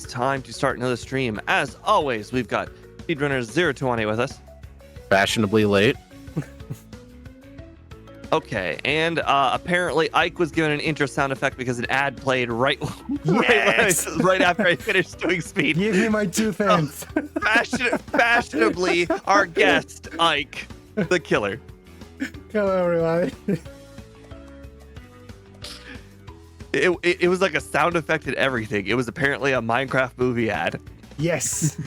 time to start another stream. As always, we've got Speedrunner0218 with us. Fashionably late. Okay, and apparently Ike was given an intro sound effect because an ad played right, Yes! right after I finished doing speed. Give me my 2 cents. Fashionably, our guest, Ike, the killer. Hello, everybody. It was like a sound effect and everything. It was apparently a Minecraft movie ad. Yes.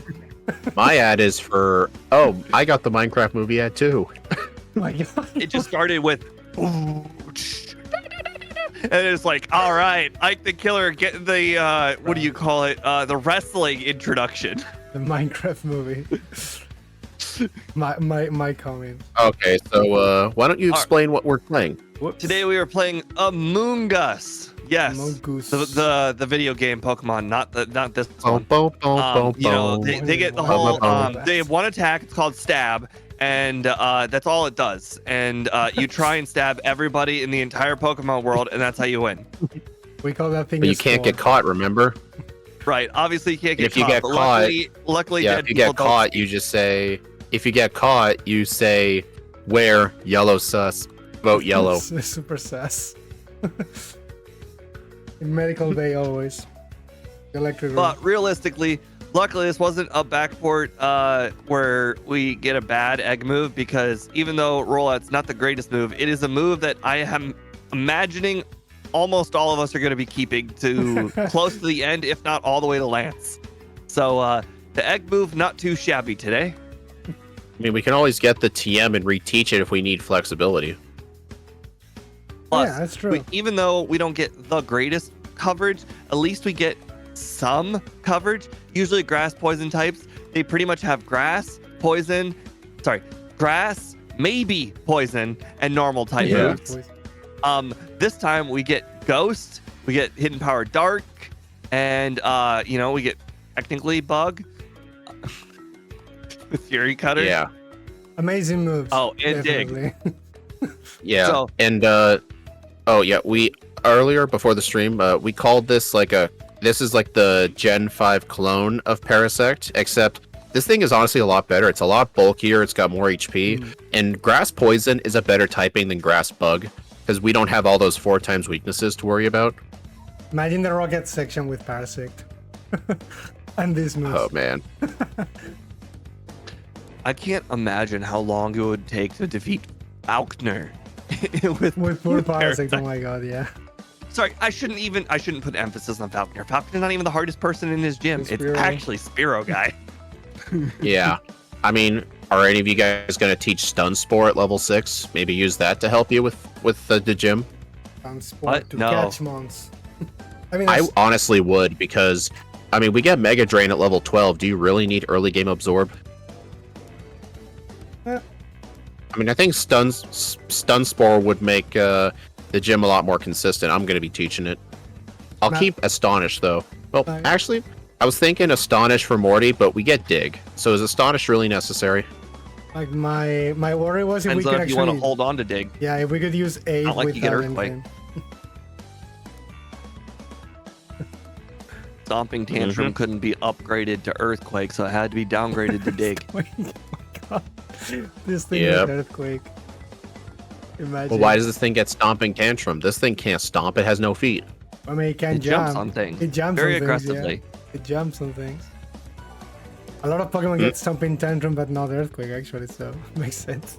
My ad is for... Oh, I got the Minecraft movie ad too. My God. It just started with... And it's like, all right, Ike the killer, get the, what do you call it? The wrestling introduction. The Minecraft movie. my comment. Okay, so why don't you explain what we're playing? Whoops. Today we are playing Amoongus. Yes, Amoongus. the video game Pokemon, not this one. Boom, You know, they get the whole they have one attack. It's called stab, and that's all it does. And you try and stab everybody in the entire Pokemon world, and that's how you win. We call that thing. But you can't get caught, remember? Right. Obviously, you can't get If you caught. get but caught, luckily, Yeah, dead if you get people don't- caught, you just say... If you get caught, you say, where? Yellow sus. Vote yellow. Super sass. In medical bay, always. Electric room. But realistically, luckily this wasn't a backport where we get a bad egg move, because even though rollout's not the greatest move, it is a move that I am imagining almost all of us are going to be keeping to close to the end, if not all the way to Lance. So the egg move, not too shabby today. I mean, we can always get the TM and reteach it if we need flexibility. Plus, Yeah, that's true. even though we don't get the greatest coverage, at least we get some coverage. Usually grass poison types, they pretty much have grass, maybe poison, and normal type Yeah. moves. This time we get ghost, we get hidden power dark, and you know, we get technically bug. The Fury Cutter. Yeah. Amazing moves. Oh, and dig. definitely. Yeah. So- And, oh, yeah, we... Earlier, before the stream, we called this like a... This is like the Gen 5 clone of Parasect, except this thing is honestly a lot better. It's a lot bulkier, it's got more HP, and Grass Poison is a better typing than Grass Bug, because we don't have all those 4 times weaknesses to worry about. Imagine the rocket section with Parasect. And this move. Oh, man. I can't imagine how long it would take to defeat Faulkner with With Parasect, Parasect. oh my God, yeah. Sorry, I shouldn't put emphasis on Faulkner. Faulkner's not even the hardest person in his gym. It's It's Spearow. actually Spearow guy. Yeah. I mean, are any of you guys going to teach Stun Spore at level 6? Maybe use that to help you with the gym? Transport What? to No. catch mons. I mean, I that's- honestly would, because, I mean, we get Mega Drain at level 12. Do you really need early game Absorb? Eh. I mean, I think Stun Spore would make the gym a lot more consistent. I'm going to be teaching it. I'll Nah. keep Astonish, though. Well, Nice. actually, I was thinking Astonish for Morty, but we get Dig. So is Astonish really necessary? like my worry was if we Depends could on if you want to actually, hold on to dig. yeah, if we could use aid Not like with you get that Earthquake. engine. Stomping Tantrum couldn't be upgraded to Earthquake, so it had to be downgraded to dig. Oh my God. This thing Yep. is earthquake. Imagine. Well, why does this thing get Stomping Tantrum? This thing can't stomp. It has no feet. I mean, it can It jump. jumps on things It jumps very on things, aggressively. yeah. It jumps on things. A lot of Pokemon get Stomping Tantrum, but not Earthquake, actually, so makes sense.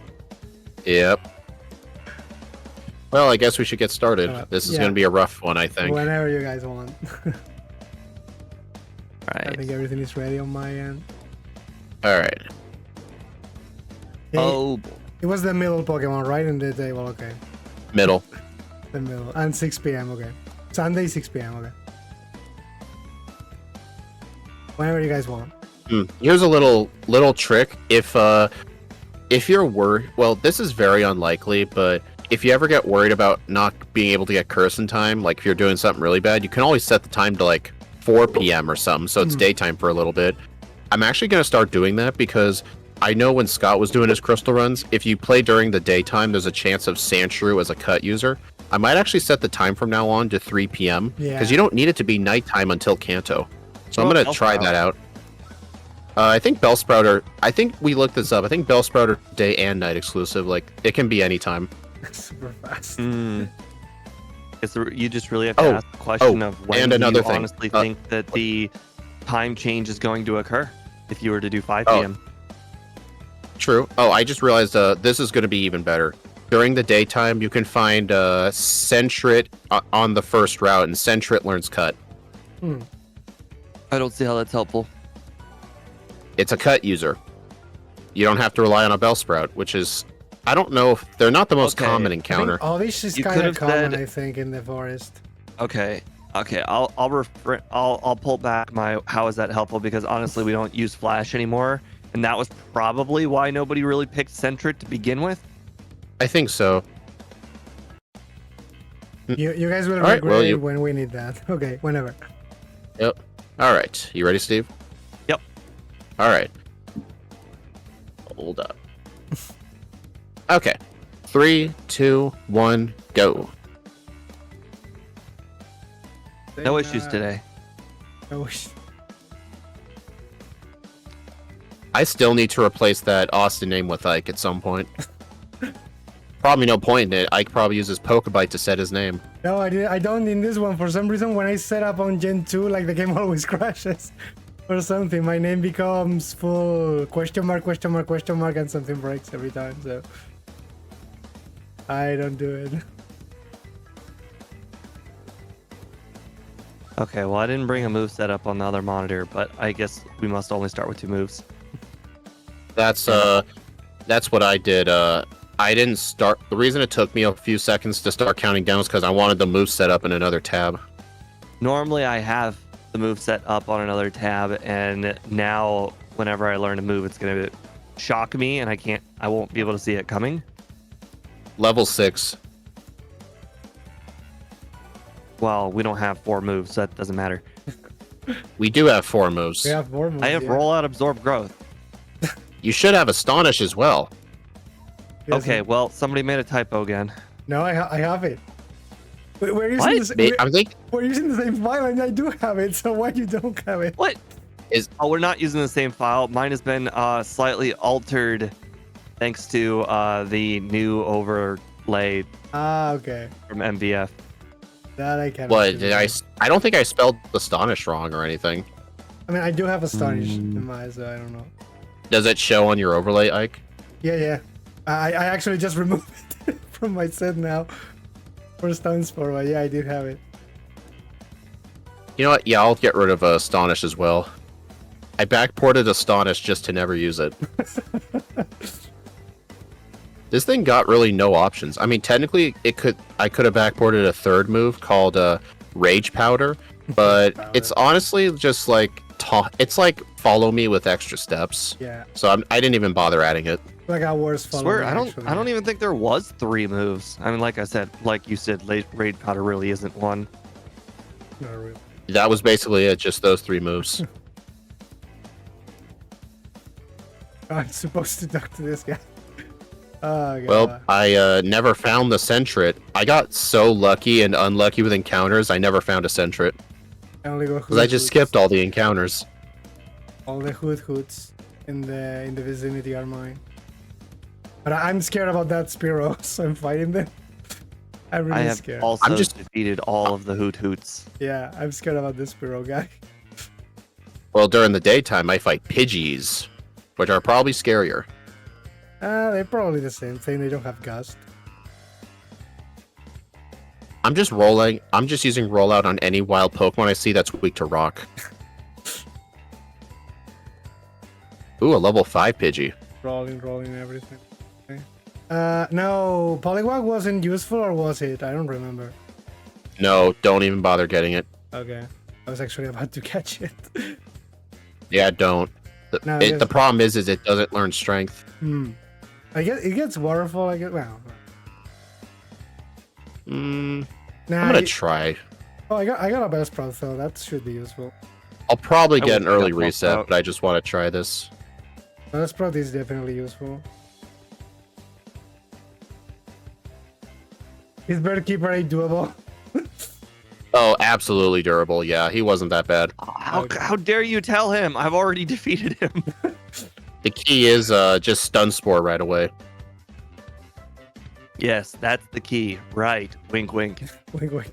Yep. Well, I guess we should get started. This is yeah. going to be a rough one, I think. Whenever you guys want. I Right. think everything is ready on my end. All right. Hey, Oh, It was the middle Pokemon, right? In the day, well, okay. Middle. The middle. And 6 p.m., okay. Sunday, 6 p.m., okay. Whenever you guys want. Here's a little trick. If you're worried, well, this is very unlikely, but if you ever get worried about not being able to get curse in time, like if you're doing something really bad, you can always set the time to like 4 p.m. or something, so it's daytime for a little bit. I'm actually going to start doing that because I know when Scott was doing his crystal runs, if you play during the daytime, there's a chance of Sandshrew as a cut user. I might actually set the time from now on to 3 p.m. Yeah. because you don't need it to be nighttime until Kanto. So I'm gonna try that out. I think Bellsprout are. I think we looked this up. I think Bellsprout are day and night exclusive. Like it can be anytime. Super fast. You just really have to ask the question of when and do another you thing. honestly think that the time change is going to occur if you were to do 5 p.m. True. Oh, I just realized this is going to be even better. During the daytime, you can find Sentret on the first route, and Sentret learns Cut. I don't see how that's helpful. It's a Cut user. You don't have to rely on a Bellsprout, which is... I don't know if... They're not the most common encounter. All this is You kind of could've common, said- I think, in the forest. Okay. I'll pull back my how is that helpful, because honestly we don't use Flash anymore, and that was probably why nobody really picked Sentret to begin with. I think so. You guys will All regret right, well, when we need that. Okay, whenever. Yep. All right. You ready, Steve? Yep. All right. Hold up. Okay. 3, 2, 1, go. No issues today. No issues. I still need to replace that Austin name with Ike at some point. Probably no point in it. Ike probably uses Pokebite to set his name. No, I don't in this one. For some reason, when I set up on Gen 2, like the game always crashes or something. My name becomes full question mark, and something breaks every time. So I don't do it. Okay, well I didn't bring a move set up on the other monitor, but I guess we must only start with 2 moves. That's what I did. I didn't start. The reason it took me a few seconds to start counting down is because I wanted the move set up in another tab. Normally I have the move set up on another tab, and now whenever I learn a move, it's gonna shock me, and I won't be able to see it coming. Level 6. Well, we don't have 4 moves, so that doesn't matter. We do have 4 moves. We have more moves, I have yeah. Rollout, Absorb, Growth. You should have Astonish as well. Yes, Okay, well, somebody made a typo again. No, I have it. We're using, What? I think we're using the same file, and I do have it. So why you don't have it? What? Oh, we're not using the same file. Mine has been slightly altered thanks to the new overlay Okay. from MVF. That I can't. what did I don't think I spelled Astonish wrong or anything. I mean, I do have Astonish in my, so I don't know. Does it show on your overlay, Ike? Yeah. I actually just removed it from my set now for Stone Spore, but yeah, I did have it. You know what? Yeah, I'll get rid of Astonish as well. I backported Astonish just to never use it. This thing got really no options. I mean, technically, I could have backported a third move called Rage Powder, but it's honestly just like it's like follow me with extra steps. Yeah. So I didn't even bother adding it. Like our worst follow. Swear, I don't even think there was 3 moves. I mean, like you said, Raid Powder really isn't one. Not really. That was basically it, just those 3 moves. I'm supposed to talk to this guy. Oh, God. Well, I never found the Sentret. I got so lucky and unlucky with encounters, I never found a Sentret. I only go Because I just skipped all the encounters. all the hoots in the vicinity are mine. But I'm scared about that Spearow, so I'm fighting them. I'm really I have scared. also defeated all of the hoots. Yeah, I'm scared about this Spearow guy. Well, during the daytime, I fight Pidgeys, which are probably scarier. They're probably the same thing. They don't have Gust. I'm just using Rollout on any wild Pokemon I see that's weak to Rock. Ooh, a level 5 Pidgey. Rolling everything. Okay. No, Poliwag wasn't useful, or was it? I don't remember. No, don't even bother getting it. Okay. I was actually about to catch it. Yeah, don't. No, The problem is it doesn't learn Strength. I guess it gets waterfall. I guess. Well. I'm Nah, gonna try. Oh, I got a Bellsprout, so that should be useful. I'll probably I get an wish I early got reset, Bellsprout. but I just want to try this. Bellsprout is definitely useful. Is Bird Keeper 8 doable? Oh, absolutely durable. Yeah, he wasn't that bad. How dare you tell him? I've already defeated him. The key is just stun spore right away. Yes, that's the key. Right. Wink, wink. Wink, wink.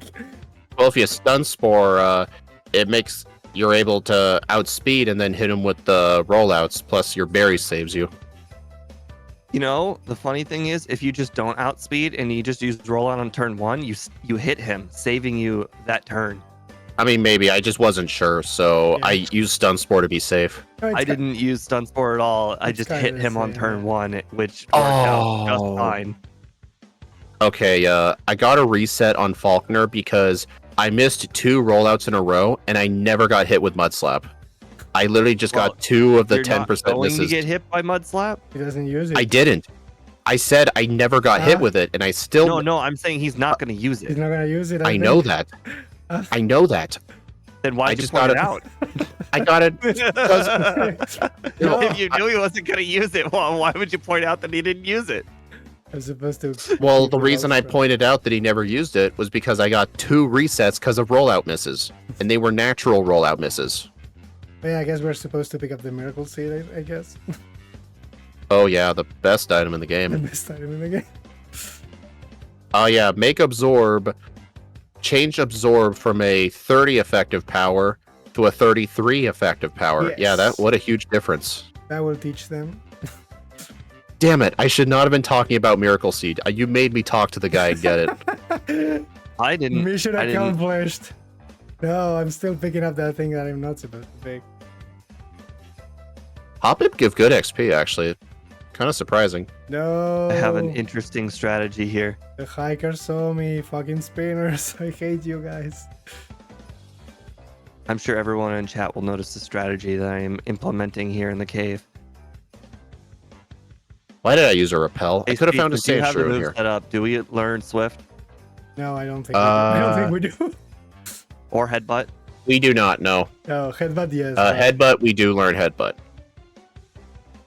Well, if you stun spore, it makes you're able to outspeed and then hit him with the rollouts. Plus, your berry saves you. You know, the funny thing is, if you just don't outspeed and you just use rollout on turn 1, you hit him, saving you that turn. I mean, maybe I just wasn't sure, so Yeah. I used stun spore to be safe. No, it's I didn't use stun spore at all. I it's just kinda hit the him on same, turn yeah. 1, which worked out just Oh. fine. Okay, I got a reset on Faulkner because I missed 2 rollouts in a row and I never got hit with Mud Slap. I literally just Well, got 2 of the You're 10% not going to misses. get hit by Mud Slap? He doesn't use it. I didn't. I said I never got hit Ah. with it, and I still. No, I'm saying he's not going to use He's it. not gonna use it. I think. know that. I know that. Then why'd I you just point got it it. out? I got it. If you knew he wasn't going to use it, why would you point out that he didn't use it? I'm supposed to. Well, keep the it reason I also. pointed out that he never used it was because I got 2 resets because of rollout misses, and they were natural rollout misses. Yeah, I guess we're supposed to pick up the miracle seed. I guess Oh yeah, the best item in the the game. best time in the game. Oh yeah, make absorb. Change absorb from a 30 effective power to a 33 effective power. Yeah, Yes. what a huge difference. That will teach them. Damn it, I should not have been talking about Miracle Seed. You made me talk to the guy and get it. I didn't. Mission I didn't. accomplished. No, I'm still picking up that thing that I'm not supposed to pick. Hop-Dip give good XP, actually. Kind of surprising. No. I have an interesting strategy here. The hiker saw me. Fucking spinners. I hate you guys. I'm sure everyone in chat will notice the strategy that I am implementing here in the cave. Why did I use a repel? I Hey, could have Steve, found a since you safe have the shrew in move here. set up. Do we learn Swift No, I don't think. I don't think we do. or Headbutt? We do not know. No, headbutt, yes. but- Headbutt, we do learn Headbutt.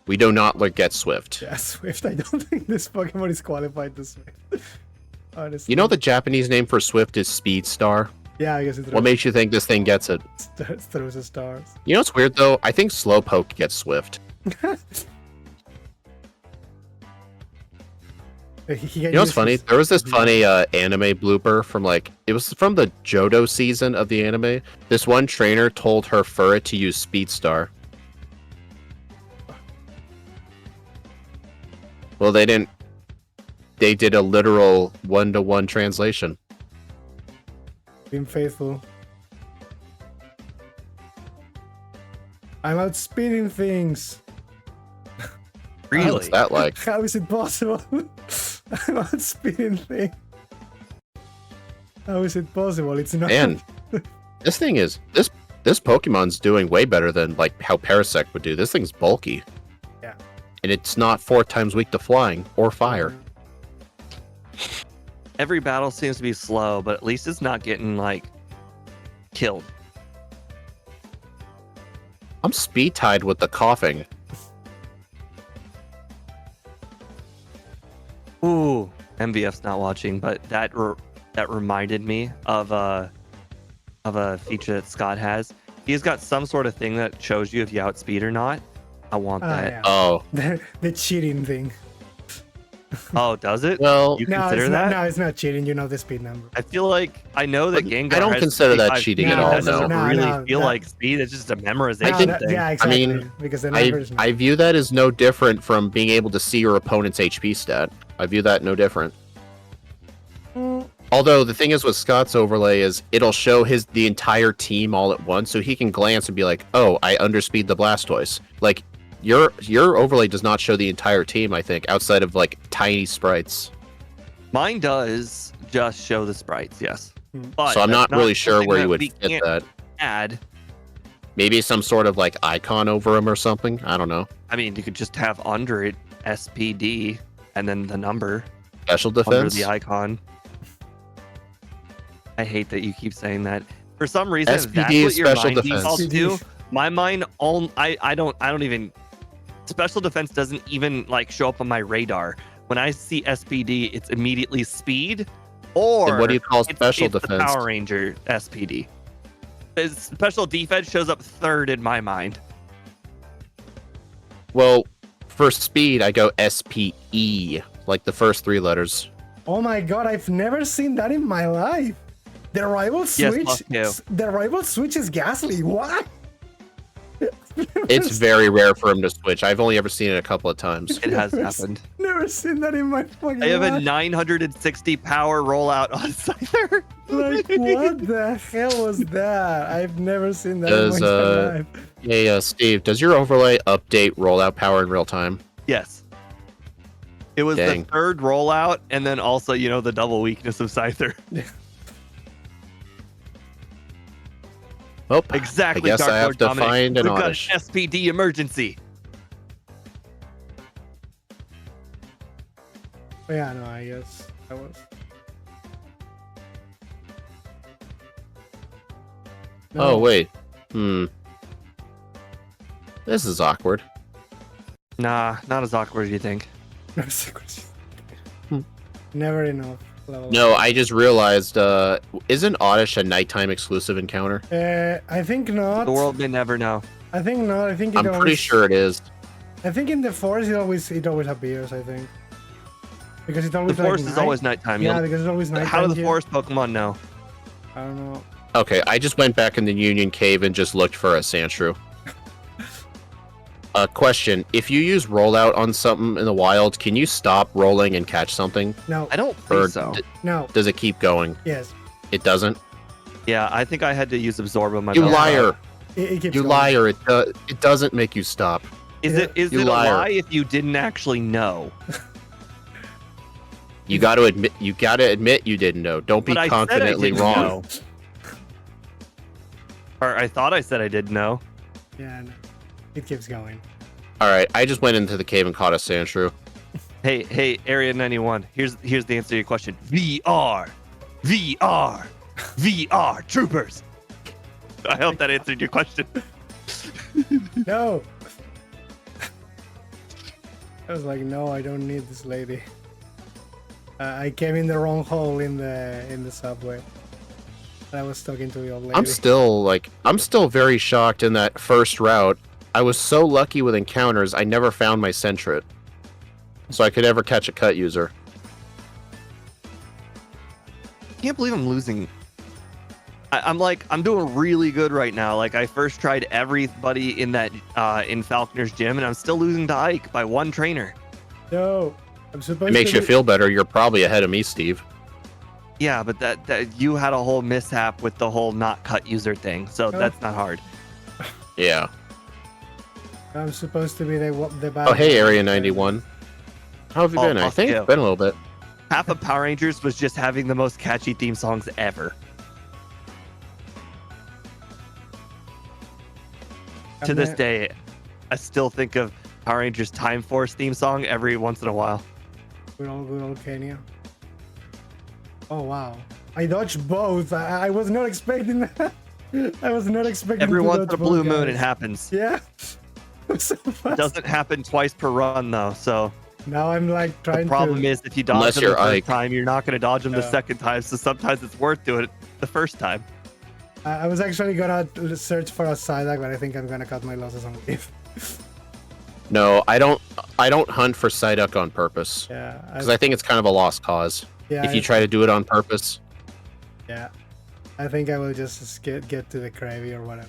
We do not get Swift. Yeah, Swift. I don't think this Pokemon is qualified to Swift. Honestly. You know the Japanese name for Swift is Speed Star? Yeah, I guess it What makes you think this thing gets it? throws the stars. You know what's weird though? I think Slowpoke gets Swift. You know what's funny? There was this funny anime blooper from it was from the Johto season of the anime. This one trainer told her Furret to use Speed Star. Well, they didn't. They did a literal 1-to-1 translation. Being faithful. I'm outspeeding things. Really? What's that like? How is it possible? I'm outspeeding things. How is it possible? It's not. Man, this thing is this Pokemon's doing way better than how Parasect would do. This thing's bulky. Yeah. And it's not 4 times weak to flying or fire. Every battle seems to be slow, but at least it's not getting killed. I'm speed tied with the coughing. Ooh, MVF's not watching, but that reminded me of a feature that Scott has. He's got some sort of thing that shows you if you outspeed or not. I want that. Yeah. Oh, The cheating thing. Oh, does it? well, You No, consider it's that? not, no, it's not cheating. You know the speed number. I feel like I know that But Gengar I don't has consider that 55 cheating speed, at but all, That doesn't no. really No, feel that- like speed. It's just a memorization No, thing. yeah, exactly. mean, because the number is not. I view that as no different from being able to see your opponent's HP stat. I view that no different. Although the thing is with Scott's overlay is it'll show the entire team all at once, so he can glance and be like, "Oh, I underspeed the Blastoise." Your overlay does not show the entire team. I think outside of tiny sprites. Mine does just show the sprites, yes. But So I'm that's not really sure something where that you would we fit can't that. add. Maybe some sort of icon over him or something. I don't know. I mean, you could just have under it SPD and then the number Special under defense. the icon. I hate that you keep saying that. For some reason, if that's SPD what your special mind defense. defaults to, my mind I don't even special defense doesn't even show up on my radar. When I see SPD, it's immediately speed Or Then what do you call special it's the defense? Power Ranger SPD. Special defense shows up third in my mind. Well, for speed, I go SPE, like the first 3 letters. Oh my god, I've never seen that in my life. The rival switch. fuck you. The rival switch is Ghastly. What? It's very rare for him to switch. I've only ever seen it a couple of times. It has happened. Never seen that in my fucking I have a life. 960 power rollout on Scyther. Like, what the hell was that? I've never seen that Does, in my life. Hey, Steve, does your overlay update rollout power in real time? Yes. It was Dang. the third rollout, and then also, the double weakness of Scyther. Oh, Exactly. I guess Dark I have Lord to Dominic. find an We've got Oddish. an SPD emergency. Yeah, no, I guess I was. Oh, wait. This is awkward. Nah, not as awkward as you think. No secrets. Never enough. Level No, I just realized, isn't Oddish a nighttime exclusive encounter? I think not. The world may never know. I think not. I think it I'm always, pretty sure it is. I think in the forest it always appears. I think because it's always The like forest is night. always nighttime. Yeah, You'll- because it's always night. How do the forest Pokemon know? I don't know. Okay, I just went back in the Union Cave and just looked for a Sandshrew. Question: if you use rollout on something in the wild, can you stop rolling and catch something, No, I don't or think so. no. does it keep going? Yes, It doesn't. Yeah, I think I had to use Absorb on my You belt. liar! it keeps You going. liar! It doesn't make you stop. Is it You a liar. lie if you didn't actually know? You got to admit. You got to admit you didn't know. Don't be But I said I confidently didn't wrong. know. Or I thought I said I did know. Yeah, no. It keeps going. All right, I just went into the cave and caught a Sandshrew. Hey, Area 91. Here's the answer to your question. VR, troopers. I hope that answered your question. No. I was like, no, I don't need this lady. I came in the wrong hole in the subway. I was talking to the old lady. I'm still very shocked in that first route. I was so lucky with encounters, I never found my Sentret. So I could ever catch a cut user. Can't believe I'm losing. I'm doing really good right now. Like I first tried everybody in that in Falconer's gym, and I'm still losing to Ike by one trainer. No, I'm supposed It makes to you be- feel better. You're probably ahead of me, Steve. Yeah, but that you had a whole mishap with the whole not cut user thing, so that's not hard. Yeah. I'm supposed to be the bad. Oh, hey, Area 91. How have you Oh, been? I fuck think you. it's been a little bit. Half of Power Rangers was just having the most catchy theme songs ever. To this day, I still think of Power Rangers Time Force theme song every once in a while. Good old Kenya. Oh wow! I dodged both. I was not expecting that. I was not expecting. Every to once in dodge a blue both moon, guys. it happens. Yeah. So It fast. doesn't happen twice per run though, so Now I'm like trying the problem to. is if you dodge Unless them the you're first Ike. time, you're not going to dodge them the Yeah. second time. So sometimes it's worth doing it the first time. I was actually gonna search for a Psyduck, but I think I'm gonna cut my losses on Leaf. No, I don't hunt for Psyduck on purpose. Yeah. Because I think it's kind of a lost cause. yeah. If you try to do it on purpose. Yeah. I think I will just get to the Krabby or whatever.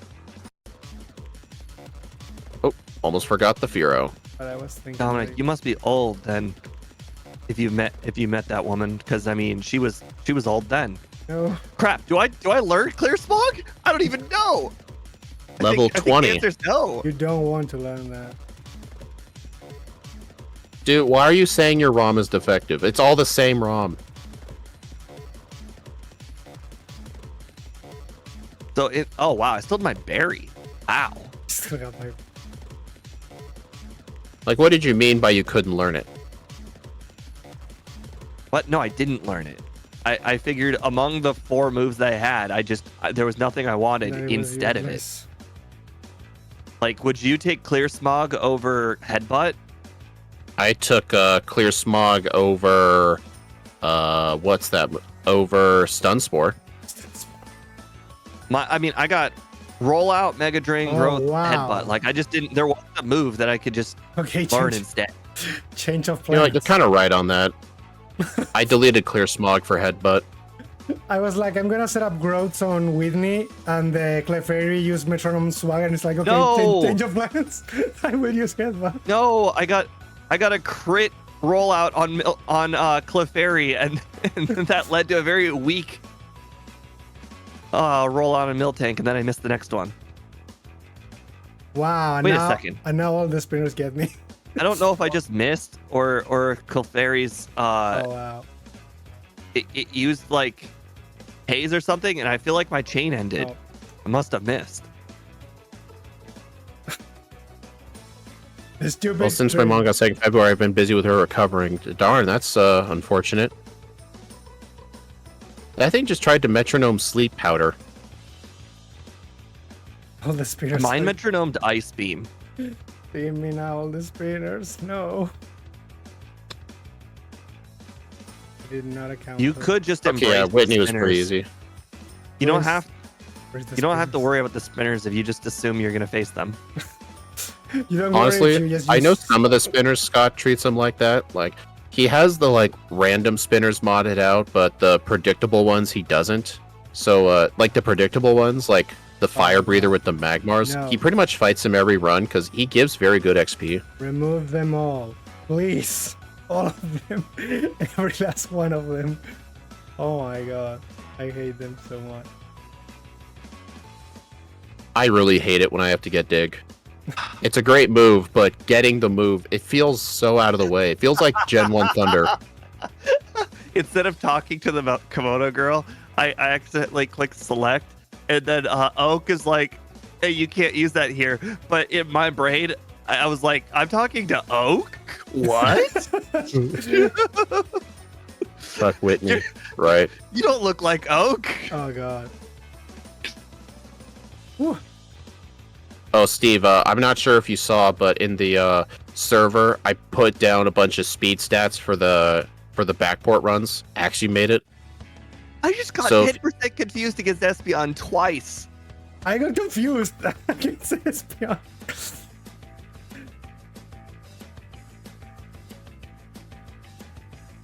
Almost forgot the Furo. But I was thinking. Dominic, like, you must be old then. If you met that woman, because I mean, she was old then. No. Crap! Do I learn Clear Smog? I don't even know. Level I think 20. the answer's no. You don't want to learn that. Dude, why are you saying your ROM is defective? It's all the same ROM. So it. Oh wow! I still have my berry. Wow. Still got my. Like, what did you mean by you couldn't learn it? What? No, I didn't learn it. I figured among the 4 moves that I had, there was nothing I wanted that it was instead of it. useless. Like, would you take Clear Smog over Headbutt? I took Clear Smog over what's that? over Stun Spore. I mean, I got rollout, Mega Drain, Oh, growth, wow. headbutt. Like I just didn't. There wasn't a move that I could just Okay, learn change, instead. change of You know, plans. you're kind of right on that. I deleted Clear Smog for Headbutt. I was like, I'm gonna set up growths on Whitney, and the Clefairy use Metronome Swag, and it's like, okay, No! change of plans. I will use Headbutt. No, I got a crit rollout on Clefairy, and that led to a very weak rollout on Miltank, and then I missed the next one. Wow. Wait a now, second. And now all the spinners get me. I don't know if I just missed or Clefairy's Oh, wow. it used like haze or something, and I feel like my chain ended. Oh. I must have missed. The stupid Well, since my train. mom got sick in February, I've been busy with her recovering. Darn, that's unfortunate. That thing just tried to metronome sleep powder. All the spinners. Mine like, metronomed Ice Beam. see me now, all the spinners. No. I did not account. You for- could just Okay, embrace yeah, the Whitney was pretty spinners. easy. You don't Where's- have where's the you don't have to spinners? worry about the spinners if you just assume you're gonna face them. You don't worry if Honestly, you just I know use- some of the spinners Scott treats them like that. Like, he has the like random spinners modded out, but the predictable ones he doesn't. So, like the predictable ones, like the fire breather with the Magmars, No. he pretty much fights them every run because he gives very good XP. Remove them all, please. All of them. Every last one of them. Oh my god. I hate them so much. I really hate it when I have to get dig. It's a great move, but getting the move, it feels so out of the way. It feels like Gen 1 Thunder. Instead of talking to the Komodo girl, I accidentally clicked select, and then Oak is like, "Hey, you can't use that here." But in my brain, I was like, "I'm talking to Oak? What? Fuck Whitney. Right. You don't look like Oak." Oh god. Whew. Oh, Steve, I'm not sure if you saw, but in the server, I put down a bunch of speed stats for the backport runs. Actually made it. I just got So- 10% confused against Espeon twice. I got confused against Espeon.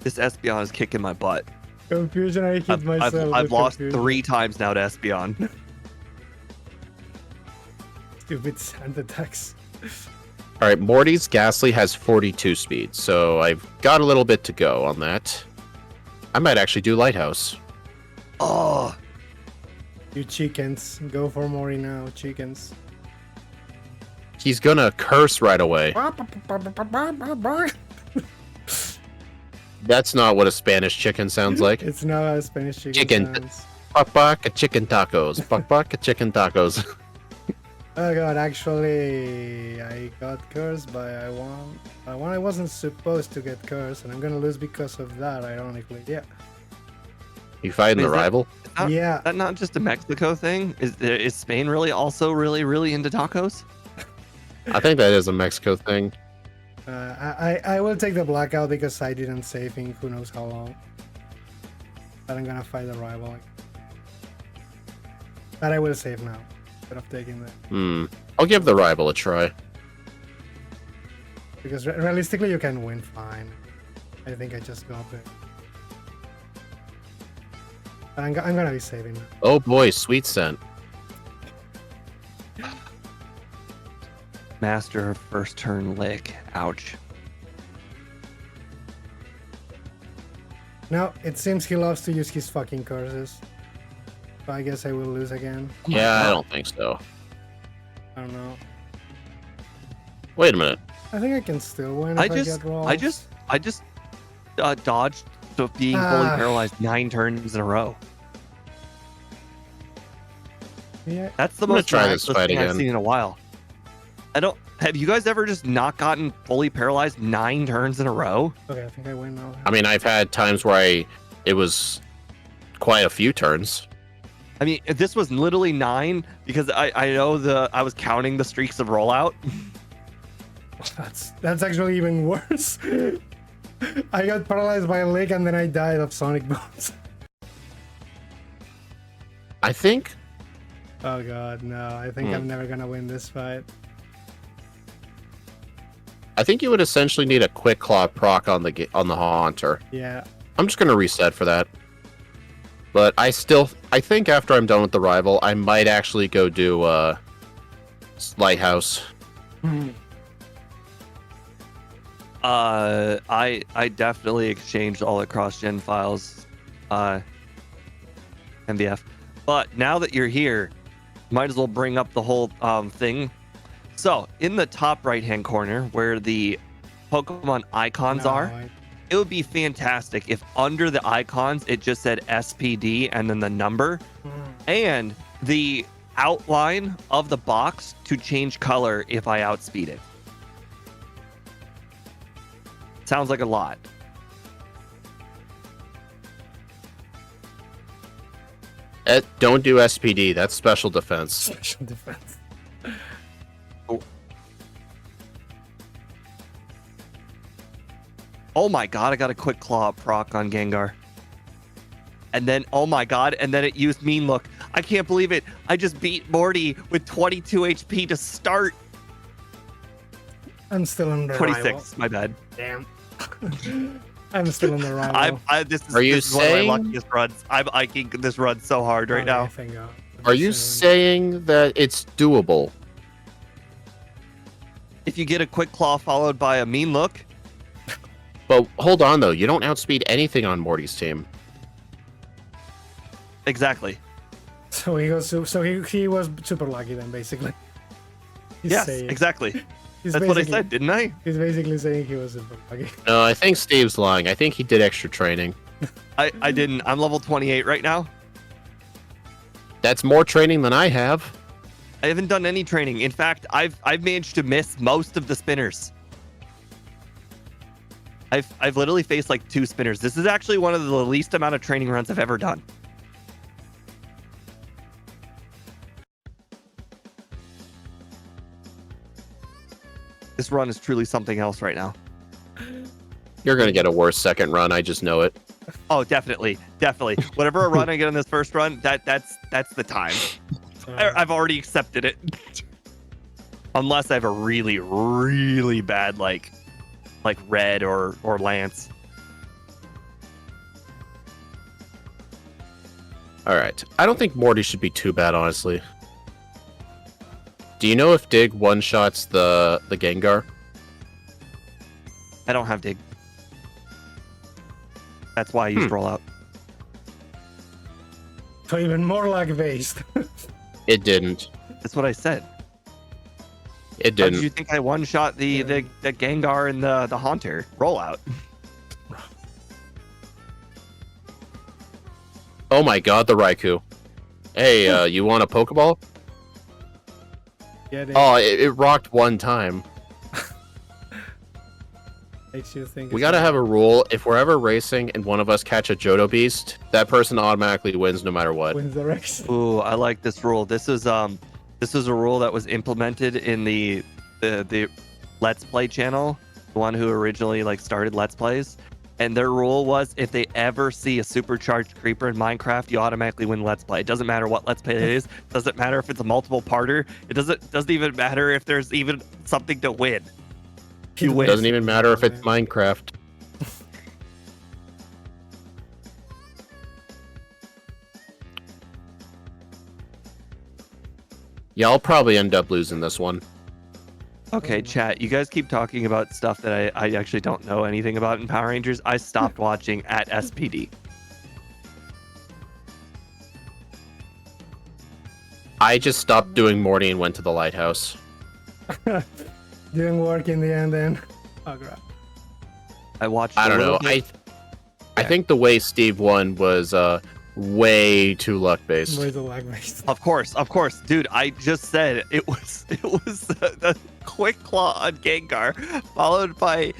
This Espeon is kicking my butt. Confusion, I hit myself. I've with lost confusion. 3 times now to Espeon. Stupid sand attacks. All right, Morty's Ghastly has 42 speed, so I've got a little bit to go on that. I might actually do Lighthouse. Oh, You chickens. Go for Mori now, chickens. He's gonna curse right away. That's not what a Spanish chicken sounds like. It's not a Spanish chicken. Chicken. sounds. Baka chicken tacos. Baka chicken tacos. Oh god, actually, I got cursed by one I wasn't supposed to get cursed, and I'm gonna lose because of that, ironically. Yeah. You fighting the Is that- rival? Yeah. is that not just a Mexico thing? Is Spain really also really into tacos? I think that is a Mexico thing. I will take the blackout because I didn't save in who knows how long. But I'm gonna fight the rival. That I will save now, instead of taking that. I'll give the rival a try. Because realistically, you can win fine. I think I just got it. But I'm gonna be saving now. Oh boy, sweet scent. Master her first turn lick. Ouch. Now, it seems he loves to use his fucking curses. So I guess I will lose again. Oh my Yeah, I God. don't think so. I don't know. Wait a minute. I think I can still win if I I just get rolls. I just dodged to being fully Ah. paralyzed 9 turns in a row. Yeah. That's the I'm gonna most try this miraculous fight thing I've again. seen in a while. Have you guys ever just not gotten fully paralyzed 9 turns in a row? Okay, I think I win now. I mean, I've had times where it was quite a few turns. I mean, this was literally 9 because I know I was counting the streaks of rollout. That's actually even worse. I got paralyzed by a lick and then I died of sonic bombs. I think Oh god, no. I think I'm never gonna win this fight. you would essentially need a quick claw proc on the Haunter. Yeah. I'm just gonna reset for that. But I think after I'm done with the rival, I might actually go do Lighthouse. I definitely exchanged all the cross-gen files, MVF. But now that you're here, might as well bring up the whole thing. So in the top right-hand corner, where the Pokemon icons are, it would be fantastic if under the icons it just said SPD and then the number, and the outline of the box to change color if I outspeed it. Sounds like a lot. Don't do SPD. That's special defense. Special defense. Oh my god, I got a quick claw proc on Gengar. And then, oh my god, and then it used Mean Look. I can't believe it. I just beat Morty with 22 HP to start. I'm still on the 26, rival. my bad. Damn. I'm still on the rival. This is saying... one of my luckiest runs. I'm liking this run so hard right now. Are you saying that it's doable? If you get a quick claw followed by a Mean Look. But hold on though, you don't outspeed anything on Morty's team. Exactly. So he goes. So he was super lucky then, basically. Yes, exactly. That's what I said, didn't I? He's basically saying he was super lucky. No, I think Steve's lying. I think he did extra training. I didn't. I'm level 28 right now. That's more training than I have. I haven't done any training. In fact, I've managed to miss most of the spinners. I've literally faced like 2 spinners. This is actually one of the least amount of training runs I've ever done. This run is truly something else right now. You're gonna get a worse second run. I just know it. Oh, definitely. Whatever a run I get in this first run, that's the time. I've already accepted it. Unless I have a really, really bad like Red or Lance. All right. I don't think Morty should be too bad, honestly. Do you know if Dig one-shots the Gengar? I don't have Dig. That's why I used Rollout. So even more luck-based. It didn't. That's what I said. It How didn't. did you think I one-shot the Gengar and the Haunter? Rollout. Oh my god, the Raikou. Hey, you want a Pokeball? Yeah, Oh, it rocked one time. makes you think. We gotta have a rule. If we're ever racing and one of us catch a Johto Beast, that person automatically wins no matter what. Wins the race. Ooh, I like this rule. This is a rule that was implemented in the Let's Play channel, the one who originally like started Let's Plays. And their rule was if they ever see a supercharged creeper in Minecraft, you automatically win Let's Play. It doesn't matter what Let's Play it is. It doesn't matter if it's a multiple parter. It doesn't even matter if there's even something to win. You win. It doesn't even matter if it's Minecraft. Yeah, I'll probably end up losing this one. Okay, chat. You guys keep talking about stuff that I actually don't know anything about in Power Rangers. I stopped watching at SPD. I just stopped doing Morty and went to the lighthouse. Didn't work in the end then. Oh crap. I watched. I don't know. I think the way Steve won was way too luck based. Way too luck based. Of course, dude. I just said it was the quick claw on Gengar, followed by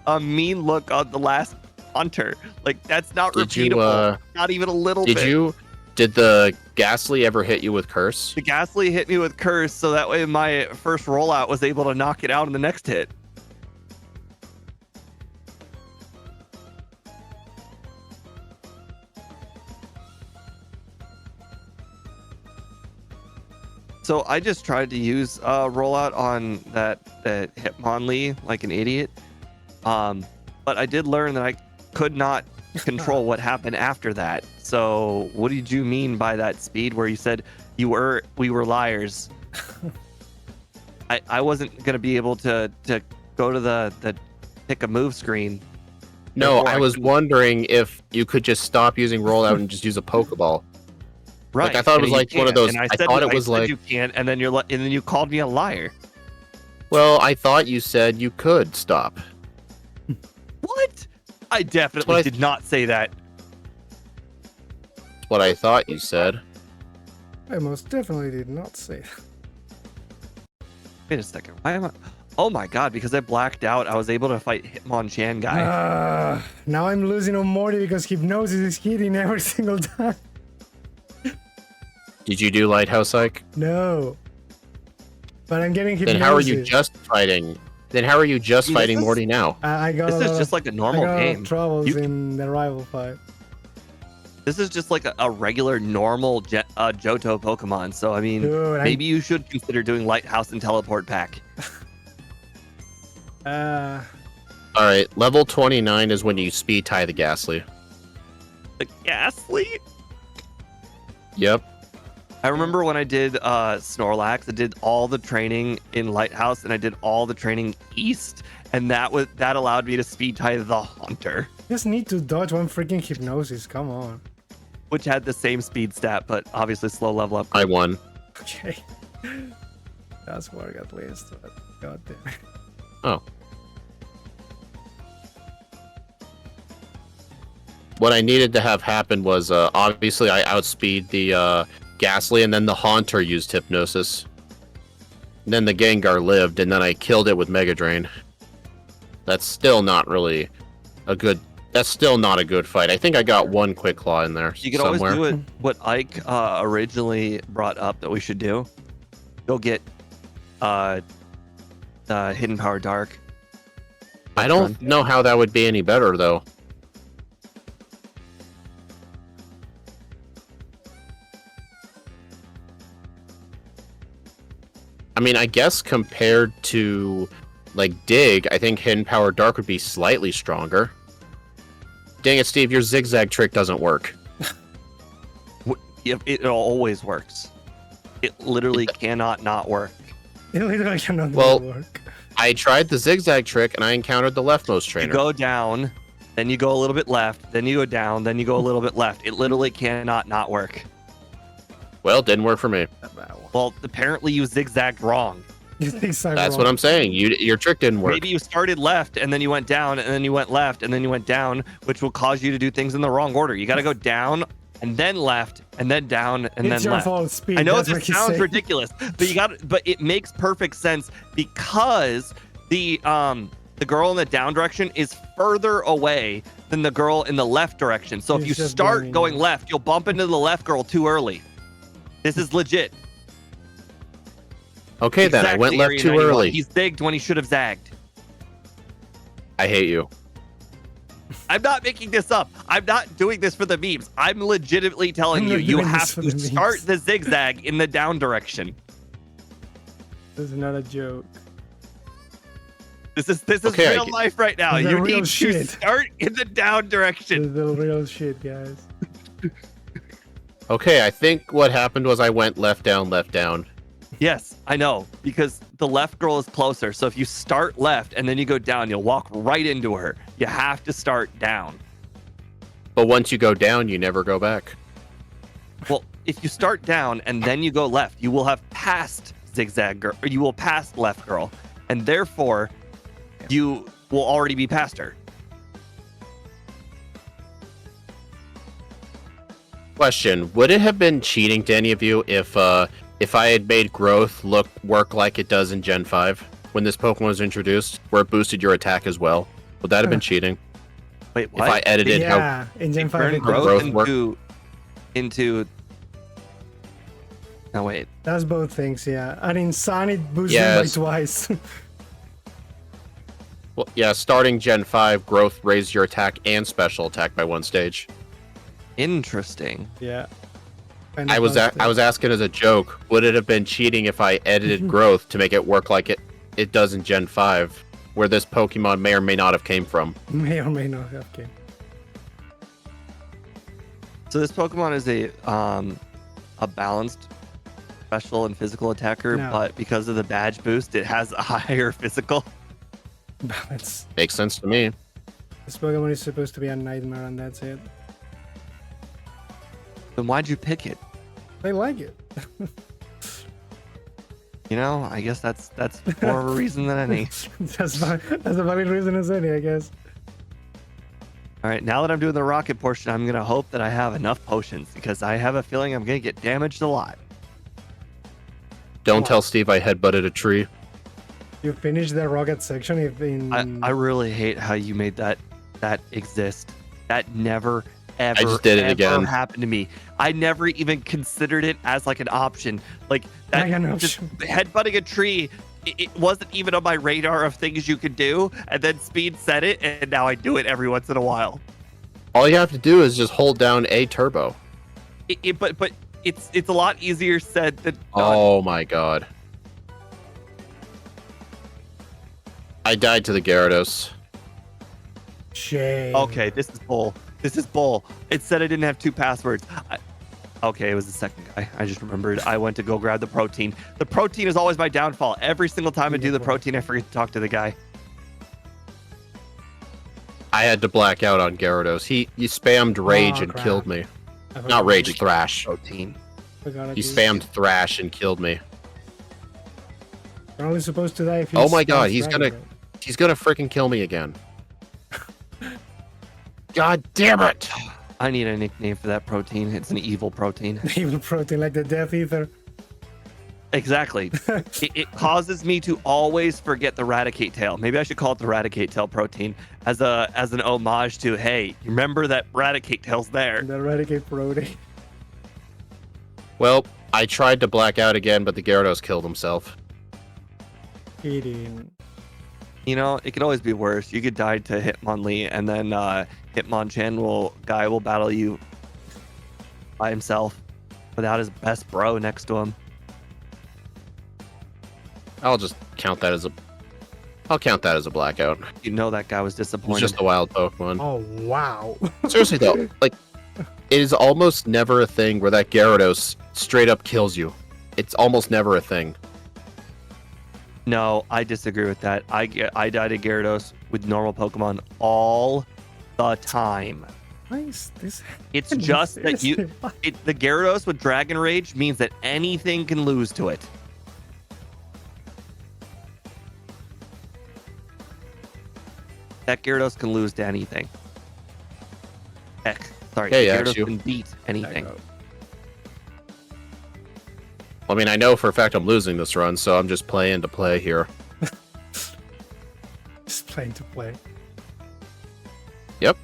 a mean look on the last Hunter. Like that's not repeatable. Not even a little bit. Did the Ghastly ever hit you with Curse? The Ghastly hit me with Curse, so that way my first rollout was able to knock it out in the next hit. So I just tried to use rollout on that Hitmonlee like an idiot. But I did learn that I could not control what happened after that. So what did you mean by that, Speed, where you said we were liars? I wasn't gonna be able to go to the pick a move screen. No, Therefore, I was wondering if you could just stop using rollout and just use a Pokeball. Right. Like, I thought it was and like you one of can't. those. And I thought it was said like. you can't, and then and then you called me a liar. Well, I thought you said you could stop. What? I definitely did not say that. That's what I thought you said. I most definitely did not say that. Wait a second. Why am I? Oh my god! Because I blacked out, I was able to fight Hitmonchan guy. Now I'm losing on Morty because Hypnosis is hitting every single time. Did you do Lighthouse Psych? No. But I'm getting Hypnosis. Then how are you just fighting? Then how are you just fighting Morty now? I got This is just like a normal game. Troubles in the rival fight. This is just like a regular normal Johto Pokemon. So I mean, Dude, maybe you should consider doing Lighthouse and Teleport Pack. All right, level 29 is when you speed tie the Ghastly. The Ghastly? Yep. I remember when I did Snorlax, I did all the training in Lighthouse and I did all the training East, and that allowed me to speed tie the Haunter, Just need to dodge one freaking Hypnosis. Come on. which had the same speed stat, but obviously slow level up. I won. Okay. That's work at least. But God damn it. Oh. What I needed to have happen was obviously I outspeed the Ghastly, and then the Haunter used Hypnosis. And then the Gengar lived, and then I killed it with Mega Drain. That's still not really a good. That's still not a good fight. I think I got one Quick Claw in there. You could somewhere. always do it. What Ike originally brought up that we should do. Go get Hidden Power Dark. I don't know how that would be any better though. I mean, I guess compared to like Dig, I think Hidden Power Dark would be slightly stronger. Dang it, Steve, your zigzag trick doesn't work. It always works. It literally cannot not work. It literally cannot work. I tried the zigzag trick and I encountered the leftmost trainer. You go down, then you go a little bit left, then you go down, then you go a little bit left. It literally cannot not work. Well, didn't work for me. Well, apparently you zigzagged wrong. That's what I'm saying. Your trick didn't work. Maybe you started left and then you went down and then you went left and then you went down, which will cause you to do things in the wrong order. You got to go down and then left and then down and it's then your left. fault, Speed. I know That's this what he's sounds saying. ridiculous, but it makes perfect sense because the girl in the down direction is further away than the girl in the left direction. So if He's you just start blaming going you. left, you'll bump into the left girl too early. This is legit. Okay, then I went Exactly, left Area too 91. early. He zigged when he should have zagged. I hate you. I'm not making this up. I'm not doing this for the memes. I'm legitimately telling I'm you, not you doing this have for to the start memes. the zigzag in the down direction. This is not a joke. This is Okay, I real get- life right now. This is You real need to shit. start in the down direction. This is the real shit, guys. Okay, I think what happened was I went left down, left down. Yes, I know, because the left girl is closer. So if you start left and then you go down, you'll walk right into her. You have to start down. But once you go down, you never go back. Well, if you start down and then you go left, you will have passed zigzag girl, or you will pass left girl, and therefore you will already be past her. Question: would it have been cheating to any of you if I had made growth work like it does in Gen 5 when this Pokemon was introduced, where it boosted your attack as well? Would that have been cheating? Wait, what? If I edited how Yeah, in Gen 5 Turn it growth does. Growth into. No, wait. That's both things, yeah. And in Sun it boosts Yes. them by twice. well, yeah, starting Gen 5, growth raised your attack and special attack by one stage. Interesting. Yeah. Kinda I was busted. asking as a joke. Would it have been cheating if I edited growth to make it work like it does in Gen 5, where this Pokemon may or may not have came from? May or may not have came. So this Pokemon is a balanced special and physical attacker, No. but because of the badge boost, it has a higher physical. Balance. Makes sense to me. This Pokemon is supposed to be a nightmare, and that's it. Then why'd you pick it? I like it. You know, I guess that's more of a reason than any. That's a valid reason as any, I guess. All right, now that I'm doing the rocket portion, I'm gonna hope that I have enough potions because I have a feeling I'm gonna get damaged a lot. Don't tell Steve I headbutted a tree. You finished the rocket section if in... I really hate how you made that exist. That never ever just did it ever again. happened to me. I never even considered it as like an option. Like that, Like an just option. headbutting a tree. It wasn't even on my radar of things you could do, and then Speed said it, and now I do it every once in a while. All you have to do is just hold down A turbo. But it's a lot easier said than done. Oh my god. I died to the Gyarados. Shame. Okay, this is bull. This is bull. It said I didn't have 2 passwords. Okay, it was the second guy. I just remembered. I went to go grab the protein. The protein is always my downfall. Every single time I do the protein, I forget to talk to the guy. I had to black out on Gyarados. He spammed Rage and crap. killed me. I forgot Not Rage, to- Thrash. Protein. forgot He to- spammed Thrash and killed me. You're only supposed to die if you Oh my god, spam he's Dragon gonna he's gonna freaking kill me again. God damn it! I need a nickname for that protein. It's an evil protein. Breath. Evil protein like the Death Ether. Exactly. It causes me to always forget the Raticate tail. Maybe I should call it the Raticate tail protein as an homage to, hey, you remember that Raticate tail's there. The Eradicate protein. Well, I tried to black out again, but the Gyarados killed himself. Eating. You know, it could always be worse. You could die to Hitmonlee, and then Hitmonchan will battle you by himself without his best bro next to him. I'll just count that as a blackout. You know that guy was It's disappointed. just a wild Pokemon. Oh wow. Seriously though, like it is almost never a thing where that Gyarados straight up kills you. It's almost never a thing. No, I disagree with that. I died to Gyarados with normal Pokemon all the time. Nice. This. It's just that the Gyarados with Dragon Rage means that anything can lose to it. That Gyarados can lose to anything. Heck, sorry, Hey, the Axe, Gyarados you. can beat anything. I mean, I know for a fact I'm losing this run, so I'm just playing to play here. Just playing to play. Yep.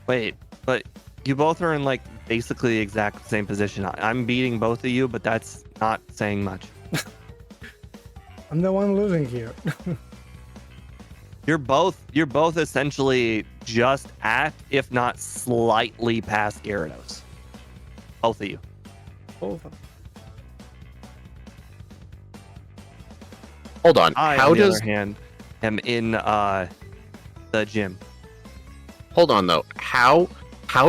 Wait, but you both are in like basically the exact same position. I'm beating both of you, but that's not saying much. I'm the one losing here. You're both essentially just at, if not slightly past Gyarados. Both of you. Both. Hold on. I, How on the does other hand, am in the gym. Hold on though. How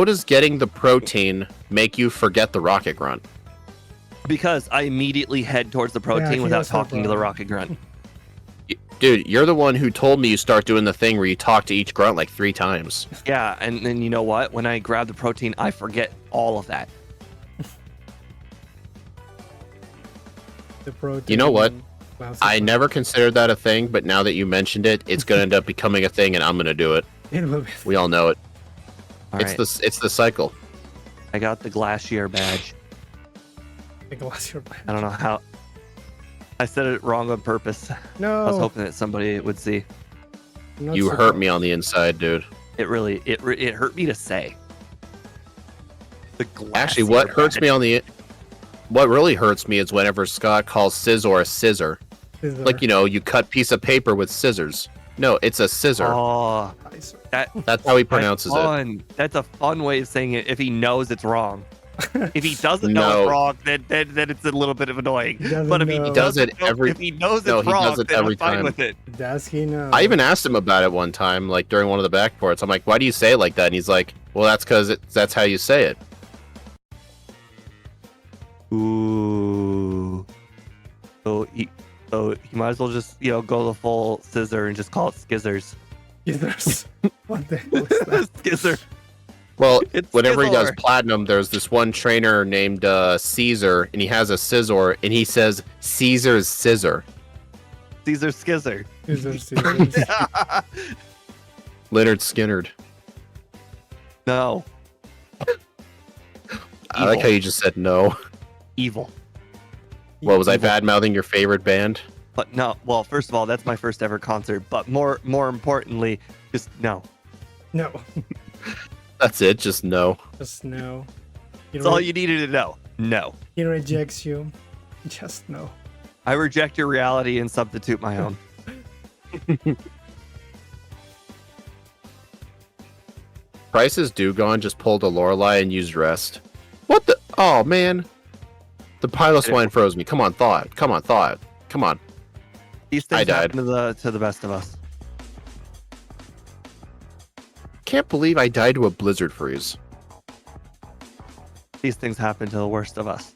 does getting the protein make you forget the rocket grunt? Because I immediately head towards the protein he without has no talking to the problem. rocket grunt. Dude, you're the one who told me you start doing the thing where you talk to each grunt like 3 times. Yeah, and then you know what? When I grab the protein, I forget all of that. The protein. You know what? Clouds I of- never considered that a thing, but now that you mentioned it, it's gonna end up becoming a thing, and I'm gonna do it. It will be. We all know it. All right, It's the cycle. I got the Glacier badge. The glacier. I don't know how. I said it wrong on purpose. No. I was hoping that somebody would see. not You so hurt far. me on the inside, dude. It really, it hurt me to say. The Actually, what Glacier hurts me badge. on the... What really hurts me is whenever Scott calls Scizor a scissor. Like, you know, you cut piece of paper with scissors. No, it's a scissor. Oh, That's how he pronounces it. fun. That's a fun way of saying it if he knows it's wrong. If he doesn't know it's wrong, then it's a little bit of annoying. But if he does it every, if he knows no, it's he wrong, does it then every I'm fine time. with it. Does he know? I even asked him about it one time, like during one of the backports. I'm like, why do you say it like that? And he's like, well, that's because that's how you say it. Ooh. So he might as well just, you know, go the full scissor and just call it skizzers. Skizzers. What the hell is that? Skizzer. Well, It's whenever he does Skizzor. platinum, there's this one trainer named Caesar, and he has a scissor, and he says Caesar's scissor. Caesar skizzer. Skizzers. Leonard Skinnerd. No. I like how you just said no. Evil. What, was I bad-mouthing your favorite band? But no, well, first of all, that's my first ever concert. But more importantly, just no. No. That's it, just no. Just no. That's all you needed to know. No. He rejects you. Just no. I reject your reality and substitute my own. Price's Dugon just pulled a Lorelei and used rest. What the? Oh, man. The pilot line froze me. Come on, thaw it. Come on, thaw it. Come on. These I things died. happen to the best of us. Can't believe I died to a blizzard freeze. These things happen to the worst of us.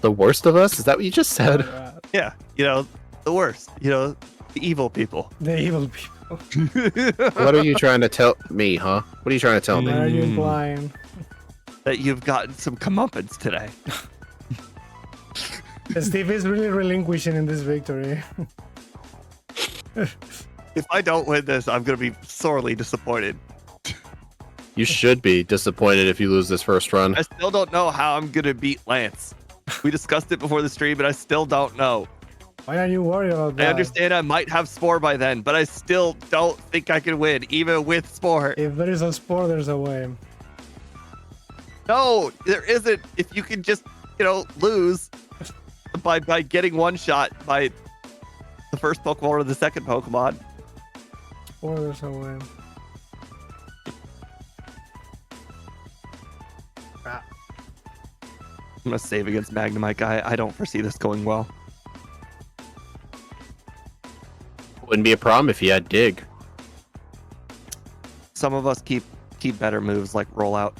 The worst of us? Is that what you just said? Yeah, you know, the worst. You know, the evil people. The evil people. What are you trying to tell me, huh? What are you trying to tell What me? are you implying? That you've gotten some comeuppance today. Steve is really relinquishing in this victory. If I don't win this, I'm going to be sorely disappointed. You should be disappointed if you lose this first run. I still don't know how I'm going to beat Lance. We discussed it before the stream, but I still don't know. Why are you worried about that? I understand I might have Spore by then, but I still don't think I can win, even with Spore. If there is a spore, there's a way. No, there isn't. If you can just, you know, lose by getting one shot by the first Pokemon or the second Pokemon. Or there's a way. I'm going to save against Magnemite. I don't foresee this going well. Wouldn't be a problem if you had Dig. Some of us keep better moves like Rollout.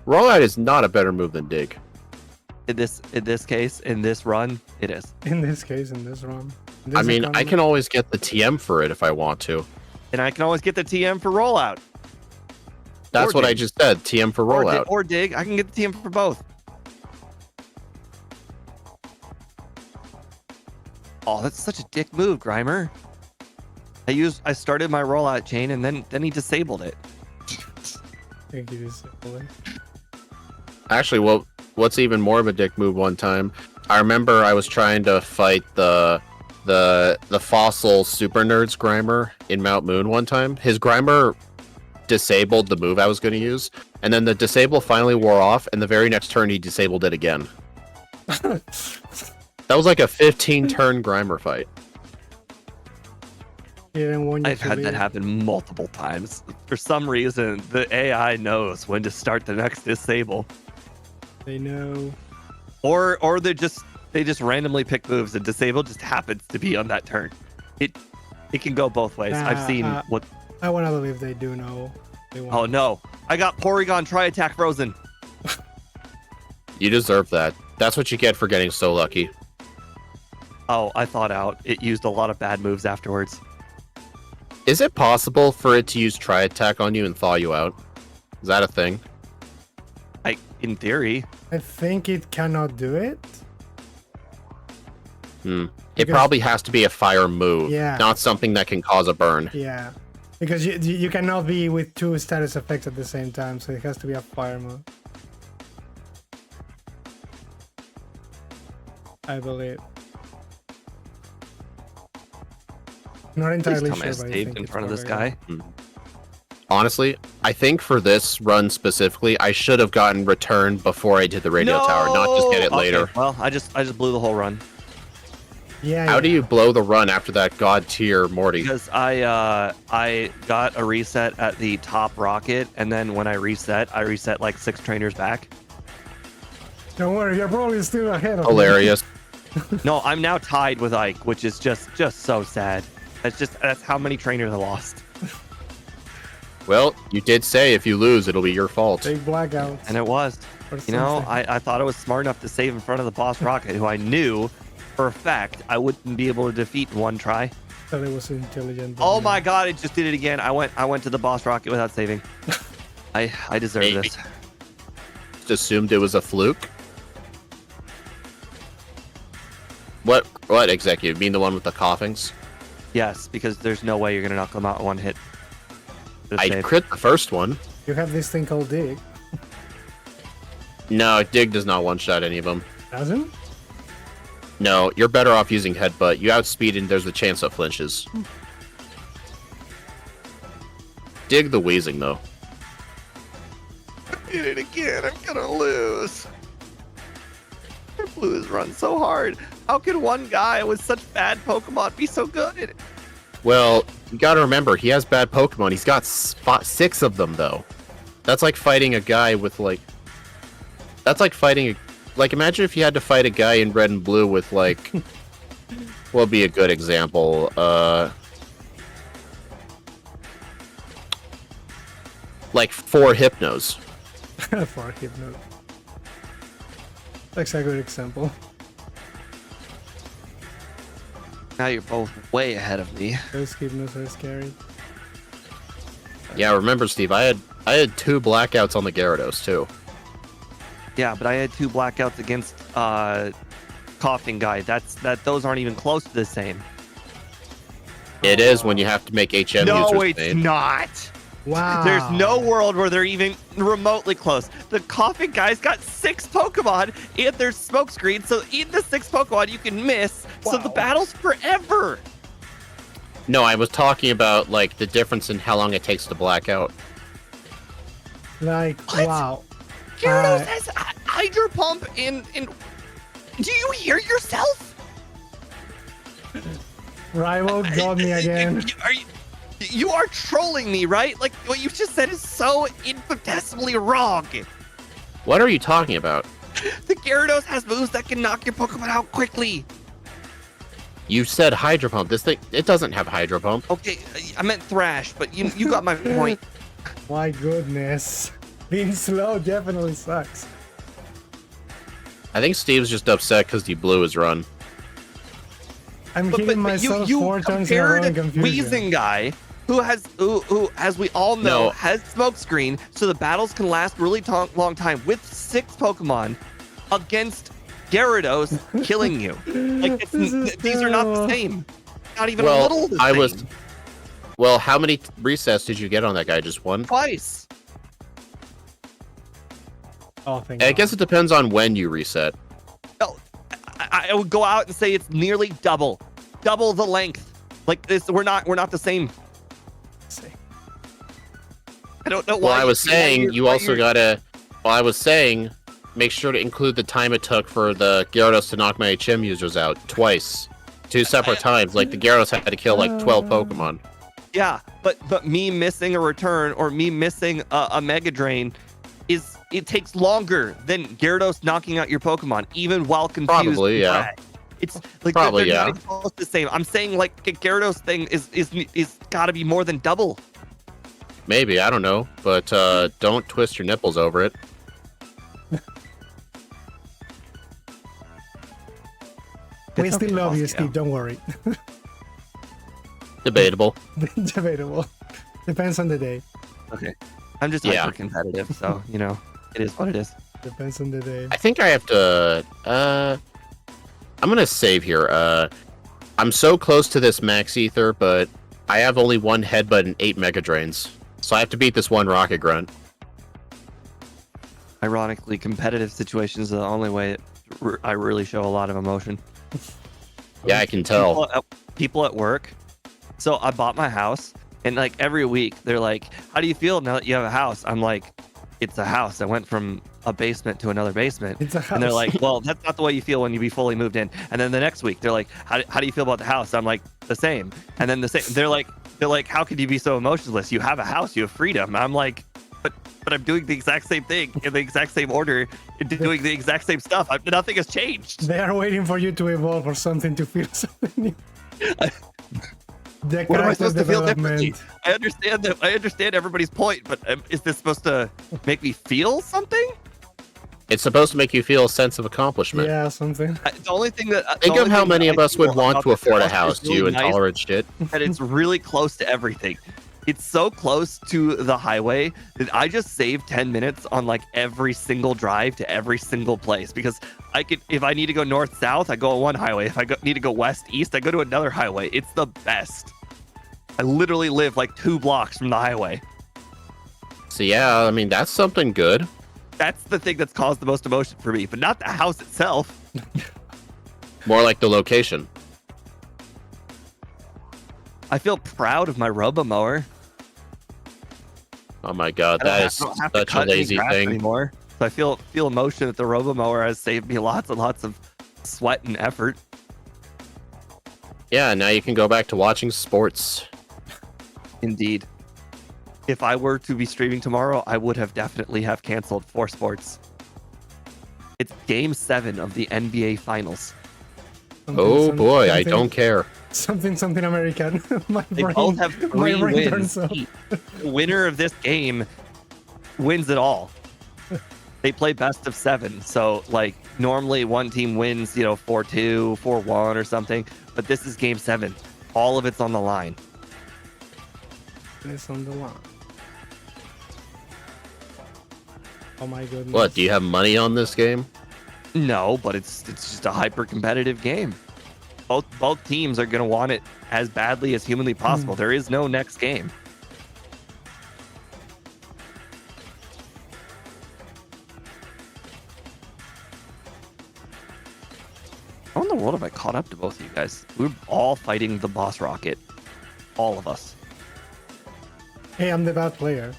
Rollout is not a better move than Dig. In this case, in this run, it is. In this case, in this run. In I this mean, I economy. can always get the TM for it if I want to. And I can always get the TM for Rollout. That's Or what I Dig. just said. TM for rollout. Or Dig. I can get the TM for both. Oh, that's such a dick move, Grimer. I started my rollout chain and then he disabled it. Thank you, disable it. Actually, what's even more of a dick move one time, I remember I was trying to fight the fossil super nerds Grimer in Mount Moon one time. His Grimer disabled the move I was going to use, and then the disable finally wore off, and the very next turn he disabled it again. That was like a 15-turn Grimer fight. He didn't want you I've to had that leave. happen multiple times. For some reason, the AI knows when to start the next disable. They know. Or they just randomly pick moves and disable just happens to be on that turn. It can go both ways. I've seen what. I want to believe they do know. They want Oh no! I got Porygon Tri-Attack frozen. You deserve that. That's what you get for getting so lucky. Oh, I thought out. It used a lot of bad moves afterwards. Is it possible for it to use Tri-Attack on you and thaw you out? Is that a thing? In theory, I think it cannot do it. It Because- probably has to be a fire move, Yeah. not something that can cause a burn. Yeah. Because you cannot be with two status effects at the same time, so it has to be a fire move. I believe. Not please entirely tell me I sure, but I saved think in it's front of this probably guy. Honestly, I think for this run specifically, I should have gotten return before I did the radio tower, not just get it Okay, later. well, I just blew the whole run. Yeah. How do you blow the run after that god tier Morty? Because I got a reset at the top rocket, and then when I reset like 6 trainers back. Don't worry, you're probably still ahead of me. Hilarious. No, I'm now tied with Ike, which is just so sad. That's how many trainers I lost. Well, you did say if you lose, it'll be your fault. Big blackouts. And it was. or You know, something. I thought I was smart enough to save in front of the boss rocket, who I knew for a fact I wouldn't be able to defeat in one try. Thought it was intelligent. but Oh no. my god, it just did it again. I went to the boss rocket without saving. I deserve Maybe. this. Just assumed it was a fluke. What executive? You mean the one with the coughings? Yes, because there's no way you're gonna knock them out in one hit. Just I save. crit the first one. You have this thing called dig, No, Dig does not one-shot any of them. doesn't? No, you're better off using Headbutt. You outspeed and there's a chance it flinches. Dig the wheezing, though. I did it again. I'm gonna lose. Blues run so hard. How could one guy with such bad Pokemon be so good? Well, you gotta remember, he has bad Pokemon. He's got 6 of them, though. That's like fighting a guy with, like... That's like fighting a... Like, imagine if you had to fight a guy in red and blue with, like... what would be a good example? Like 4 Hypnos. For Hypno. That's a good example. Now you're both way ahead of me. Those Hypnos are scary. Yeah, remember, Steve, I had 2 blackouts on the Gyarados, too. Yeah, but I had 2 blackouts against coughing guy. Those aren't even close to the same. It is when you have to make HM No, users it's paid. not. Wow. There's no world where they're even remotely close. The coughing guy's got 6 Pokemon and there's smokescreen, so in the 6 Pokemon you can miss. So the Wow. battle's forever. No, I was talking about, like, the difference in how long it takes to black out. Like, What? wow. Gyarados has Hydro Pump in. Do you hear yourself? Rival got me again. You are trolling me, right? Like what you just said is so infinitesimally wrong. What are you talking about? The Gyarados has moves that can knock your Pokemon out quickly. You said Hydro Pump. This thing, it doesn't have Hydro Pump. Okay, I meant Thrash, but you got my point. My goodness. Being slow definitely sucks. I think Steve's just upset because he blew his run. I'm But hitting myself 4 times in a row in compared confusion. Wheezing guy, who as we all know, No. has smokescreen, so the battles can last really long time with 6 Pokemon against Gyarados killing you. Like This is these are not the terrible. same. Not even a Well, little the I same. was. Well, how many resets did you get on that guy? Just one? Twice. Oh, thank I God. guess it depends on when you reset. No, I would go out and say it's nearly double the length. Like this, we're not the same. See. I don't know why. Well, I was why saying you're- you why also you're- gotta. Well, I was saying make sure to include the time it took for the Gyarados to knock my HM users out twice, 2 separate times. Like the Gyarados had to kill like 12 Pokemon. Yeah, but me missing a return or me missing a Mega Drain it takes longer than Gyarados knocking out your Pokemon, even while confused. Probably, yeah. Right. It's like Probably, they're yeah. not even close to the same. I'm saying like a Gyarados thing is got to be more than double. Maybe, I don't know, but don't twist your nipples over it. We It's still okay, love you, Moscow. Steve. Don't worry. Debatable. Debatable. Depends on the day. Okay. I'm just Yeah. hyper competitive, so you know it is what it is. Depends on the day. I think I have to. I'm gonna save here. I'm so close to this Max Ether, but I have only 1 Headbutt and 8 Mega Drains, so I have to beat this 1 Rocket Grunt. Ironically, competitive situations are the only way I really show a lot of emotion. Yeah, I can tell. People at work. So I bought my house, and like every week they're like, "How do you feel now that you have a house?" I'm like, it's a house. I went from a basement to another basement. It's a house. And they're like, well, that's not the way you feel when you be fully moved in. And then the next week, they're like, how do you feel about the house? I'm like, the same. And then the same. They're like, how could you be so emotionless? You have a house, you have freedom. I'm like, but I'm doing the exact same thing in the exact same order, doing the exact same stuff. Nothing has changed. They are waiting for you to evolve or something to feel something new. The What am I character supposed to feel differently? development. I understand that. I understand everybody's point, but is this supposed to make me feel something? It's supposed to make you feel a sense of accomplishment. Yeah, something. The only thing that Think of how many of us would want to afford a house, is you really nice intolerant shit. that it's really close to everything. It's so close to the highway that I just save 10 minutes on like every single drive to every single place, because I could, if I need to go north south, I go on one highway. If I need to go west east, I go to another highway. It's the best. I literally live like 2 blocks from the highway. So yeah, I mean that's something good. That's the thing that's caused the most emotion for me, but not the house itself. More like the location. I feel proud of my robo-mower. Oh my god, I don't that have- is I don't have to such a cut any lazy grass thing. anymore. So I feel emotion that the robo-mower has saved me lots and lots of sweat and effort. Yeah, now you can go back to watching sports. Indeed. If I were to be streaming tomorrow, I would have definitely have canceled 4 sports. It's game 7 of the NBA Finals. Oh boy, I don't care. Something American. My They brain, both have 3 my brain wins. turns off. each. The winner of this game wins it all. They play best of 7. So like normally one team wins, 4-2, 4-1 or something, but this is game 7. All of it's on the line. It's on the line. Oh my goodness. What, do you have money on this game? No, but it's just a hyper competitive game. Both teams are going to want it as badly as humanly possible. There is no next game. How in the world have I caught up to both of you guys? We're all fighting the boss rocket. All of us. Hey, I'm the bad player.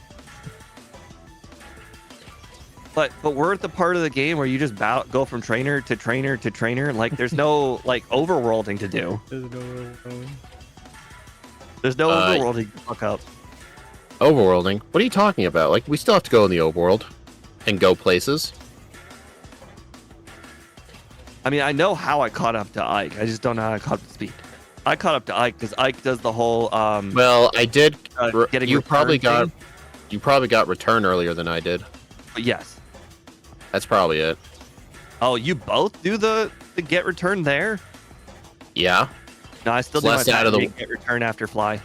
But we're at the part of the game where you just go from trainer to trainer to trainer. Like there's no like overworlding to do. There's no overworlding to fuck up. Overworlding? What are you talking about? Like, we still have to go in the overworld and go places. I mean, I know how I caught up to Ike. I just don't know how I caught up to Speed. I caught up to Ike because Ike does the whole Well, I did. getting You probably return got. You probably got return earlier than I did. But yes. That's probably it. Oh, you both do the get return there? Yeah. No, I still It's do my less out of the- get return after fly.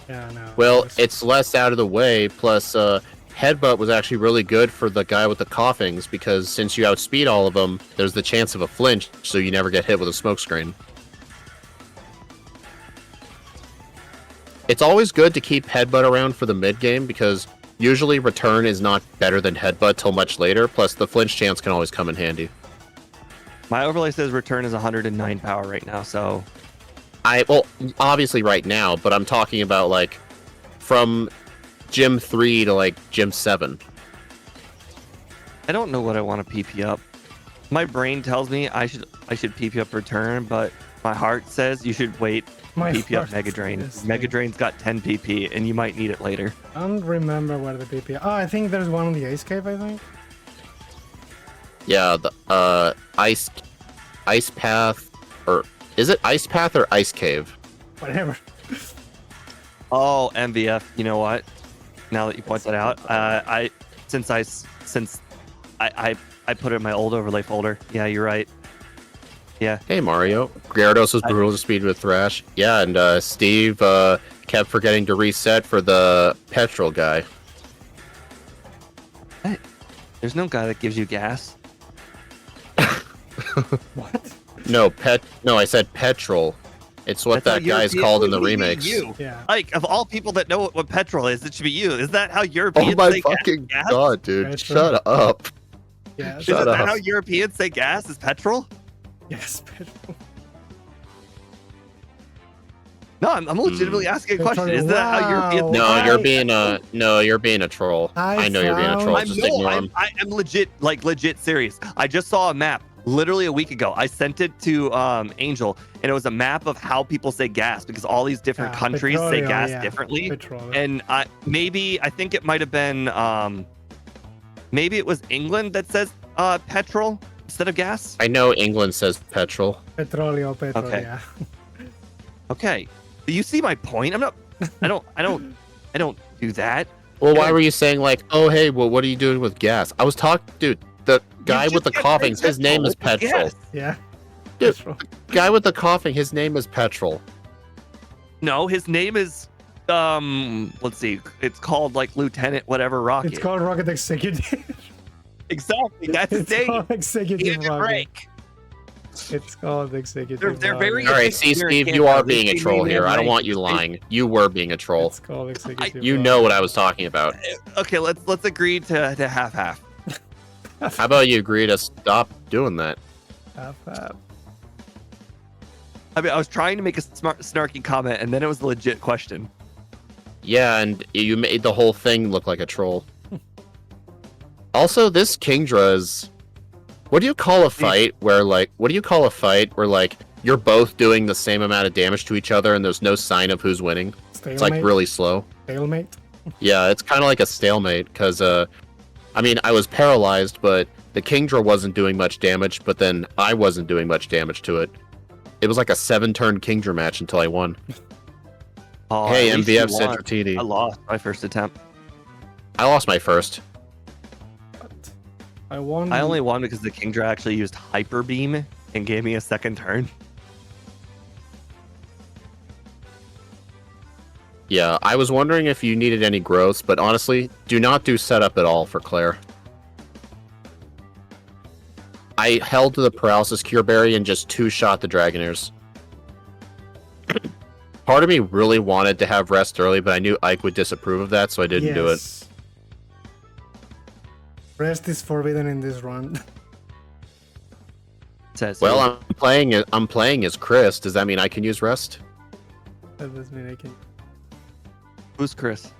Yeah, no. Well, it's less out of the way. Plus, headbutt was actually really good for the guy with the coughings because since you outspeed all of them, there's the chance of a flinch, so you never get hit with a smoke screen. It's always good to keep headbutt around for the mid game because usually return is not better than headbutt till much later. Plus, the flinch chance can always come in handy. My overlay says return is 109 power right now, so Well, obviously right now, but I'm talking about like from Gym 3 to like Gym 7. I don't know what I want to PP up. My brain tells me I should PP up return, but my heart says you should wait. My PP up heart Mega Drain. says Mega Drain's got 10 PP, and you might need it later. I don't remember where the PP. Oh, I think there's one on the Ice Cave, I think. Yeah, the ice path, or is it ice path or ice cave? Whatever. Oh, MVF. You know what? Now that you point that out, I put it in my old overlay folder. Yeah, you're right. Yeah. Hey Mario, Gyarados was brutal to speed with Thrash. Yeah, and Steve kept forgetting to reset for the petrol guy. Hey, there's no guy that gives you gas. What? No, I said petrol. It's what That's that how guy's European- called in the what do you mean remakes. You? Yeah. Like, of all people that know what petrol is, it should be you. Is that how Europeans Oh my say fucking gas? god, dude! Petrol. Shut up. Yeah. Is Shut that up. how Europeans say gas is petrol? Yes, petrol. No, I'm legitimately asking a They're question. trying- Is that how you're being? Wow. No, you're being a troll. I know you're being a troll. I'm Just ignore him. I'm legit serious. I just saw a map literally a week ago. I sent it to Angel, and it was a map of how people say gas because all these different countries say gas differently. Petroleum. And I think it might have been maybe it was England that says petrol instead of gas. I know England says petrol. Petróleo, Okay. yeah. Okay, but you see my point. I don't do that. Well, why were you saying like, oh hey, well, what are you doing with gas? I was talking, dude. The guy with the coughing, his name is Petrol. Yeah. Dude, Petrol. guy with the coughing, his name is Petrol. No, his name is let's see. It's called like Lieutenant whatever Rocket. It's called Rocket Executive. Exactly. That's his It's name. called Executive Give me a Rocket. break. It's called Executive They're very- Rocket. All right, see, Here in Steve, Canada, you are at least being a they troll made here. I don't rank. want you lying. You were being a troll. It's called Executive You Rocket. know what I was talking about. Okay, let's agree to half. How about you agree to stop doing that? Half, half. I mean, I was trying to make a snarky comment, and then it was a legit question. Yeah, and you made the whole thing look like a troll. Also, this Kingdra is... What do you call a fight where, like... you're both doing the same amount of damage to each other and there's no sign of who's winning? Stalemate. It's, like, really slow. Stalemate. Yeah, it's kind of like a stalemate, because, I mean, I was paralyzed, but the Kingdra wasn't doing much damage, but then I wasn't doing much damage to it. It was like a 7-turn Kingdra match until I won. Oh, Hey, at least you MVF won. Centratini. I lost my first attempt. I lost my first. But I won. I only won because the Kingdra actually used Hyper Beam and gave me a second turn. Yeah, I was wondering if you needed any growths, but honestly, do not do setup at all for Claire. I held to the Paralysis Cure Berry and just two-shot the Dragonairs. Part of me really wanted to have rest early, but I knew Ike would disapprove of that, so I didn't do it. Yes. Rest is forbidden in this run. Says Well, I'm playing as Chris. Does that mean I can use rest? That does mean I can. who's Chris?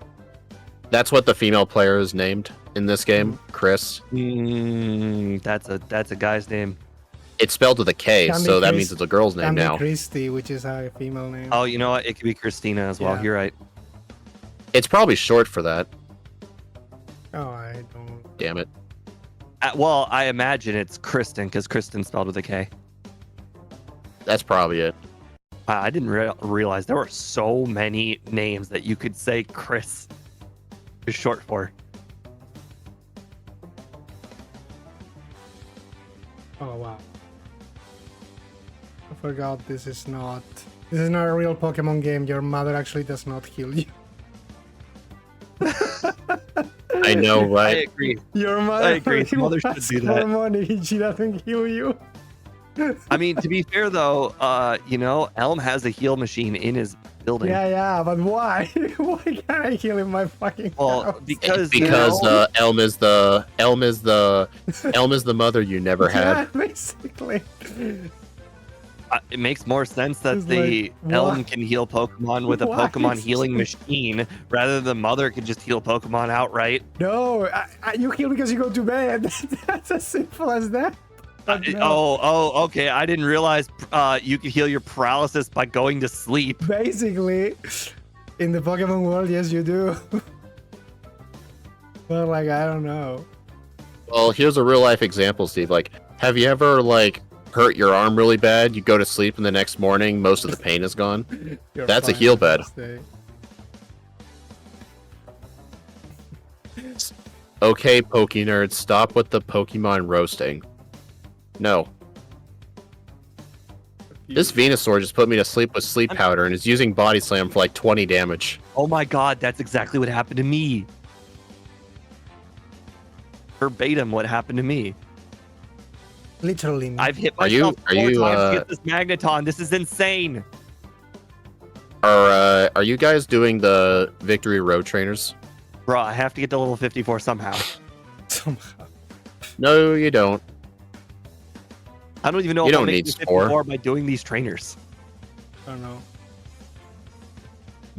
That's what the female player is named in this game, Chris. That's a guy's name. It's spelled with a K, Can be so that Chris- means it's a girl's name Can be now. Christy, which is a female name. Oh, you know what? It could be Christina as well. Yeah. You're right. It's probably short for that. Oh, I don't. Damn it. Well, I imagine it's Kristen because Kristen spelled with a K. That's probably it. I didn't realize there were so many names that you could say Chris is short for. Oh wow. I forgot this is not a real Pokemon game. Your mother actually does not heal you. I know, I right? agree. Your mother I agree. only Mother should wants do more that. money. She doesn't heal you. I mean, to be fair though, Elm has a heal machine in his building. Yeah, but why? Why can't I heal in my fucking Well, house? because Elm is the mother you never Yeah, had. basically. It makes more sense that It's the like, Elm what? can heal Pokemon with a Why Pokemon is healing this- machine rather than the mother can just heal Pokemon outright. No, you heal because you go to bed. That's as simple as that. But no. Oh, okay. I didn't realize you could heal your paralysis by going to sleep. Basically, in the Pokemon world, yes, you do. But like, I don't know. Well, here's a real life example, Steve. Like, have you ever hurt your arm really bad? You go to sleep and the next morning, most of the pain is gone. You're That's a fine heal the bed. next day. Okay, Poke Nerds, stop with the Pokemon roasting. No. This Venusaur just put me to sleep with sleep powder and is using Body Slam for like 20 damage. Oh my god, that's exactly what happened to me. Verbatim what happened to me. Literally. Me. I've hit Are you- myself are four you, times to get this Magneton. This is insane. Are you guys doing the Victory Road Trainers? Bro, I have to get to level 54 somehow. Somehow. No, you don't. I don't even know You if don't I'm need making Spore. 54 by doing these trainers. I don't know.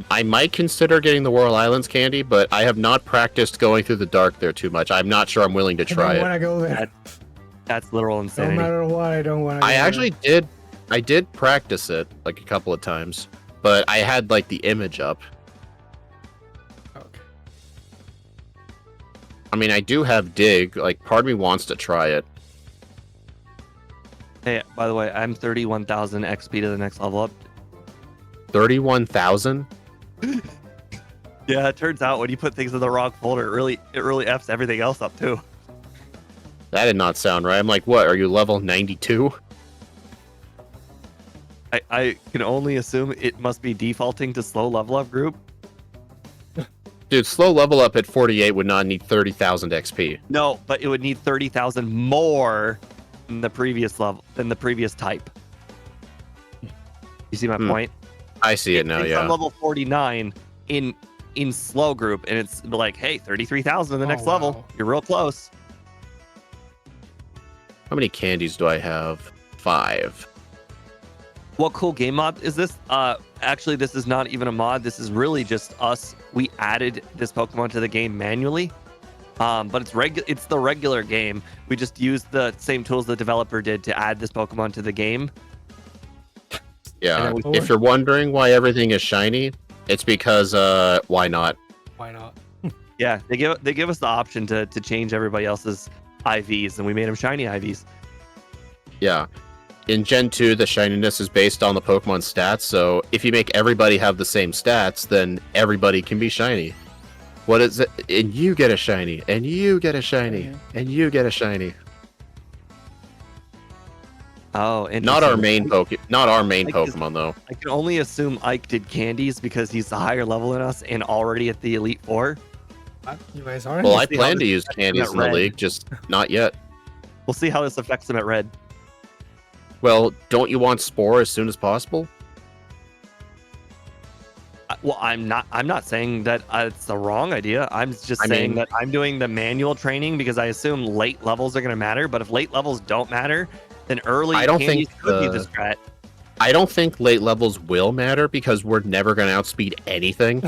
I might consider getting the Whirl Islands candy, but I have not practiced going through the dark there too much. I'm not sure I'm willing to I try don't it. want to go there. That's literal No insanity. matter what, I don't want to. I actually did. I did practice it like a couple of times, but I had like the image up. Okay. I mean, I do have dig. Like, part of me wants to try it. Hey, by the way, I'm 31,000 XP to the next level up. 31,000. Yeah, it turns out when you put things in the wrong folder, it really f's everything else up too. That did not sound right. I'm like, what? Are you level 92? I can only assume it must be defaulting to slow level up group. Dude, slow level up at 48 would not need 30,000 XP. No, but it would need 30,000 more than the previous level, than the previous type. You see my point? I see it now. It's Yeah. on level 49 in slow group, and it's like, hey, 33,000 in the next level. Wow. You're real close. How many candies do I have? 5. What cool game mod is this? Actually, this is not even a mod. This is really just us. We added this Pokemon to the game manually. But it's the regular game. We just used the same tools the developer did to add this Pokemon to the game. Yeah. And then If you're wondering why everything is shiny, it's because why not? Why not? Yeah, they give us the option to change everybody else's IVs, and we made them shiny IVs. Yeah. In Gen 2, the shininess is based on the Pokemon stats, so if you make everybody have the same stats, then everybody can be shiny. What is it? And you get a shiny, and you get a shiny, and you get a shiny. Oh, and Not our main Like this- Pokemon though. I can only assume Ike did candies because he's the higher level than us and already at the Elite Four. What? You guys aren't? Well, I see how plan to this use affects them candies at in the red. league, just not yet. We'll see how this affects him at Red. Well, don't you want Spore as soon as possible? Well, I'm not saying that it's the wrong idea. I'm just I saying mean- that I'm doing the manual training because I assume late levels are going to matter. But if late levels don't matter, then early I don't candies think could be the- the strat. I don't think late levels will matter because we're never going to outspeed anything,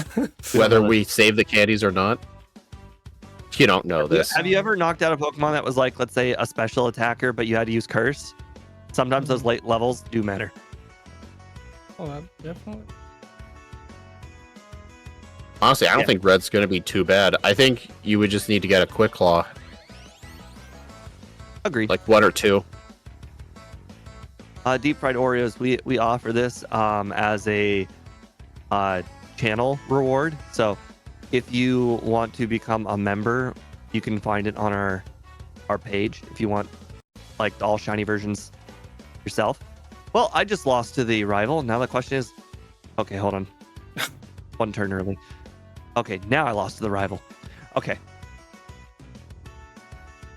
whether we save the candies or not. You don't know this. Have you ever knocked out a Pokemon that was like, let's say, a special attacker, but you had to use Curse? Sometimes those late levels do matter. Oh, definitely. Honestly, I don't Yeah. think Red's going to be too bad. I think you would just need to get a Quick Claw, Agreed. like 1 or 2. Deep fried Oreos, we offer this as a channel reward. So if you want to become a member, you can find it on our page if you want like all shiny versions yourself. Well, I just lost to the rival. Now the question is, okay, hold on. One turn early. Okay, now I lost to the rival. Okay.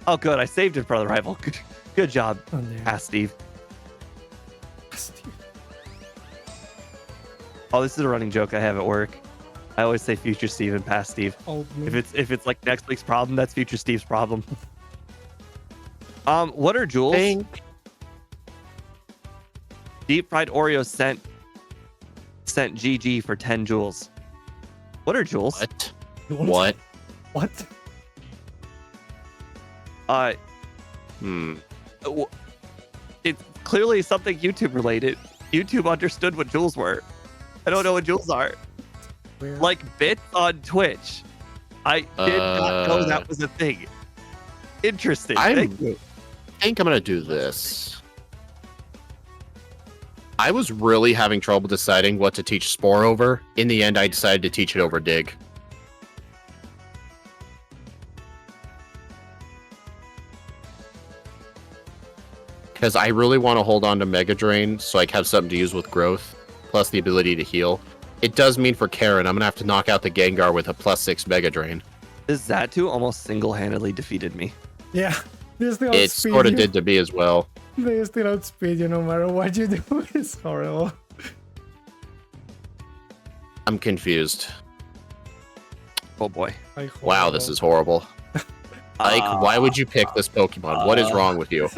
Oh, good. I saved it for the rival. Good job, Oh, there. Pass Steve. Oh, this is a running joke I have at work. I always say future Steve and past Steve. Old me. If it's like next week's problem, that's future Steve's problem. What are jewels? Deep fried Oreo sent GG for 10 jewels. What are jewels? What? What? What? What? It's clearly something YouTube related. YouTube understood what jewels were. I don't know what jewels are. Where? Like bits on Twitch. I did not know that was a thing. Interesting. Thank you. I think I'm going to do this. I was really having trouble deciding what to teach Spore over. In the end, I decided to teach it over Dig. Because I really want to hold on to Mega Drain so I can have something to use with growth, plus the ability to heal. It does mean for Karen, I'm going to have to knock out the Gengar with a +6 Mega Drain. This Zatu almost single-handedly defeated me. Yeah. They still It outspeed sort of you. did to me as well. They still outspeed you no matter what you do. It's horrible. I'm confused. Oh boy. Like, Wow, this is horrible. Ike, why would you pick this Pokemon? What is wrong with you?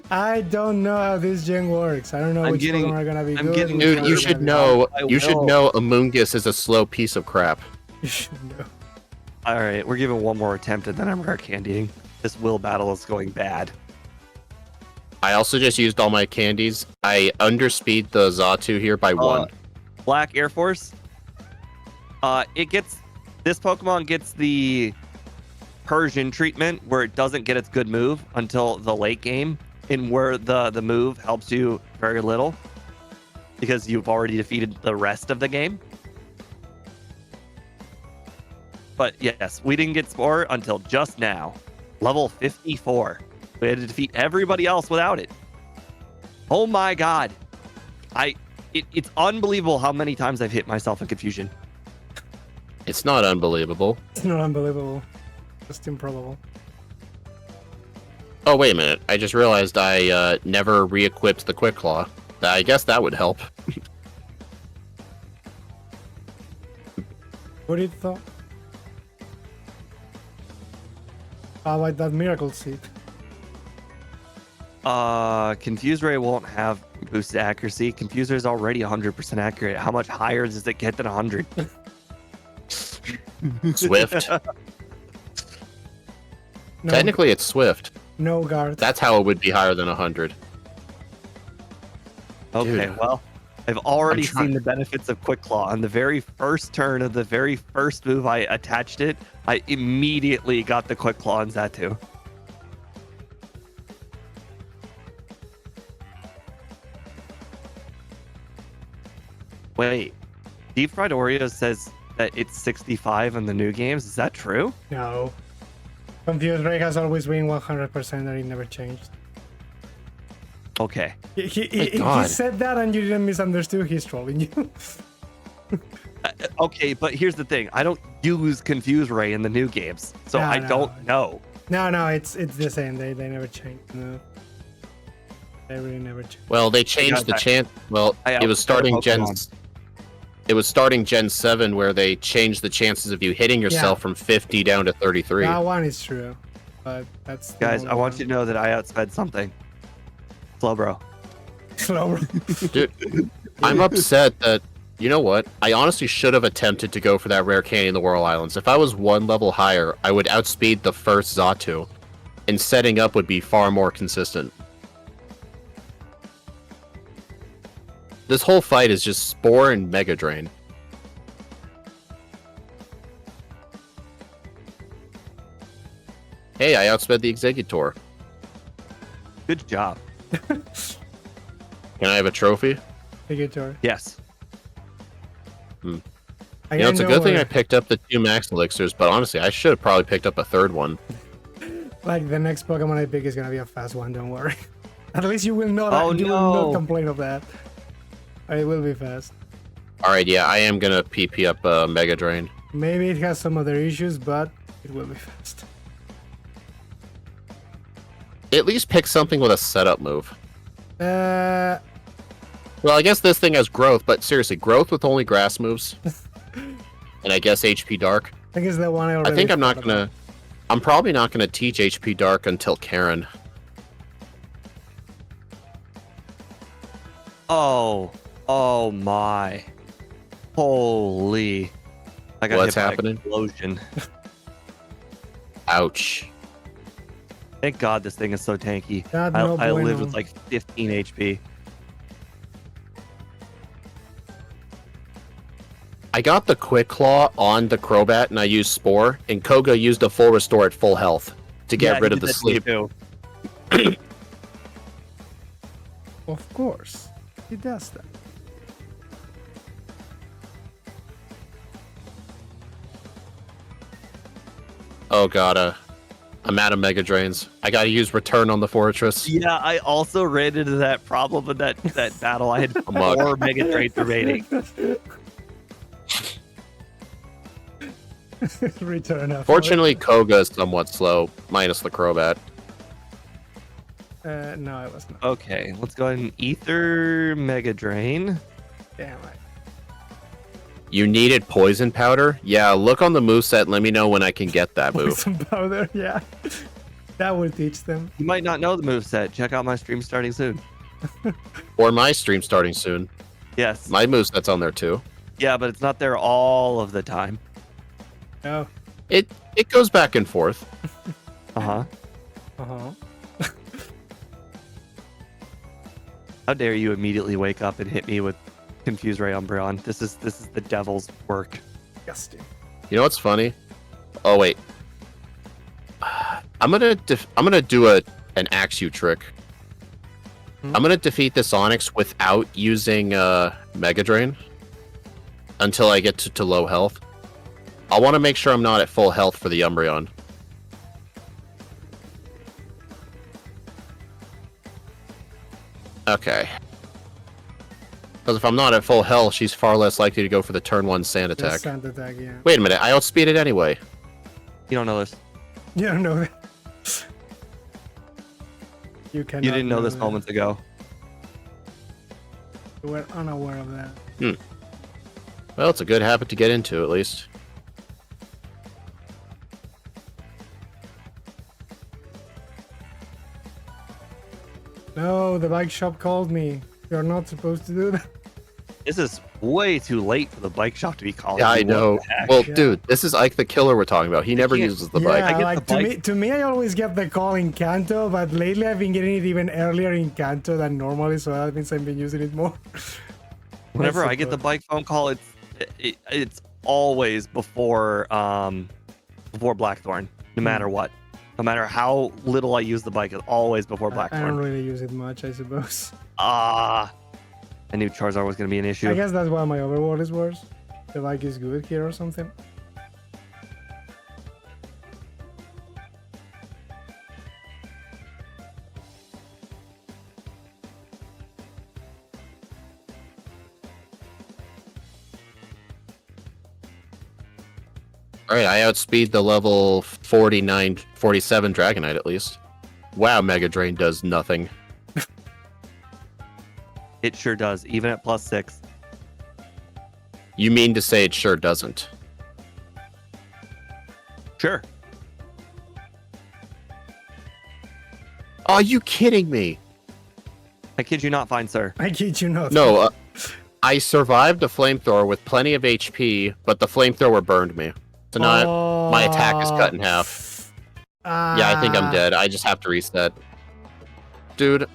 I don't know how this gen works. I don't know which Pokemon are gonna be I'm good. getting- which Dude, ones you are should gonna be know. I You should will. know Amoongus is a slow piece of crap. bad. You should know. All right, we're giving one more attempt and then I'm rare candying. This will battle is going bad. I also just used all my candies. I underspeed the Xatu here by 1. Black Air Force. This Pokemon gets the Persian treatment where it doesn't get its good move until the late game, and where the move helps you very little because you've already defeated the rest of the game. But yes, we didn't get Spore until just now. Level 54. We had to defeat everybody else without it. Oh my god. It's unbelievable how many times I've hit myself in confusion. It's not unbelievable. It's not unbelievable. Just improbable. Oh, wait a minute. I just realized I never re-equipped the Quick Claw. I guess that would help. What did you thought? How about that Miracle Seed? Confuse Ray won't have boosted accuracy. Confuser is already 100% accurate. How much higher does it get than 100? Swift. No, Technically, it's Swift. no guard. That's how it would be higher than 100. Okay, Dude. well, I've already I'm trying- seen the benefits of Quick Claw. On the very first turn of the very first move I attached it, I immediately got the Quick Claw on Xatu. Wait, Deep Fried Oreo says that it's 65 in the new games. Is that true? No. Confused Ray has always been 100% and it never changed. Okay. He God. said that and you didn't misunderstood. He's trolling you. Okay, but here's the thing. I don't use Confuse Ray in the new games, so No, I no. don't know. No, it's the same. They never changed. No. They really never changed. Well, they changed the I- chance. Well, I it was outsped starting Gen. Pokemon. It was starting Gen 7 where they changed the chances of you hitting yourself Yeah. from 50 down to 33. That one is true. But that's the Guys, only I want one. you to know that I outsped something. Slow, bro. Slower. Dude, I'm upset that, you know what? I honestly should have attempted to go for that rare candy in the Whirl Islands. If I was one level higher, I would outspeed the first Xatu, and setting up would be far more consistent. This whole fight is just Spore and Mega Drain. Hey, I outsped the Executor. Good job. Can I have a trophy? Take it, Tori. Yes. You know, it's a good thing I picked up the 2 Max Elixirs, but honestly, I should have probably picked up a 3rd one. Like the next Pokemon I pick is gonna be a fast one. Don't worry. At least you will not. Oh, you will no. not complain of that. It will be fast. Alright, yeah, I am gonna PP up Mega Drain. Maybe it has some other issues, but it will be fast. At least pick something with a setup move. Uh, Well, I guess this thing has growth, but seriously, growth with only grass moves. And I guess HP Dark. I think it's the one I already. I think I'm not thought about. gonna... I'm probably not gonna teach HP Dark until Karen. Oh my. Holy. I got What's hit by an happening? explosion. Ouch. Thank God this thing is so tanky. God, I, no I live bueno. with like 15 HP. I got the Quick Claw on the Crobat and I used Spore, and Koga used a full restore at full health to get Yeah, rid he of did the that to me sleep. too. Of course, he does that. Oh god, I'm out of Mega Drains. I gotta use Return on the Fortress. Yeah, I also ran into that problem in that battle. I had mug. 4 Mega Drains remaining. Return of. Fortunately, Koga is somewhat slow, minus the Crobat. No, it was not. Okay, let's go ahead and Ether Mega Drain. Damn it. You needed poison powder? Yeah, look on the moveset and let me know when I can get that move. Poison powder, yeah. That will teach them. You might not know the moveset. Check out my stream starting soon. Or my stream starting soon. Yes. My moveset's on there too. Yeah, but it's not there all of the time. Oh. It goes back and forth. Uh-huh. Uh-huh. How dare you immediately wake up and hit me with Confuse Ray Umbreon. This is the devil's work. Disgusting. You know what's funny? Oh wait. I'm gonna do an Axe You trick. I'm gonna defeat this Onyx without using Mega Drain until I get to low health. I want to make sure I'm not at full health for the Umbreon. Okay. Because if I'm not at full health, she's far less likely to go for the turn 1 sand The attack. sand attack, yeah. Wait a minute, I outspeed it anyway. You don't know this. You don't know that. You cannot You didn't know this that. moments ago. You were unaware of that. Well, it's a good habit to get into, at least. No, the bike shop called me. You're not supposed to do that. This is way too late for the bike shop to be called. Yeah, I What know. the heck? Well, Yeah. dude, this is Ike the Killer we're talking about. He never can't- uses the bike. I Yeah, get like the bike. to me, I always get the call in Kanto, but lately I've been getting it even earlier in Kanto than normally, so that means I've been using it more. Whenever That's I get the good. bike phone call, it's always before Blackthorn, no matter what. No matter how little I use the bike, it's always before I don't Blackthorn. really use it much, I suppose. I knew Charizard was going to be an issue. I guess that's why my overworld is worse. The bike is good here or something. Alright, I outspeed the level 47 Dragonite at least. Wow, Mega Drain does nothing. It sure does, even at +6. You mean to say it sure doesn't? Sure. Are you kidding me? I kid you not, fine sir. I kid you not. No, I survived a flamethrower with plenty of HP, but the flamethrower burned me. So now my attack is cut in half. Yeah, I think I'm dead. I just have to reset. Dude,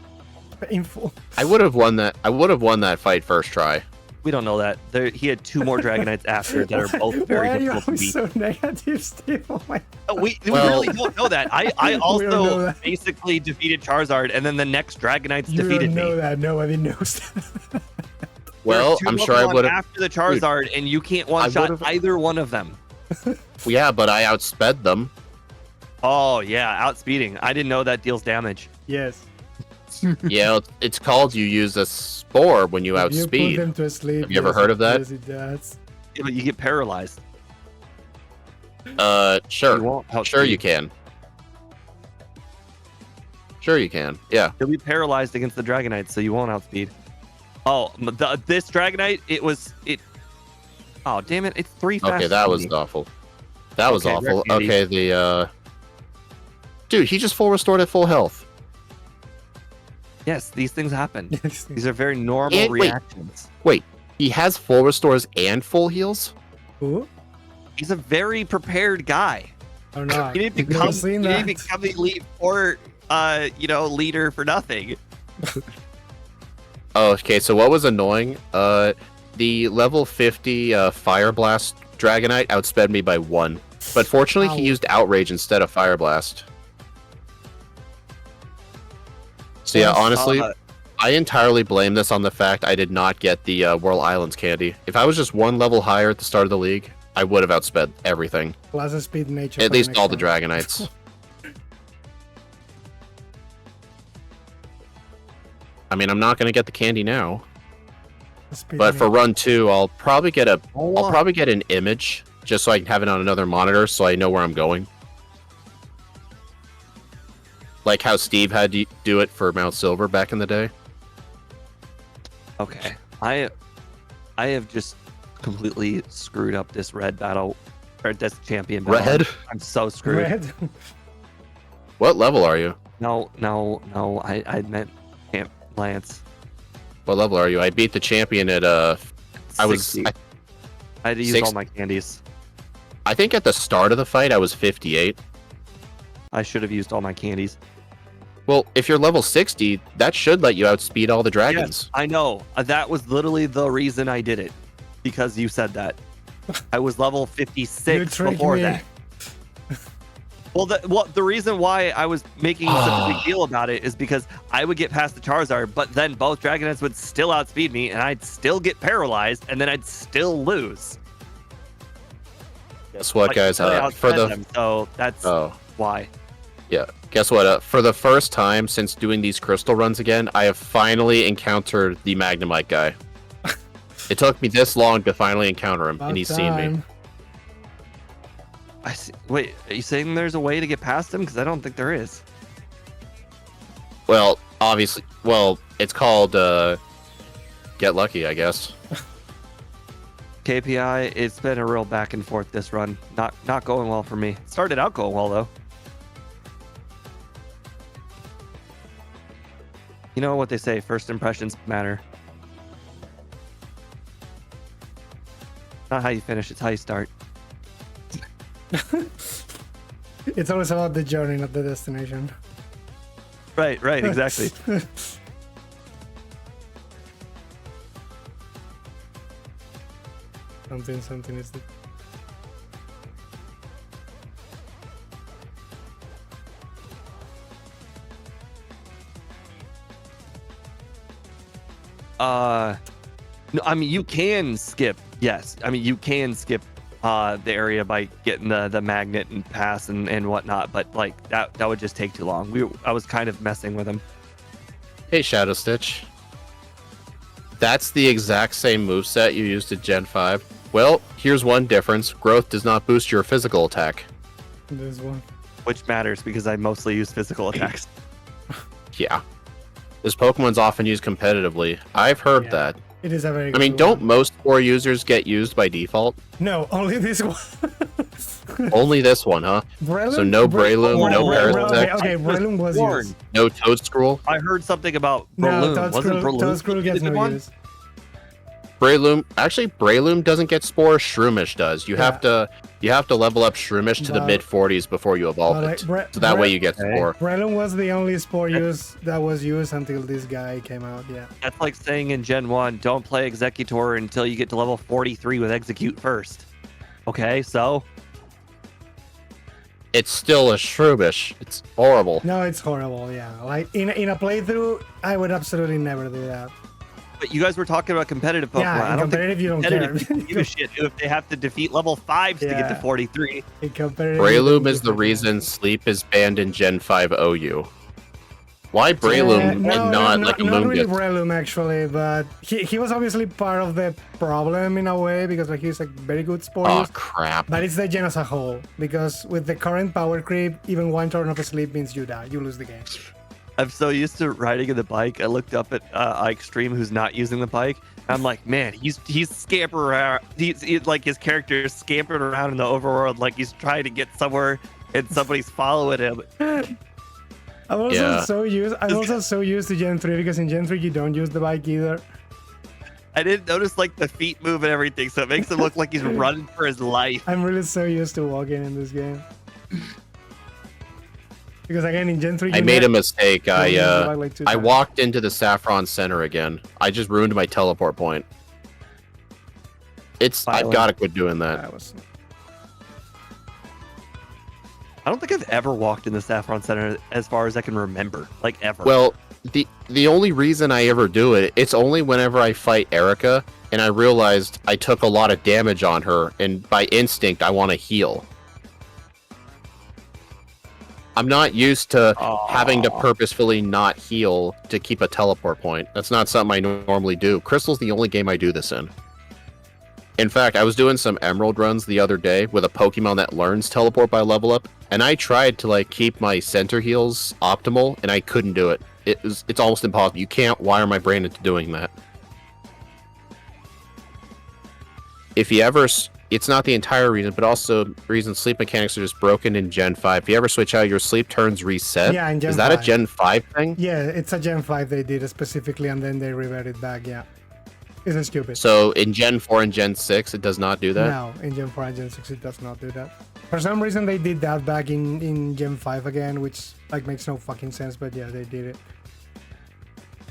Painful. I would have won that. I would have won that fight first try. We don't know that. He had 2 more Dragonites after that are both very Why are you difficult to always beat. so negative, Steve? Oh my. We Well- really don't know that. I don't know also that. basically defeated Charizard, and then the next Dragonites You defeated don't know me. that. Nobody knows that. Well, There are I'm 2 sure I Pokemon would have. after the Charizard, and you can't one-shot would've- either one of them. Yeah, but I outsped them. Oh yeah, outspeeding. I didn't know that deals damage. Yes. Yeah, it's called you use a spore when you If you put outspeed. them to sleep. Have you ever yes, heard of that? Yes, it does. Yeah, but you get paralyzed. Sure. You won't outspeed. Sure you can. Sure you can. Yeah. You'll be paralyzed against the Dragonites, so you won't outspeed. Oh, this Dragonite, it. Oh damn it! It's 3 faster. Okay, that than was me. awful. That was Okay, awful. Rick Andy. Okay, the dude, he just full restored at full health. Yes, these things happen. Yes. These are very normal And wait. reactions. He has full restores and full heals? Who? He's a very prepared guy. Or not? He didn't I've never become, seen he didn't that. become the elite or leader for nothing. Oh, okay, so what was annoying? The level 50 Fire Blast Dragonite outsped me by 1. But fortunately, Ow. he used Outrage instead of Fire Blast. So yeah, Yes, honestly, I entirely blame this on the fact I did not get the Whirl Islands candy. If I was just 1 level higher at the start of the league, I would have outsped everything. Plus a speed nature. At for the least next all the one. Dragonites. I mean, I'm not going to get the candy now, Speed but for nature. run 2, I'll probably get an image just so I can have it on another monitor so I know where I'm going. Like how Steve had to do it for Mount Silver back in the day. Okay, I have just completely screwed up this red battle, or this champion battle. Red? I'm so screwed. Red. What level are you? No. I meant Camp Lance. What level are you? I beat the champion at I was 60. I had to use all my candies. I think at the start of the fight I was 58. I should have used all my candies. Well, if you're level 60, that should let you outspeed all the dragons. Yes, I know. That was literally the reason I did it. Because you said that. I was level 56 before that. Well, the reason why I was making such a big deal about it is because I would get past the Charizard, but then both Dragonets would still outspeed me, and I'd still get paralyzed, and then I'd still lose. Guess what, guys? So that's why. Yeah. Guess what? For the first time since doing these crystal runs again, I have finally encountered the Magnemite guy. It took me this long to finally encounter him, and he's seen me. I see. Wait, are you saying there's a way to get past him? Because I don't think there is. Well, obviously. Well, it's called Get Lucky, I guess. KPI, it's been a real back and forth this run. Not going well for me. Started out going well, though. You know what they say, first impressions matter. Not how you finish, it's how you start. It's always about the journey, not the destination. Right, exactly. Something is the... No, I mean, you can skip. Yes, I mean, you can skip the area by getting the magnet and pass and whatnot, but like that would just take too long. I was kind of messing with him. Hey, Shadow Stitch. That's the exact same moveset you used at Gen 5. Well, here's one difference. Growth does not boost your physical attack. There's one. Which matters because I mostly use physical attacks. Yeah. This Pokemon's often used competitively. I've heard that. It is a very good I mean, don't most 4 users get used by default? No, only this one. Only this one, huh? Breloom? So no Breloom, no Parasect. Okay, Breloom was used. No Toadscruel. I heard something about No, Breloom. Wasn't Breloom? Toadscruel gets no use. Breloom, actually, Breloom doesn't get Spore. Shroomish does. You have to level up Shroomish to the mid 40s before you evolve it. So that way you get Spore. Breloom was the only Spore use that was used until this guy came out. Yeah. That's like saying in Gen 1, don't play Executor until you get to level 43 with Execute first. Okay, so it's still a Shroomish. It's horrible. No, it's horrible. Yeah, like in a playthrough, I would absolutely never do that. But you guys were talking about competitive Pokemon. Yeah, I don't competitive, you don't care. Give a shit if they have to defeat level 5s to get to 43. Breloom is the reason Sleep is banned in Gen 5 OU. Why Breloom and not like Amoongus? Not really Breloom actually, but he was obviously part of the problem in a way because like he's a very good Spore use. Crap. But it's the gen as a whole because with the current power creep, even one turn of sleep means you die, you lose the game. I'm so used to riding in the bike. I looked up at Extreme, who's not using the bike. I'm like, man, he's scampering around. He's like his character is scampering around in the overworld, like he's trying to get somewhere, and somebody's following him. I'm also so used to Gen 3 because in Gen 3 you don't use the bike either. I didn't notice like the feet move and everything, so it makes him look like he's running for his life. I'm really so used to walking in this game. Because again, in Gen 3, I made a mistake. I walked into the Saffron Center again. I just ruined my teleport point. I've got to quit doing that. I don't think I've ever walked in the Saffron Center as far as I can remember, like ever. Well, the only reason I ever do it, it's only whenever I fight Erica, and I realized I took a lot of damage on her, and by instinct, I want to heal. I'm not used to having to purposefully not heal to keep a teleport point. That's not something I normally do. Crystal's the only game I do this in. In fact, I was doing some Emerald runs the other day with a Pokemon that learns teleport by level up, and I tried to like keep my center heals optimal, and I couldn't do it. It's almost impossible. You can't wire my brain into doing that. if you ever, it's not the entire reason, but also the reason sleep mechanics are just broken in Gen 5. If you ever switch out, your sleep turns reset. Yeah, in Gen Is that 5. a Gen 5 thing? Yeah, it's a Gen 5 they did specifically, and then they reverted back. Yeah, it's stupid. So in Gen 4 and Gen 6, it does not do that? No, in Gen 4 and Gen 6 it does not do that. For some reason they did that back in Gen 5 again, which like makes no fucking sense, but yeah, they did it.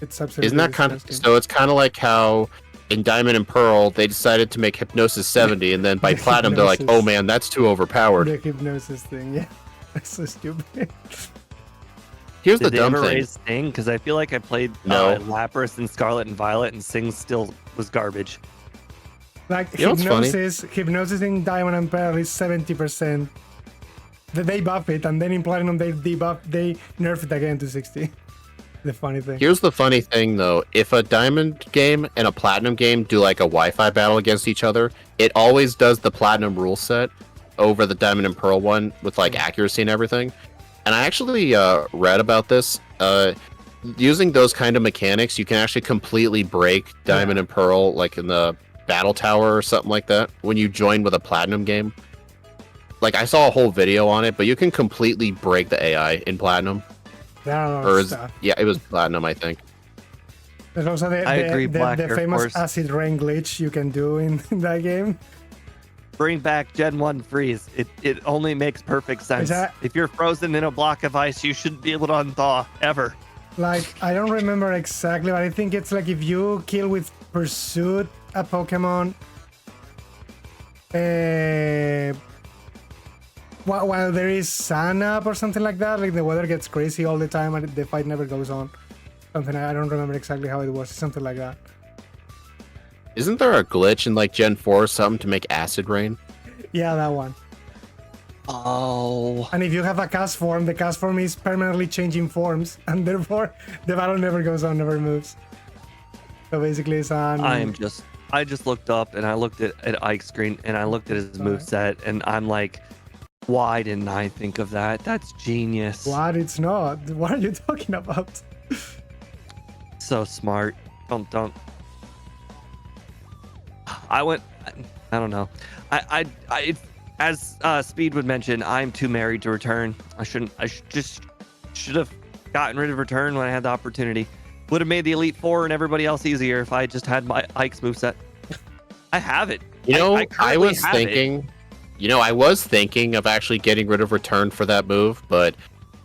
It's absolutely Isn't that kind of, so it's kind of like how in Diamond and Pearl they decided to make Hypnosis 70, and then by The Platinum they're like, Hypnosis. oh man, that's too overpowered. the hypnosis thing, yeah. That's so stupid. Here's Did the they dumb ever thing. raise Sting? Because I feel like I played No. Lapras and Scarlet and Violet, and Sting still was garbage. Like You know what's funny? hypnosis in Diamond and Pearl is 70%. They buff it, and then in Platinum they nerf it again to 60. The funny thing. Here's the funny thing though, if a Diamond game and a Platinum game do like a Wi-Fi battle against each other, it always does the Platinum rule set over the Diamond and Pearl one with like accuracy and everything. And I actually read about this. Using those kind of mechanics, you can actually completely break Diamond and Pearl, like in the Battle Tower or something like that, when you join with a Platinum game. Like, I saw a whole video on it, but you can completely break the AI in Platinum. There are Or is, stuff. yeah, it was Platinum, I think. There's also I agree, Black the Air famous Force. acid rain glitch you can do in that game. Bring back Gen 1 freeze. It only makes perfect sense. that- If you're frozen in a block of ice, you shouldn't be able to unthaw ever. Like, I don't remember exactly, but I think it's like if you kill with Pursuit a Pokemon, while there is sun up or something like that, like the weather gets crazy all the time and the fight never goes on. Something, I don't remember exactly how it was, something like that. Isn't there a glitch in like Gen 4 or something to make acid rain? Yeah, that one. Oh. And if you have a cast form, the cast form is permanently changing forms, and therefore the battle never goes on, never moves. So basically it's on... I just looked up and I looked at Ike's screen and I looked at his moveset and I'm like, why didn't I think of that? That's genius. What? It's not. What are you talking about? So smart. Don't. I don't know. As Speed would mention, I'm too married to return. I should have gotten rid of return when I had the opportunity. Would have made the Elite Four and everybody else easier if I just had my Ike's moveset. I have it. You know, I currently was have it. thinking, I was thinking of actually getting rid of return for that move, but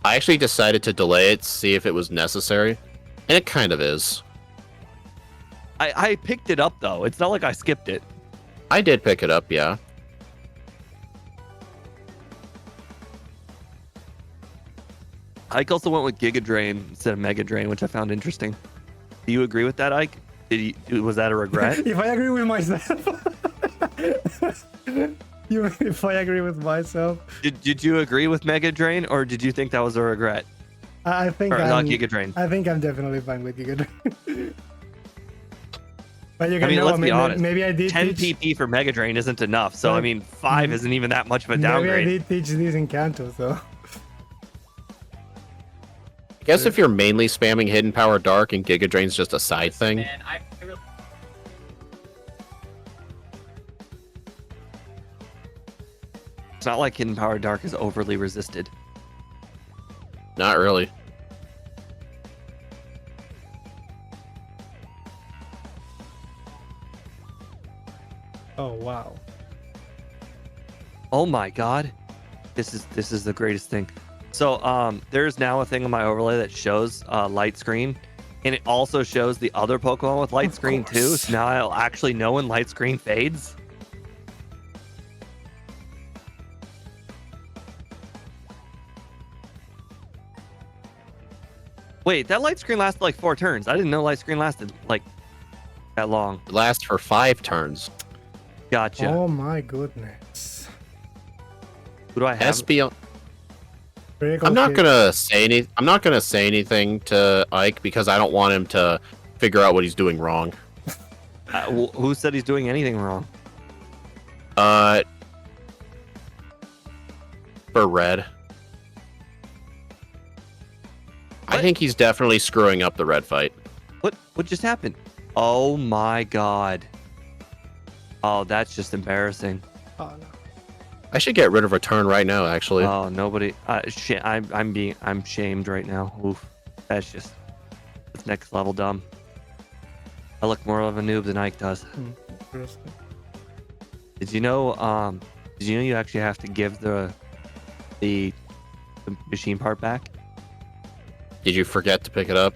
I actually decided to delay it, see if it was necessary, and it kind of is. I picked it up though. It's not like I skipped it. I did pick it up, yeah. Ike also went with Giga Drain instead of Mega Drain, which I found interesting. Do you agree with that, Ike? Was that a regret? If I agree with myself... if I agree with myself... Did you agree with Mega Drain, or did you think that was a regret? I think Or not Giga Drain. I think I'm definitely fine with Giga Drain. But you I can mean, know, let's be honest. maybe I did 10 teach... PP for Mega Drain isn't enough. So, I mean, 5 isn't even that much of a Maybe I downgrade. did teach this in Kanto, so... I guess if you're mainly spamming Hidden Power Dark and Giga Drain's just a side thing. Man, I really... It's not like Hidden Power Dark is overly resisted. Not really. Oh, wow. Oh my god. This is the greatest thing. So there's now a thing on my overlay that shows light screen, and it also shows the other Pokemon with light Of screen too. course. So now I'll actually know when light screen fades. Wait, that light screen lasted like 4 turns. I didn't know light screen lasted like that long. It lasts for 5 turns. Gotcha. Oh my goodness. Who do I have? Espeon. Critical I'm not hit. gonna say anything to Ike because I don't want him to figure out what he's doing wrong. Who said he's doing anything wrong? For red. I What? think he's definitely screwing up the red fight. What just happened? Oh my god. Oh, that's just embarrassing. Oh no. I should get rid of return right now, actually. Oh, nobody. I'm shamed right now. Oof. That's next level dumb. I look more of a noob than Ike does. Interesting. Did you know? You actually have to give the machine part back? Did you forget to pick it up?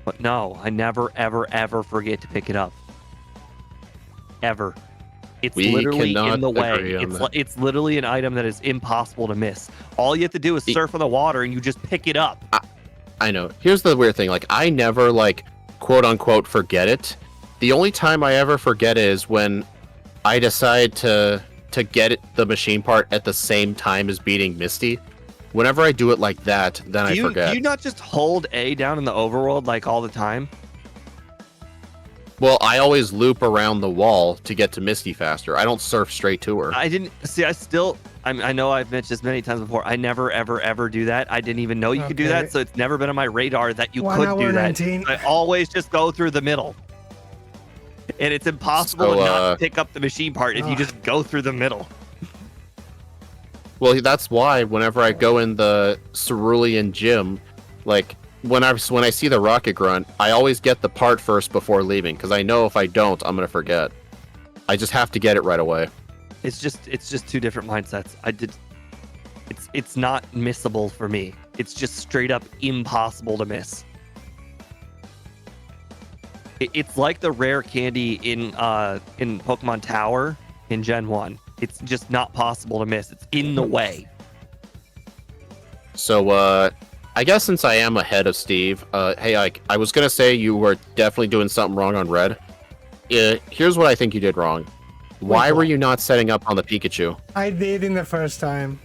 But no, I never, ever, ever forget to pick it up. Ever. It's We literally cannot in the way. agree on that. It's literally an item that is impossible to miss. All you have to do is surf on the water and you just pick it up. I know. Here's the weird thing. Like, I never, like, quote unquote, forget it. The only time I ever forget it is when I decide to get the machine part at the same time as beating Misty. Whenever I do it like that, then I forget. Do you not just hold A down in the overworld like all the time? Well, I always loop around the wall to get to Misty faster. I don't surf straight to her. I didn't see. I know I've mentioned this many times before. I never, ever, ever do that. I didn't even know you could do that. So it's never been on my radar that you 1 could hour do that. 19. I always just go through the middle. And it's impossible to not pick up the machine part if you just go through the middle. Well, that's why whenever I go in the Cerulean gym, like when I see the rocket grunt, I always get the part first before leaving because I know if I don't, I'm gonna forget. I just have to get it right away. It's just two different mindsets. It's not missable for me. It's just straight up impossible to miss. It's like the rare candy in Pokemon Tower in Gen 1. It's just not possible to miss. It's in the way. So, I guess since I am ahead of Steve, hey, I was gonna say you were definitely doing something wrong on Red. Here's what I think you did wrong. Why were you not setting up on the Pikachu? I did in the first time.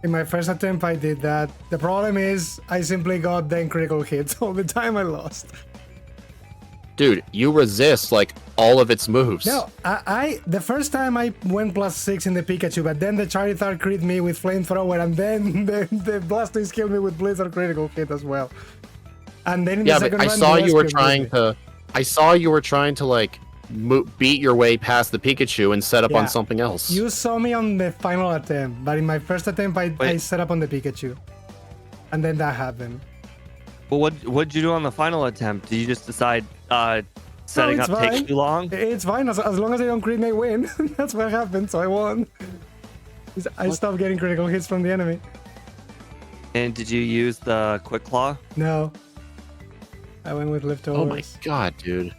In my first attempt, I did that. The problem is, I simply got then critical hits all the time I lost. Dude, you resist like all of its moves. No, the first time I went +6 in the Pikachu, but then the Charizard crit me with Flamethrower, and then the Blastoise killed me with Blizzard critical hit as well. And then in the second but I run, saw the you were Wesker trying beat me. to. I saw you were trying to like beat your way past the Pikachu and set up on something else. You saw me on the final attempt, but in my first attempt, I set up on the Pikachu, and then that happened. Well, what'd you do on the final attempt? Did you just decide setting up takes too long? It's fine as long as I don't crit, I win. That's what happened, so I won. I stopped getting critical hits from the enemy. And did you use the Quick Claw? No. I went with leftovers. Oh my god, dude.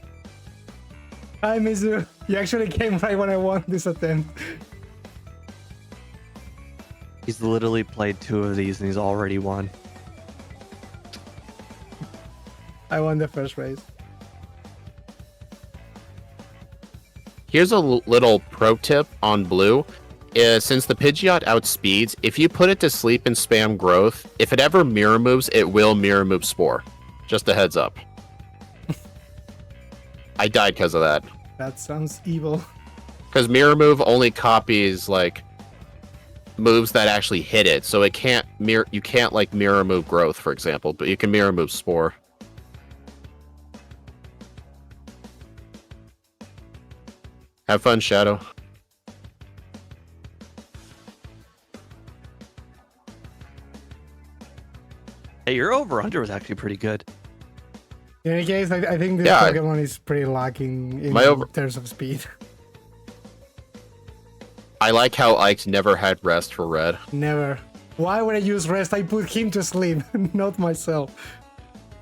Hi, Mizu. You actually came right when I won this attempt. He's literally played 2 of these and he's already won. I won the first race. Here's a little pro tip on Blue. Since the Pidgeot outspeeds, if you put it to sleep and spam growth, if it ever mirror moves, it will mirror move Spore. Just a heads up. I died because of that. That sounds evil. Because mirror move only copies like moves that actually hit it, so it can't mirror. You can't like mirror move growth, for example, but you can mirror move Spore. Have fun, Shadow. Hey, your over-under was actually pretty good. In any case, I think this Pokemon is pretty lacking in terms of speed. I like how Ike never had rest for Red. Never. Why would I use rest? I put him to sleep, not myself.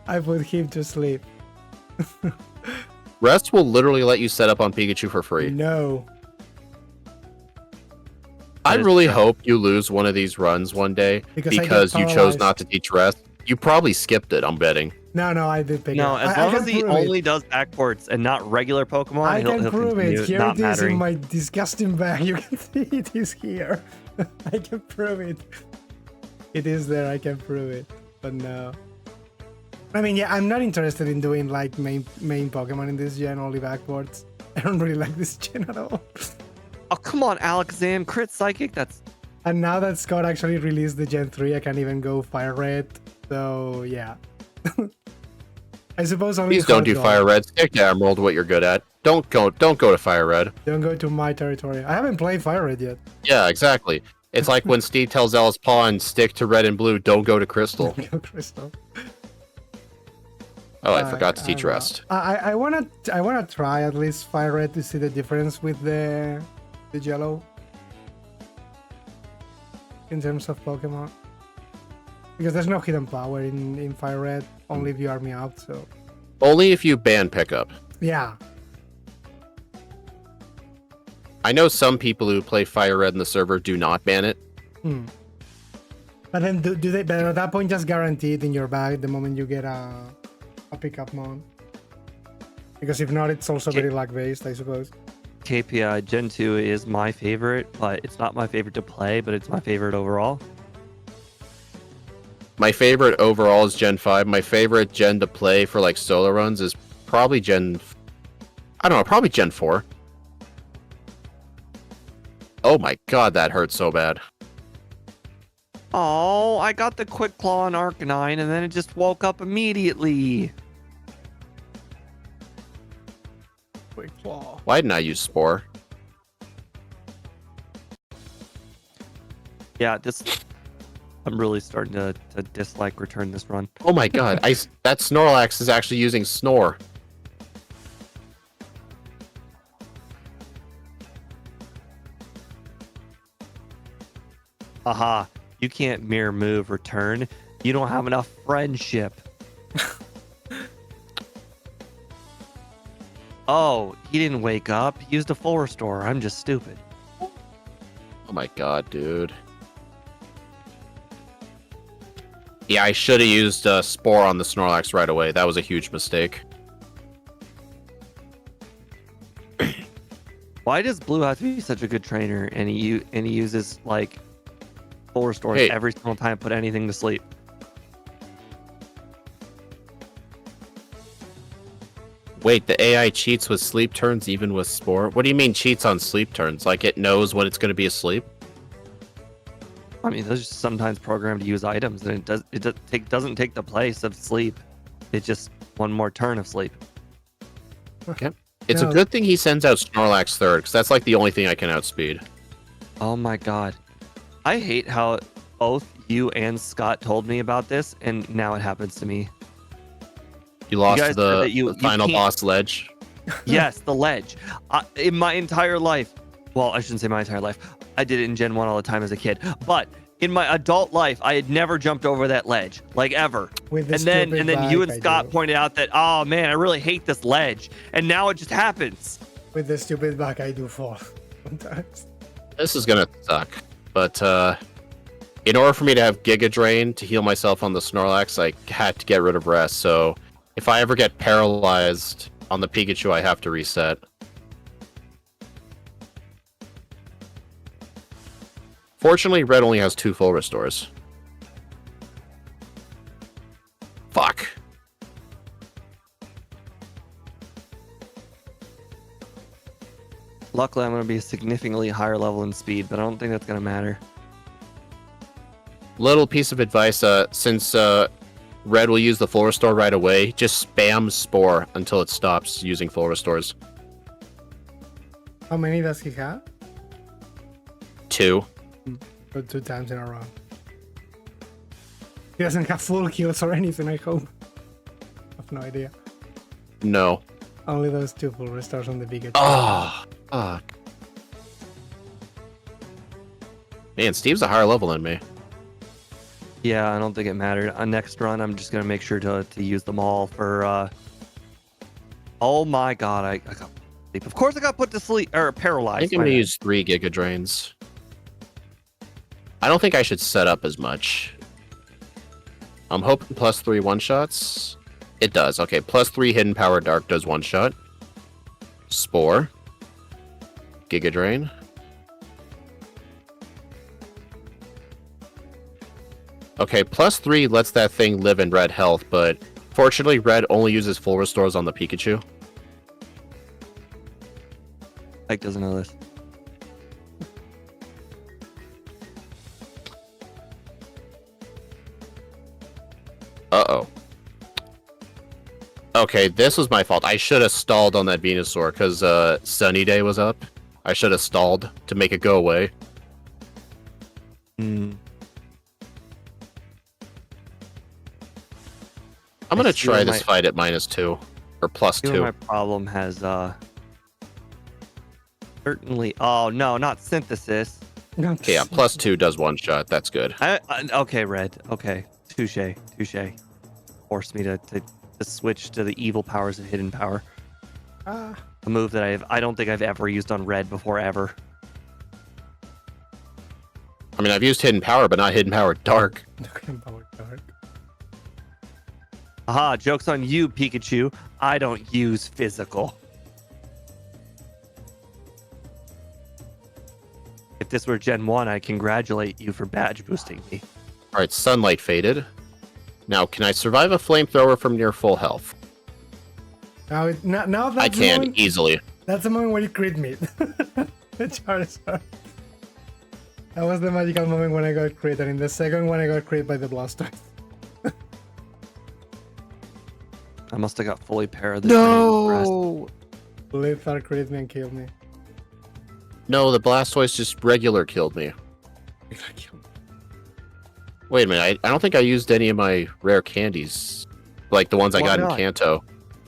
I put him to sleep. Rest will literally let you set up on Pikachu for free. No. I really hope you lose one of these runs one day because you chose not to teach Rest. You probably skipped it, I'm betting. No, I did pick it. No, as long as he only does backports and not regular Pokemon, I can he'll prove it. Here not it is mattering. in my disgusting bag. You can see it is here. I can prove it. It is there. I can prove it. But no. I mean, yeah, I'm not interested in doing like main Pokemon in this gen, only backports. I don't really like this gen at all. Oh, come on, Alakazam, crit psychic. That's. And now that Scott actually released the Gen 3, I can't even go Fire Red. So yeah. I suppose only. Please don't do Fire Red. Stick to Emerald, what you're good at. Don't go to Fire Red. Don't go to my territory. I haven't played Fire Red yet. Yeah, exactly. It's like when Steve tells Ellis Pawn, stick to red and blue, don't go to Crystal. Go Crystal. Oh, I forgot to teach Rest. I wanna try at least Fire Red to see the difference with the yellow in terms of Pokemon. Because there's no hidden power in Fire Red, only if you army out, so... Only if you ban pickup. Yeah. I know some people who play Fire Red in the server do not ban it. But then do they? But at that point, just guaranteed in your bag the moment you get a pickup mon. Because if not, it's also very luck based, I suppose. KPI Gen 2 is my favorite, but it's not my favorite to play, but it's my favorite overall. My favorite overall is Gen 5. My favorite gen to play for like solo runs is probably Gen 4. Oh my god, that hurts so bad. Oh, I got the Quick Claw on Arcanine, and then it just woke up immediately. Quick Claw. Why didn't I use Spore? Yeah, I'm really starting to dislike Return this run. Oh my god, that Snorlax is actually using Snore. Aha, you can't mirror move Return. You don't have enough friendship. Oh, he didn't wake up. He used a full restore. I'm just stupid. Oh my god, dude. Yeah, I should have used Spore on the Snorlax right away. That was a huge mistake. Why does Blue have to be such a good trainer and he uses like full restores every single time put anything to sleep? Wait, the AI cheats with sleep turns even with Spore? What do you mean cheats on sleep turns? Like it knows when it's going to be asleep? I mean, those are sometimes programmed to use items, and it doesn't take the place of sleep. It's just one more turn of sleep. Okay. It's a good thing he sends out Snorlax third, because that's like the only thing I can outspeed. Oh my god. I hate how both you and Scott told me about this, and now it happens to me. You lost guys said that the final boss ledge? Yes, the ledge. In my entire life, well, I shouldn't say my entire life. I did it in Gen 1 all the time as a kid. But in my adult life, I had never jumped over that ledge, like ever. With the and then you and Scott pointed out that, oh man, I really hate this ledge. And now it just happens. With the stupid back, I do fall sometimes. This is gonna suck. But in order for me to have Giga Drain to heal myself on the Snorlax, I had to get rid of Rest. So if I ever get paralyzed on the Pikachu, I have to reset. Fortunately, Red only has 2 full restores. Fuck. Luckily, I'm going to be a significantly higher level in speed, but I don't think that's going to matter. Little piece of advice, since Red will use the full restore right away, just spam Spore until it stops using full restores. How many does he have? 2. Or 2 times in a row. He doesn't have full kills or anything, I hope. I have no idea. No. Only those 2 full restores on the Pikachu. Oh, fuck. Man, Steve's a higher level than me. Yeah, I don't think it mattered. On next run, I'm just going to make sure to use them all for... Oh my god, I got sleep. Of course I got put to sleep, or paralyzed. I think I'm going to use 3 Giga Drains. I don't think I should set up as much. I'm hoping +3 one-shots. It does. Okay, +3 Hidden Power Dark does one-shot. Spore. Giga Drain. Okay, +3 lets that thing live in red health, but fortunately Red only uses full restores on the Pikachu. Mike doesn't know this. Uh-oh. Okay, this was my fault. I should have stalled on that Venusaur because Sunny Day was up. I should have stalled to make it go away. Hmm. I'm gonna I see try where this fight at -2 or +2. My problem has certainly. Oh no, not synthesis. Okay, yeah, +2 does one shot. That's good. Okay, red. Okay, touche. Forced me to switch to the evil powers of hidden power. Ah, A move that I don't think I've ever used on red before ever. I mean, I've used hidden power, but not hidden power dark. Power dark. Aha, joke's on you, Pikachu. I don't use physical. If this were Gen 1, I congratulate you for badge boosting me. All right, sunlight faded. Now, can I survive a flamethrower from near full health? Now that's I the can moment, easily. that's the moment where you crit me. The Charizard. That was the magical moment when I got crit, and in the second one I got crit by the Blastoise. I must have got fully parried. No! Lethal crit me and killed me. No, the Blastoise just regular killed me. Wait a minute, I don't think I used any of my rare candies. Like the ones I Why got not? in Kanto.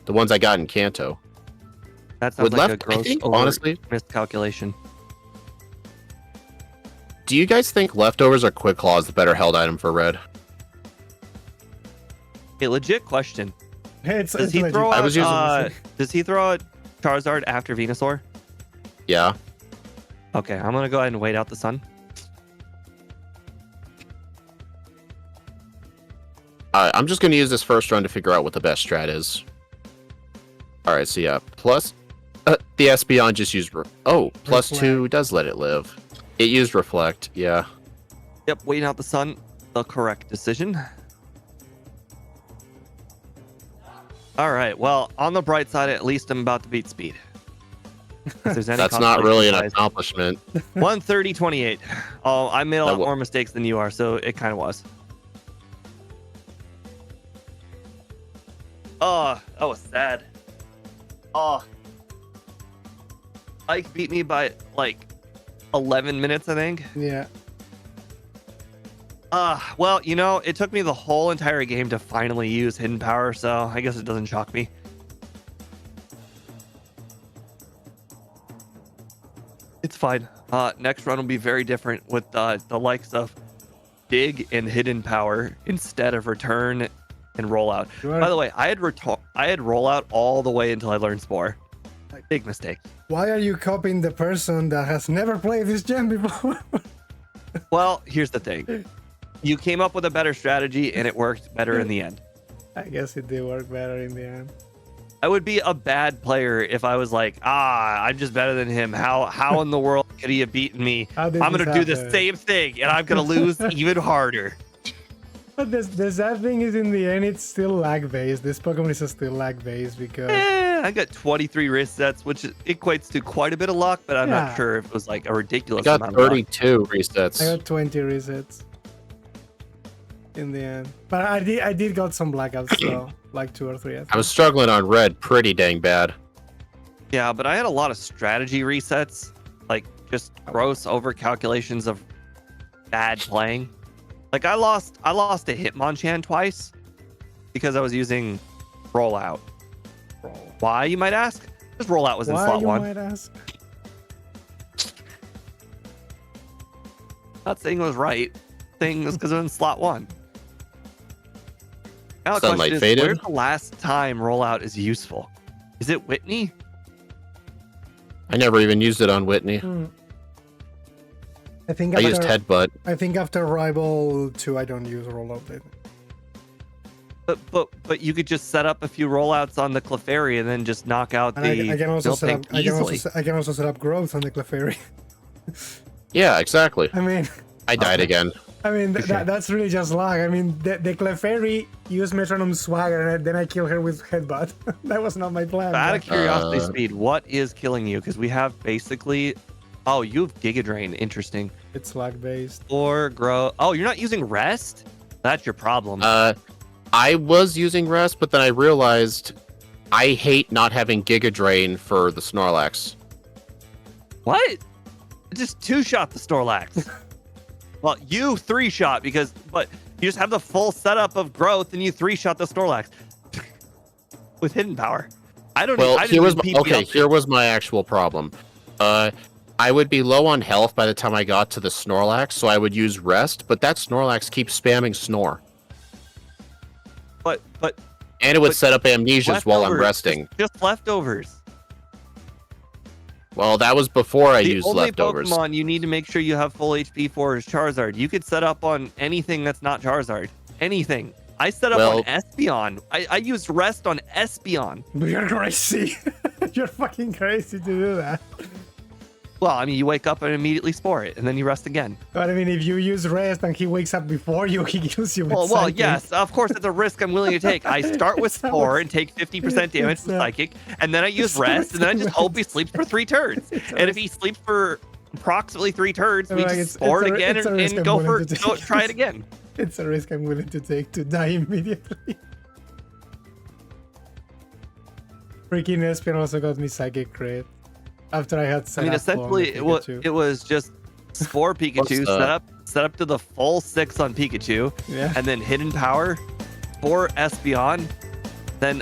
The ones I got in Kanto. That sounds With like a left, gross I think, honestly, miscalculation. do you guys think leftovers or Quick Claw is the better held item for red? A legit question. It's Does he legit. throw I out? was using- Does he throw out Charizard after Venusaur? Yeah. Okay, I'm gonna go ahead and wait out the sun. I'm just going to use this first run to figure out what the best strat is. Alright, so yeah, plus... the Espeon just used... +2 Reflect. does let it live. It used Reflect, yeah. Yep, waiting out the sun. The correct decision. All right. Well, on the bright side, at least I'm about to beat speed. If there's any That's not really an consolation accomplishment. prize. 130.28. Oh, I made a That lot wa- more mistakes than you are, so it kind of was. Oh, that was sad. Oh. Ike beat me by like 11 minutes, I think. Yeah. Well, you know, it took me the whole entire game to finally use hidden power, so I guess it doesn't shock me. It's fine. Next run will be very different with the likes of dig and hidden power instead of return and rollout. By the way, I had rollout all the way until I learned Spore. Big mistake. Why are you copying the person that has never played this gen before? Well, here's the thing. You came up with a better strategy and it worked better in the end. I guess it did work better in the end. I would be a bad player if I was like, I'm just better than him. How in the world could he have beaten me? How I'm did gonna this do the happen? same thing and I'm gonna lose even harder. But the sad thing is, in the end, it's still lag based. This Pokemon is still lag based because I got 23 resets, which equates to quite a bit of luck, but I'm Yeah. not sure if it was like a I ridiculous got amount of luck. 32 resets. I got 20 resets in the end. But I did got some blackouts though, like 2 or 3. I think. I was struggling on red pretty dang bad. Yeah, but I had a lot of strategy resets, like just gross over calculations of bad playing. Like I lost a Hitmonchan twice because I was using rollout. Why, you might ask? Because rollout was in Why, slot you 1. might ask? Not saying it was right. Saying it was because it was in slot 1. Now the Sunlight question is, faded. where's the last time rollout is useful? Is it Whitney? I never even used it on Whitney. I think I used Headbutt. I think after Rival 2, I don't use rollout lately. But you could just set up a few rollouts on the Clefairy and then just knock out And the I can also set up. Miltank easily. I can also set up growth on the Clefairy. Yeah, exactly. I mean, I died again. that's really just luck. I mean, the Clefairy used Metronome Swagger, and then I kill her with Headbutt. That was not my plan. Out of but- curiosity, Speed, what is killing you? Because we have basically... Oh, you have Giga Drain. Interesting. It's lag based. Or grow... Oh, you're not using Rest? That's your problem. I was using Rest, but then I realized I hate not having Giga Drain for the Snorlax. What? Just 2-shot the Snorlax. Well, you 3-shot but you just have the full setup of growth and you 3-shot the Snorlax with hidden power. Well, here was my actual problem. I would be low on health by the time I got to the Snorlax, so I would use Rest, but that Snorlax keeps spamming Snore. But and it would set up amnesias while I'm resting. Just leftovers. Well, that was before I used leftovers. The only Pokemon you need to make sure you have full HP for is Charizard. You could set up on anything that's not Charizard. Anything. I set up on Espeon. I used Rest on Espeon. You're crazy. You're fucking crazy to do that. Well, I mean, you wake up and immediately spore it, and then you rest again. But I mean, if you use Rest and he wakes up before you, he kills you with Well, yes, of course, it's a risk I'm willing to take. I start with Spore and take 50% damage from Psychic, and then I use Rest, and then I just hope he sleeps for 3 turns. And if he sleeps for approximately 3 turns, we just Spore it again and go try it again. It's a risk I'm willing to take to die immediately. Freaking Espeon also got me Psychic crit. After I had set essentially, it was just Spore Pikachu set up to the full 6 on Pikachu, and then Hidden Power, Spore Espeon, then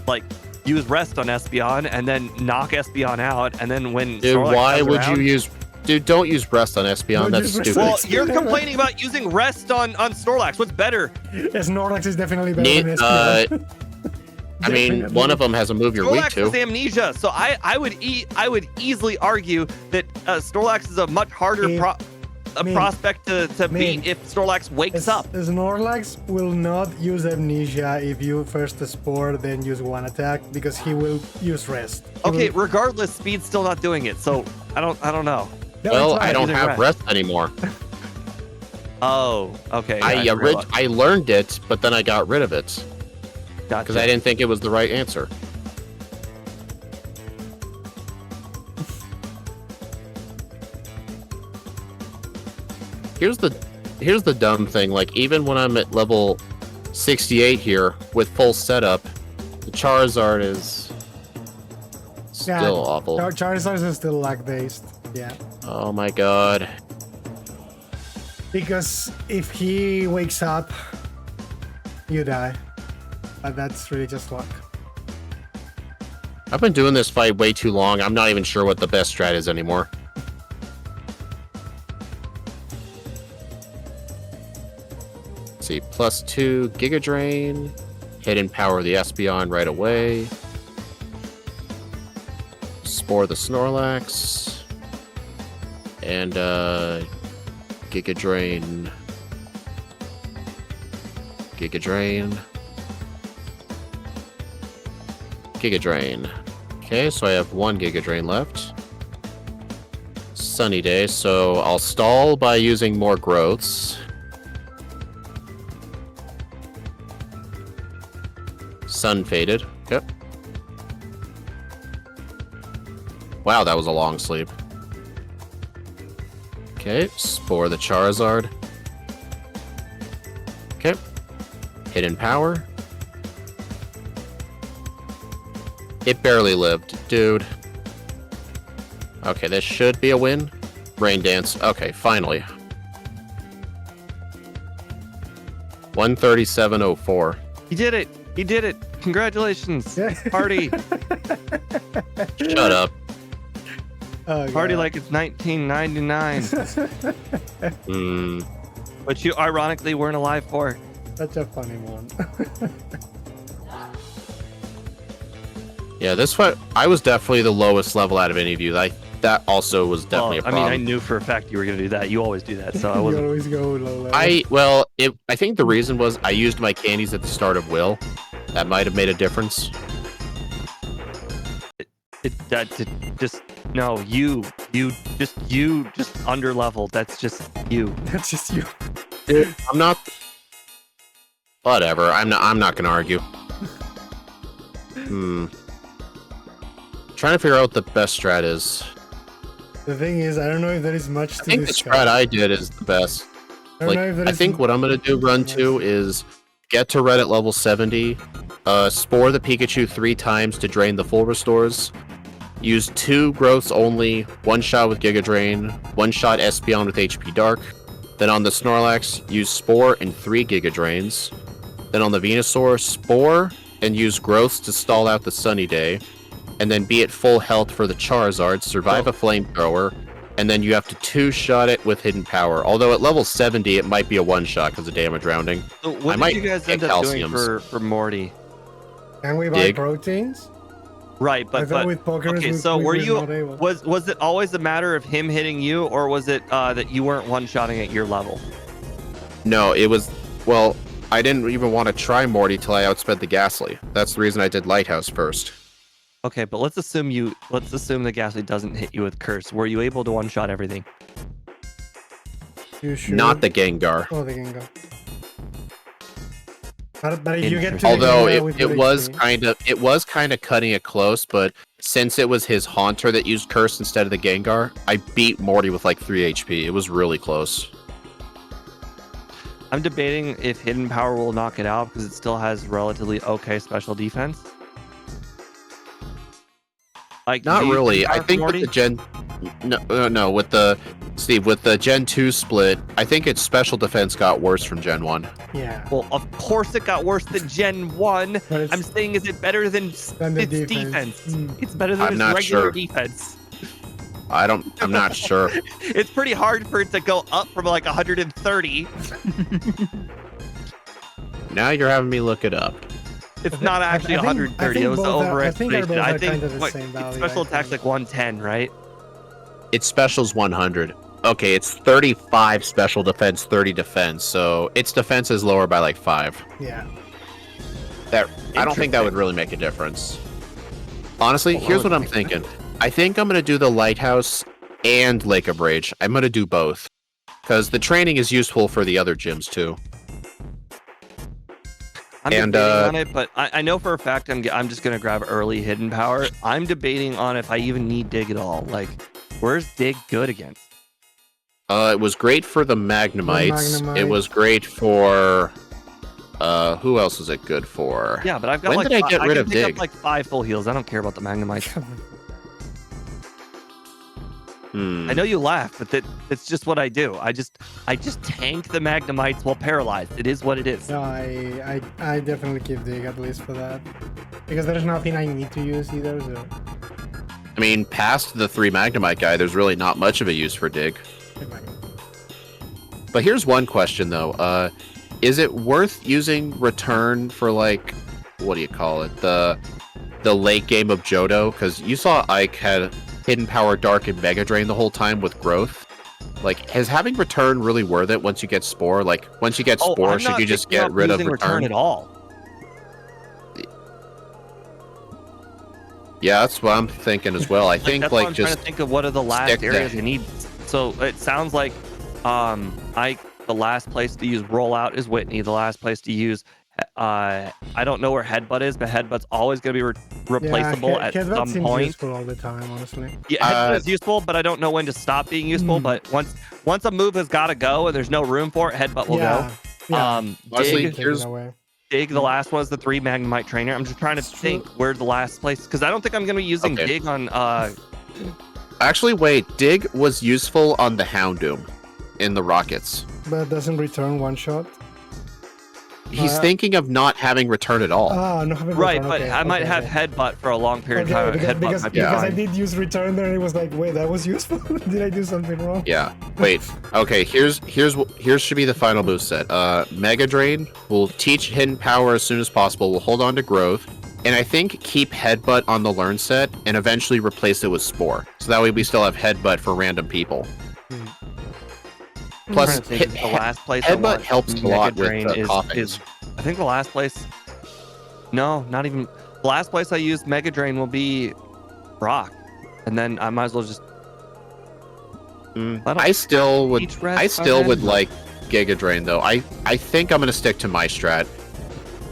like use Rest on Espeon, and then knock Espeon out, and then when Dude, Snorlax why would you use? Dude, don't use Rest on Espeon. That's stupid. Well, you're complaining about using Rest on Snorlax. What's better? Snorlax is definitely better than Espeon. I mean, one of them has a move you're weak to. Snorlax has amnesia, so I would easily argue that Snorlax is a much harder prospect to beat if Snorlax wakes up. Snorlax will not use amnesia if you first Spore, then use 1 attack, because he will use Rest. Regardless, Speed's still not doing it, so I don't know. Well, I don't have Rest anymore. Oh, okay. I learned it, but then I got rid of it. Because I didn't think it was the right answer. Here's the dumb thing. Like, even when I'm at level 68 here with full setup, the Charizard is still awful. Charizard is still lag-based. Yeah. Oh my god. Because if he wakes up, you die. But that's really just luck. I've been doing this fight way too long. I'm not even sure what the best strat is anymore. Let's see, +2 Giga Drain, Hidden Power the Espeon right away, Spore the Snorlax, and Giga Drain. Giga Drain. Giga Drain. Okay, so I have 1 Giga Drain left. Sunny day, so I'll stall by using more growths. Sun faded. Yep. Wow, that was a long sleep. Okay, Spore the Charizard. Okay. Hidden Power. It barely lived, dude. Okay, this should be a win. Rain Dance. Okay, finally. 137.04. He did it. He did it. Congratulations. Party. Shut up. Oh, Party like it's 1999. But you ironically weren't alive for. Such a funny one. Yeah, this fight, I was definitely the lowest level out of any of you. That also was definitely a problem. I knew for a fact you were going to do that. You always do that, so I wasn't. You always go low level. I think the reason was I used my candies at the start of Will. That might have made a difference. You just under leveled. That's just you. That's just you. Dude, I'm not. Whatever. I'm not gonna argue. Trying to figure out what the best strat is. The thing is, I don't know if there is much to discuss. I think the strat I did is the best. I think what I'm gonna do run 2 is get to red at level 70, Spore the Pikachu 3 times to drain the full restores. Use 2 growths only, 1 shot with Giga Drain, 1 shot Espeon with HP Dark. Then on the Snorlax, use Spore and 3 Giga Drains. Then on the Venusaur, Spore and use growths to stall out the Sunny Day. And then be at full health for the Charizard, survive a Flamethrower, and then you have to 2-shot it with Hidden Power. Although at level 70, it might be a 1-shot because of damage rounding. So what did you guys end up doing for Morty? Can we buy proteins? Right, but with Pokemon, okay. So were you able. was it always a matter of him hitting you, or was it that you weren't one-shotting at your level? No, it was. Well, I didn't even want to try Morty till I outsped the Ghastly. That's the reason I did Lighthouse first. Okay, but let's assume the Ghastly doesn't hit you with Curse. Were you able to one-shot everything? You sure? Not the Gengar. Oh, the Gengar. But if you get to although it was kind of cutting it close, but since it was his Haunter that used Curse instead of the Gengar, I beat Morty with like 3 HP. It was really close. I'm debating if Hidden Power will knock it out because it still has relatively okay special defense. Like, not really. I think with the Gen, no, with the Gen 2 split, I think its special defense got worse from Gen 1. Yeah. Well, of course it got worse than Gen 1. I'm saying, is it better than its defense? It's better than its regular defense. I'm not sure. It's pretty hard for it to go up from like 130. Now you're having me look it up. It's not actually 130. It was overestimated. I think its special attack's like 110, right? Its special's 100. Okay, it's 35 special defense, 30 defense. So its defense is lower by like 5. Yeah. I don't think that would really make a difference. Honestly, here's what I'm thinking. I think I'm going to do the Lighthouse and Lake of Rage. I'm going to do both. Because the training is useful for the other gyms too. I'm debating on it, but I know for a fact I'm just going to grab early Hidden Power. I'm debating on if I even need Dig at all. Like, where's Dig good against? It was great for the Magnemites. It was great for... who else was it good for? Yeah, but I've got when did I get rid of Dig? Up like 5 full heals. I don't care about the Magnemites. I know you laugh, but it's just what I do. I just tank the Magnemites while paralyzed. It is what it is. No, I definitely keep Dig at least for that. Because there's nothing I need to use either, so... I mean, past the 3 Magnemite guy, there's really not much of a use for Dig. But here's one question, though. Is it worth using Return for, like, what do you call it? The late game of Johto? Because you saw Ike had Hidden Power, Dark, and Mega Drain the whole time with growth. Like, is having Return really worth it once you get Spore? Like, once you get Spore, should you just get rid of Return at all? Yeah, that's what I'm thinking as well. I think, like, just trying to think of what are the last areas you need. So it sounds like, the last place to use Rollout is Whitney. The last place to use, I don't know where Headbutt is, but Headbutt's always going to be replaceable at some point. Useful all the time, honestly. Yeah, Headbutt is useful, but I don't know when to stop being useful. But once a move has got to go and there's no room for it, Headbutt will go. Yeah. Dig, the last one was the 3 Magnemite Trainer. I'm just trying to think where the last place, because I don't think I'm going to be using Dig on... Actually, wait. Dig was useful on the Houndoom in the Rockets. But it doesn't return one shot? He's thinking of not having Return at all. No, right, but I might have Headbutt for a long period of time. Because I did use Return there, and it was like, wait, that was useful? Did I do something wrong? Yeah. Wait. Okay. Here's should be the final move set. Mega Drain will teach Hidden Power as soon as possible. We'll hold on to Growth, and I think keep Headbutt on the Learn set, and eventually replace it with Spore. So that way we still have Headbutt for random people. Plus, the last place Headbutt helps a lot with is I think the last place. No, not even. The last place I use Mega Drain will be Brock, and then I might as well just. I still would like Giga Drain though. I think I'm gonna stick to my strat.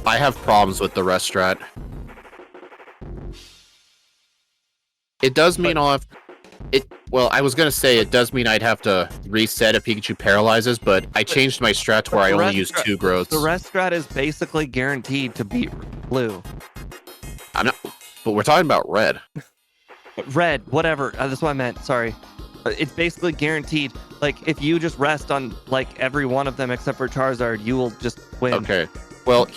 I have problems with the rest strat. It does mean I'll have. Well, I was gonna say it does mean I'd have to reset if Pikachu paralyzes, but I changed my strat to where I only use 2 growths. The rest strat is basically guaranteed to beat Blue. I'm not, but we're talking about red. Red, whatever. That's what I meant. Sorry. It's basically guaranteed. Like, if you just rest on, like, every one of them except for Charizard, you will just win. Okay. Well,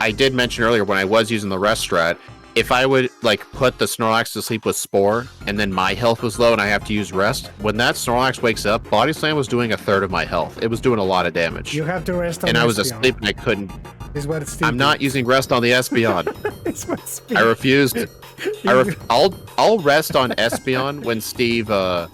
I did mention earlier when I was using the rest strat, if I would, like, put the Snorlax to sleep with Spore, and then my health was low and I have to use rest, when that Snorlax wakes up, Body Slam was doing 1/3 of my health. It was doing a lot of damage. You have to rest on and I was Espeon. asleep and I couldn't. Is what Steve I'm not did. using rest on the Espeon. It's what Steve I refused. I'll rest on Espeon when Steve Is what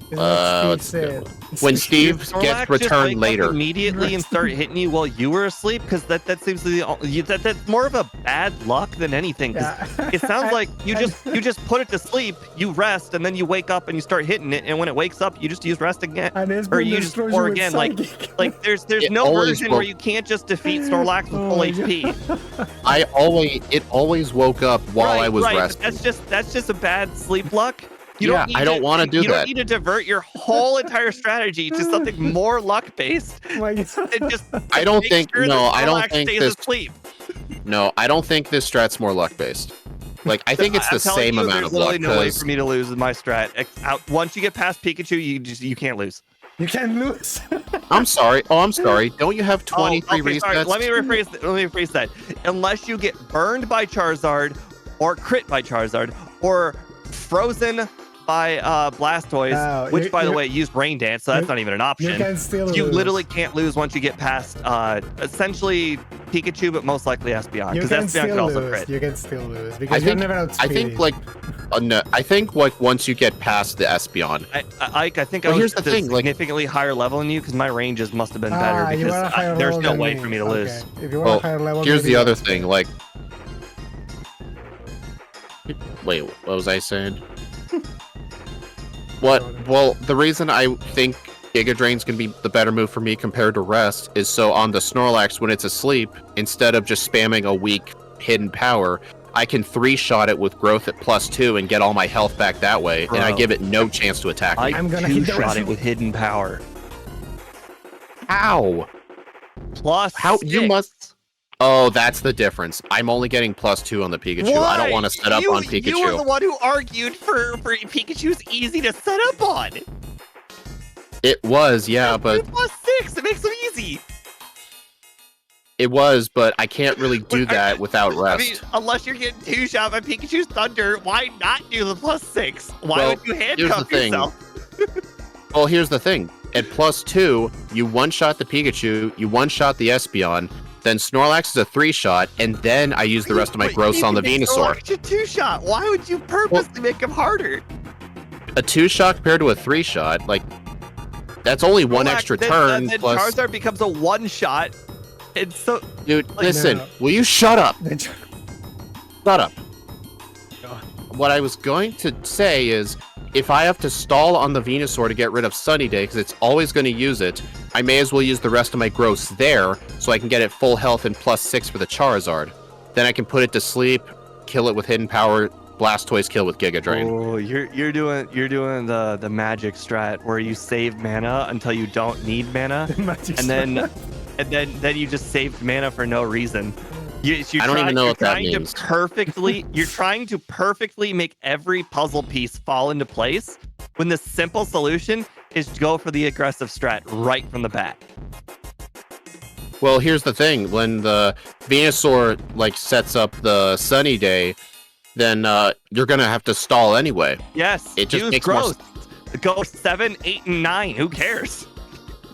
Steve let's go. said. when Steve Snorlax gets just returned wake up later. immediately and start hitting you while you were asleep, because that seems to be that's more of a bad luck than anything. 'Cause Yeah. it sounds like you just put it to sleep, you rest, and then you wake up and you start hitting it, and when it wakes up, you just use rest again, And it's or been you just destroyed or with again. Psychic. Like there's It no always version where woke- you can't just defeat Snorlax with Oh full my HP. It always woke up while I was right. resting. That's just a bad sleep luck. Yeah, I don't wanna do You that. don't need to divert your whole entire strategy to something more luck based. Oh my God. And just I don't make think- sure no, that I don't Snorlax think stays this- asleep. No, I don't think this strat's more luck based. Like, I think it's the I'm telling same you, amount there's of luck. literally no way 'Cause- for me to lose with my strat. Once you get past Pikachu, you can't lose. You can lose. I'm sorry. Oh, I'm sorry. Don't you have 23 okay, resets? sorry. Let me rephrase that. Unless you get burned by Charizard, or crit by Charizard, or frozen by Blastoise, Oh, which, you- by the you- way, used Rain Dance, so that's you- not even an You option. can still You lose. literally can't lose once you get past essentially Pikachu, but most likely Espeon, You because can Espeon could still also lose. crit. You can still lose I because you're think. never I think outspeeding. like. No, I think like once you get past the Espeon. I think Well, I was here's the just thing, like- significantly higher level than you, because my ranges must have been better, you because are a higher there's level no than way me. for me to Okay. lose. If you are Well, a higher level, Here's maybe the you other outspeed. thing. Like. Wait, what was I saying? What? Well, the reason I think Giga Drain's gonna be the better move for me compared to Rest is so on the Snorlax when it's asleep, instead of just spamming a weak hidden power, I can 3-shot it with growth at +2 and get all my health back that way, and I Bro. give it no chance to attack me. I'm gonna hit the two-shot rest it of with hidden power. How? Plus How you 6. must? Oh, that's the difference. I'm only getting +2 on the Pikachu. I don't want to set up on Pikachu. You were the one who argued for Pikachu's easy to set up on. It was, yeah, but Plus 6, it makes them easy. it was, but I can't really do But that without I Rest. mean, unless you're getting 2-shot by Pikachu's Thunder, why not do the +6? Why Well, would you here's the handcuff thing. yourself? Well, here's the thing. At +2, you one-shot the Pikachu, you one-shot the Espeon, then Snorlax is a 3-shot, and then I use the rest of my But growths you on the can make Venusaur. Snorlax a 2-shot. Why would you purposely make him harder? A 2-shot compared to a 3-shot, like, that's only one Snorlax, extra then- turn, then plus... Charizard becomes a 1-shot. And so Dude, like, listen, no. will you shut up? Then- Shut up. What I was going to say is, if I have to stall on the Venusaur to get rid of Sunny Day, because it's always going to use it, I may as well use the rest of my growths there, so I can get it full health and +6 for the Charizard. Then I can put it to sleep, kill it with Hidden Power, Blastoise kill with Giga Drain. Oh, you're doing the magic strat where you save mana until you don't need mana, Magic and then Strat. then you just saved mana for no reason. I don't even know what that you're means. trying to perfectly make every puzzle piece fall into place, when the simple solution is to go for the aggressive strat right from the bat. Well, here's the thing. When the Venusaur, like, sets up the Sunny Day, then you're going to have to stall anyway. Yes, It just use makes more growth. Go 7, 8, and 9. Who cares?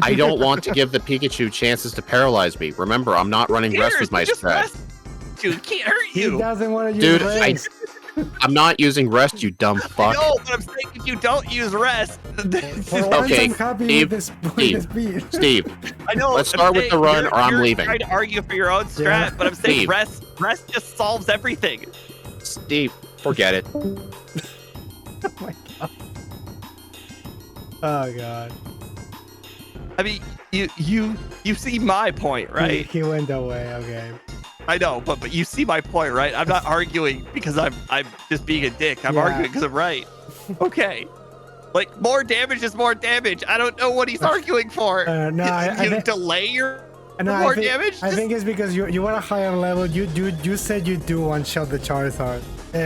I don't want to give the Pikachu chances to paralyze me. Remember, I'm not running Rest with my Just strat. rest. Dude, it can't hurt He you. doesn't want to use Dude, rest. I'm not using Rest, you dumb fuck. No, but I'm saying if you don't use rest, For once, Okay, I'm happy Steve, with this speed. Steve, I know. Let's I'm start with saying the run, you're- or I'm you're leaving. Trying to argue for your own strat, Yeah. but I'm saying Steve. rest just solves everything. Steve, forget it. Oh my god. Oh god. I mean, you see my point, right? He went away. Okay. I know, but you see my point, right? I'm not arguing because I'm just being a dick. I'm Yeah. arguing because I'm right. Okay. Like, more damage is more damage. I don't know what he's arguing for. No, I you think- delay your And no, more damage. I think it's because you were a higher level. You said you do one shot the Charizard.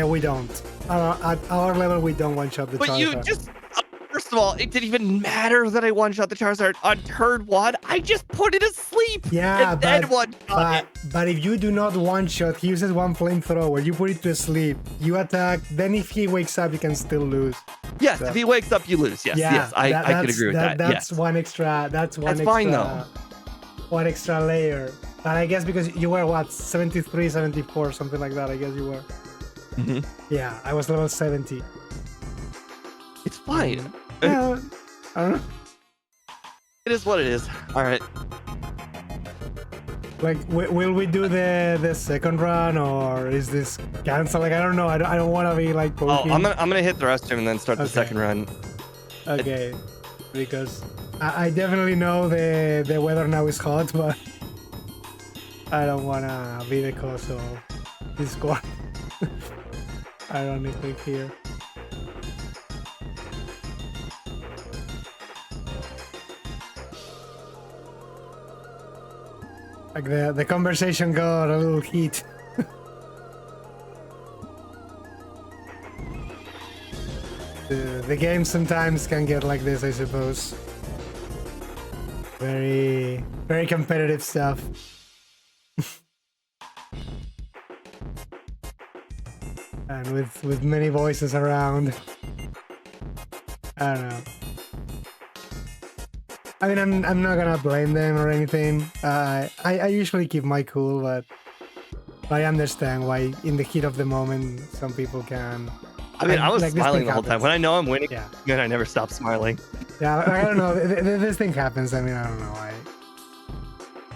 We don't. At our level, we don't one shot the Charizard. But you just. First of all, it didn't even matter that I one shot the Charizard on turn 1. I just put it asleep. Yeah, and then one shot it. But if you do not one shot, he uses one flamethrower. You put it to sleep. You attack. Then if he wakes up, you can still lose. Yes, So, if he wakes up, you lose. Yes, yes, I can agree with that. That's yes. one extra. That's fine though. One extra layer. But I guess because you were what 73, 74, something like that. I guess you were. Mm-hmm. Yeah, I was level 70. It's fine. Yeah, I don't know. It is what it is. All right. Like, will we do the second run, or is this cancel? Like, I don't know. I don't want to be like poking. Oh, I'm gonna hit the restroom and then start the second run. Okay, because I definitely know the weather now is hot, but I don't wanna be the cause of Discord. Ironically here. Like the conversation got a little heat. the game sometimes can get like this, I suppose. Very competitive stuff. And with many voices around. I don't know. I mean, I'm not gonna blame them or anything. I usually keep my cool, but I understand why in the heat of the moment some people can. I mean, I was like, smiling the whole time. When I know I'm winning, yeah, man, I never stop smiling. yeah. I don't know. This thing happens. I mean, I don't know why.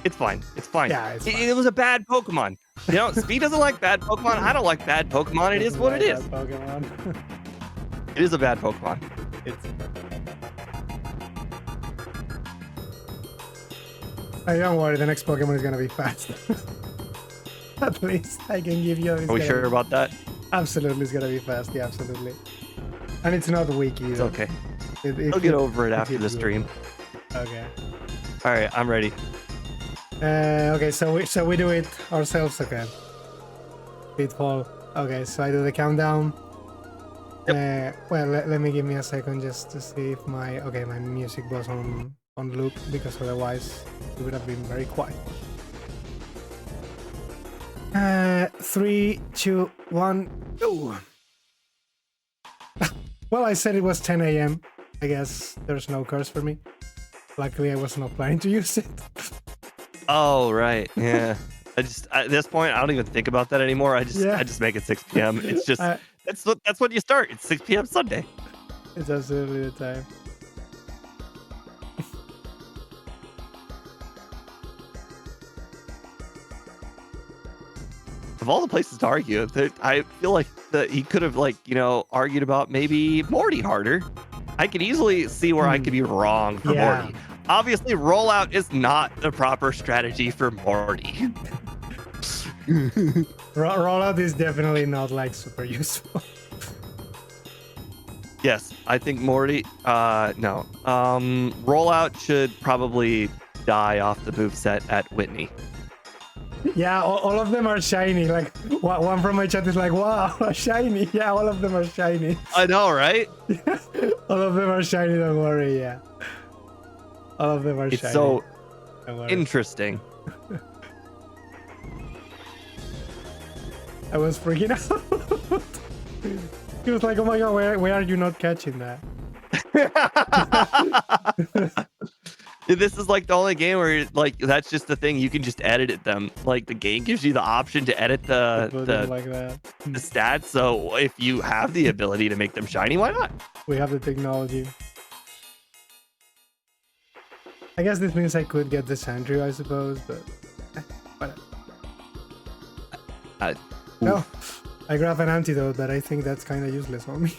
It's fine. It's fine. Yeah, it's fine. It was a bad Pokemon. You know, Speed doesn't like bad Pokemon. I don't like bad Pokemon. It is what it is. Pokemon. It is a bad Pokemon. It's. I don't worry. The next Pokemon is gonna be fast. At least I can give you. Are we sure about that? Absolutely, it's gonna be fast. Yeah, absolutely. And it's not weak either. It's okay. I'll get over it after the stream. Okay. All right, I'm ready. Okay, so we do it ourselves. Okay. Pitfall. Okay, so I do the countdown. Yep. Well, let me give me a second just to see if my music was on loop, because otherwise it would have been very quiet. 3, 2, 1, go. Well, I said it was 10 a.m. I guess there's no curse for me. Luckily, I was not planning to use it. Oh, right. Yeah. At this point, I don't even think about that anymore. I just make it 6 p.m. It's just that's when you start. It's 6 p.m. Sunday. It's absolutely the time. Of all the places to argue, I feel like he could have, like, you know, argued about maybe Morty harder. I could easily see where I could be wrong for Morty. Obviously, rollout is not the proper strategy for Morty. Rollout is definitely not like super useful. Yes, I think Morty. No. Rollout should probably die off the moveset at Whitney. Yeah, all of them are shiny. Like one from my chat is like, "Wow, shiny!" Yeah, all of them are shiny. I know, right? All of them are shiny. Don't worry. Yeah, all of them are shiny. It's so interesting. I was freaking out. He was like, "Oh my god, where are you not catching that?" This is like the only game where, like, that's just the thing. You can just edit it them. Like, the game gives you the option to edit the stats. So if you have the ability to make them shiny, why not? We have the technology. I guess this means I could get the Sandrio, I suppose, but whatever. No, I grab an antidote, but I think that's kind of useless on me.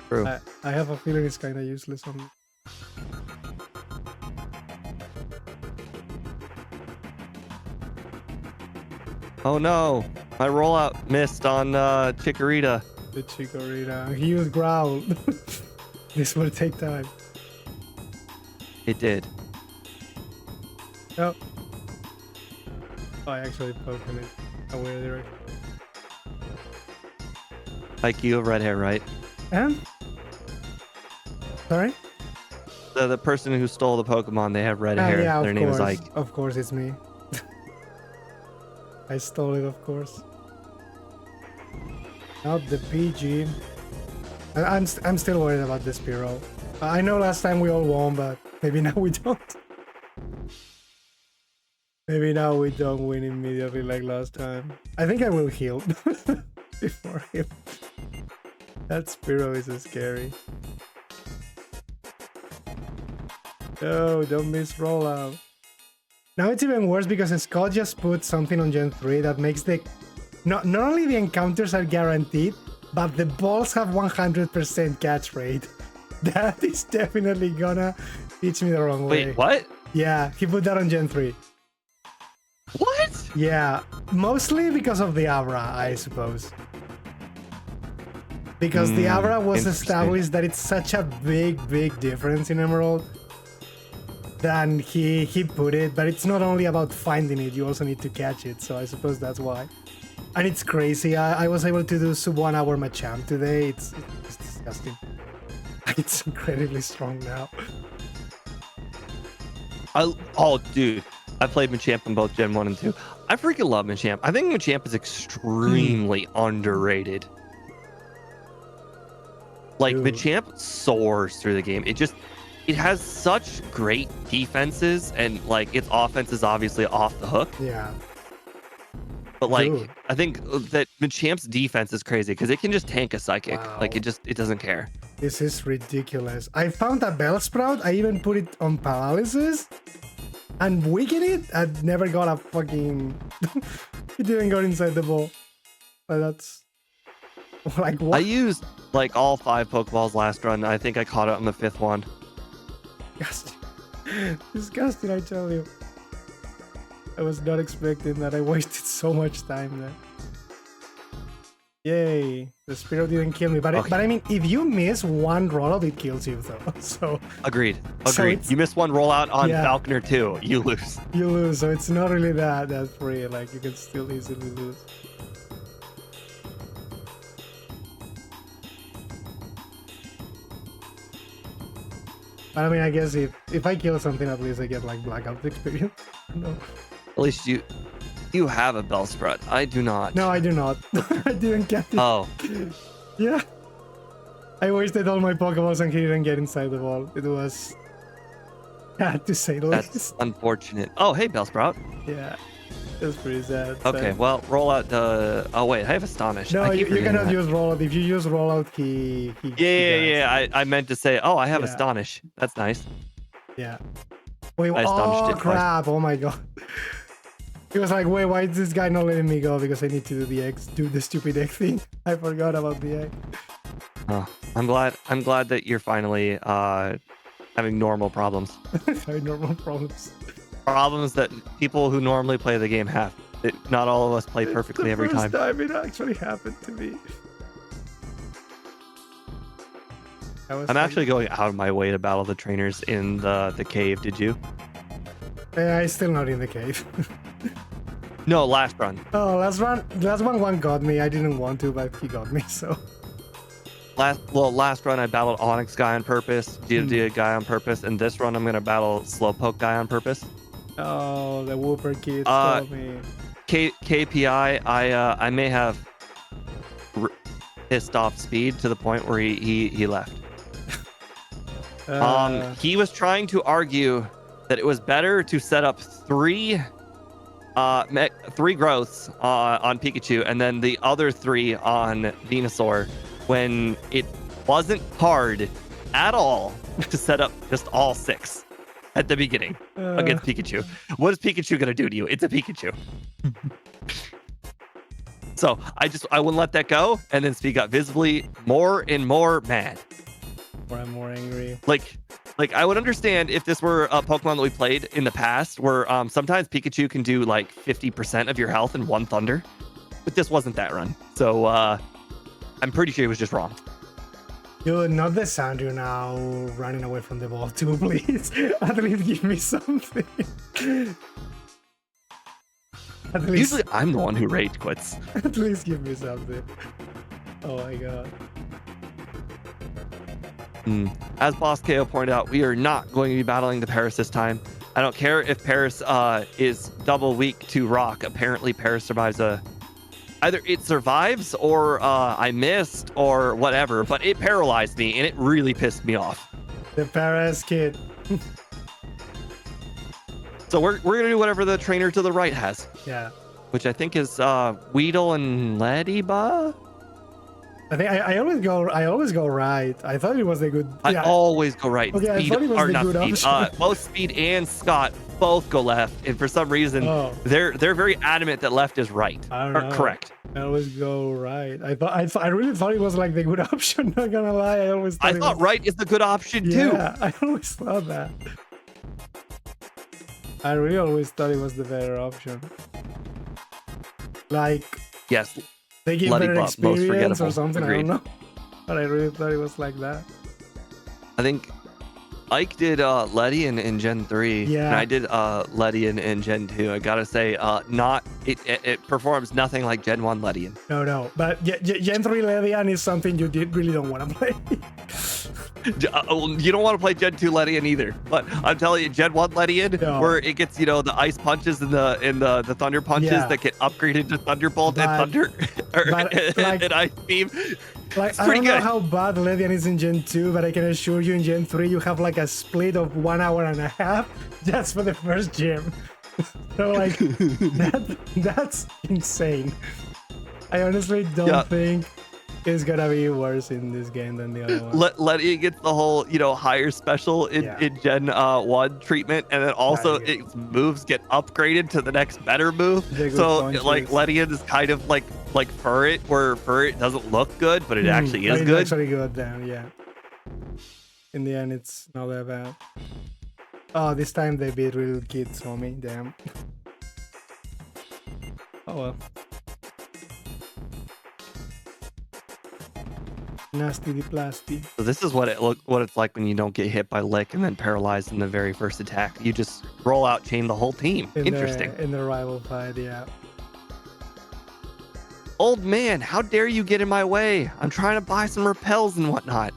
True. I have a feeling it's kind of useless on me. Oh no, my rollout missed on Chikorita. The Chikorita. He used Growl. This will take time. It did. Oh. Oh, I actually poked in it a weird direction. Like you have red hair, right? And? Sorry? The person who stole the Pokemon, they have red hair. Yeah, Their of name is course. Ike. Of course, it's me. I stole it, of course. Not the PG. I'm still worried about the Spearow. I know last time we all won, but maybe now we don't. Maybe now we don't win immediately like last time. I think I will heal before him. That Spearow is scary. No, don't miss rollout. Now it's even worse because Scott just put something on Gen 3 that makes the... Not only the encounters are guaranteed, but the balls have 100% catch rate. That is definitely gonna teach me the wrong way. Wait, what? Yeah, he put that on Gen 3. What? Yeah, mostly because of the Abra, I suppose. Because the Abra was established that it's such a big difference in Emerald. Then he put it, but it's not only about finding it, you also need to catch it, so I suppose that's why. And it's crazy, I was able to do sub 1 hour Machamp today, it's disgusting. It's incredibly strong now. Oh, dude. I played Machamp in both Gen 1 and 2. I freaking love Machamp. I think Machamp is extremely underrated. Like, Dude. Machamp soars through the game. It has such great defenses, and like its offense is obviously off the hook. Yeah. But like, Dude. I think that Machamp's defense is crazy because it can just tank a psychic. Wow. Like it doesn't care. This is ridiculous. I found a Bellsprout, I even put it on paralysis, and weaken it, I never got a fucking... It didn't go inside the ball. But that's... Like, what? I used like all 5 Pokeballs last run. I think I caught it on the 5th one. Disgusting. Disgusting, I tell you. I was not expecting that. I wasted so much time there. Yay. The Spearow didn't kill me. But, Okay. but I mean, if you miss one rollout, it kills you, though. So Agreed. So Agreed. it's- You miss one rollout on Yeah. Falconer 2, you lose. you lose. So it's not really that free. Like, you can still easily lose. But I mean, I guess if I kill something, at least I get like blackout experience. No, At least you have a Bellsprout. I do not. no, I do not. I didn't get it. Oh, Yeah. I wasted all my Pokeballs and he didn't get inside the wall. It was sad to say the that's least. unfortunate. Oh, hey, Bellsprout. Yeah. It was pretty sad. Okay, well, roll out the... Oh, wait, I have Astonish. No, I you keep forgetting cannot that. use rollout. If you use rollout, he Yeah. I meant to say, oh, I have Yeah. Astonish. That's nice. Yeah. Wait, I astonished oh it twice. crap! Oh my god. He was like, wait, why is this guy not letting me go? Because I need to do the stupid egg thing. I forgot about the egg. Oh, I'm glad that you're finally having normal problems. Very normal problems. Problems that people who normally play the game have. Not all of us play perfectly every time. The first time it actually happened to me. I'm actually going out of my way to battle the trainers in the cave. Did you? I'm still not in the cave. No, last run. Oh, last one got me. I didn't want to, but he got me, so... Last run I battled Onyx guy on purpose, Geodude guy on purpose, and this run I'm gonna battle Slowpoke guy on purpose. Oh, the Whooper kid Uh, told me. KPI, I may have pissed off Speed to the point where he left. He was trying to argue that it was better to set up three growths on Pikachu and then the other 3 on Venusaur when it wasn't hard at all to set up just all 6 at the beginning against Pikachu. What is Pikachu gonna do to you? It's a Pikachu. So I wouldn't let that go, and then Speed got visibly more and more mad. Or I'm more angry. Like I would understand if this were a Pokemon that we played in the past, where sometimes Pikachu can do like 50% of your health in one Thunder, but this wasn't that run. So I'm pretty sure he was just wrong. Dude, not the Sandro now running away from the ball too, please. At least give me something. At least, Usually I'm the one who rage quits. at least give me something. Oh my god. As Boss KO pointed out, we are not going to be battling the Paris this time. I don't care if Paris is double weak to rock. Apparently Paris survives either it survives or I missed or whatever, but it paralyzed me and it really pissed me off. The Paris kid. So we're gonna do whatever the trainer to the right has, Yeah. which I think is Weedle and Lediba. I think I always go right. I thought it was a good. I Yeah. always go right. Okay, I thought it was or the not good Speed. option. Both Speed and Scott both go left, and for some reason Oh. they're very adamant that left is right I don't or know. correct. I always go right. I really thought it was like the good option. Not gonna lie, I always thought I it thought was, right is the good option too. Yeah, I always thought that. I really always thought it was the better option. Like Yes, they give Bloody better Butt, most experience or forgettable. something. I Agreed. don't know, but I really thought it was like that. I think Ike did Letty in Gen 3, Yeah. and I did Letty in Gen 2. I gotta say, it performs nothing like Gen 1 Letty. No, but Gen 3 Levian is something you really don't want to play. You don't want to play Gen 2 Ledian either, but I'm telling you, Gen 1 Ledian, No. where it gets, the ice punches and the thunder punches Yeah. that get upgraded to Thunderbolt But- and Thunder but, like- and Ice Beam. Like, It's I pretty don't know good. how bad Levian is in Gen 2, but I can assure you in Gen 3 you have like a split of 1 hour and a half just for the first gym. So like that's insane. I honestly don't Yeah. think it's gonna be worse in this game than the other one. Letty gets the whole, higher special in Gen 1 treatment, and then also Yeah. its moves get upgraded to the next better move. The good So punches. like Ledian is kind of like Furret, where Furret doesn't look good, but it actually But is it's good. actually good then, yeah. In the end, it's not that bad. Oh, this time they beat real kids, homie. Damn. Oh well. Nasty de plasty. So this is what it's like when you don't get hit by Lick and then paralyzed in the very first attack. You just roll out chain the whole team. Interesting. In the rival fight, yeah. Old man, how dare you get in my way? I'm trying to buy some repels and whatnot.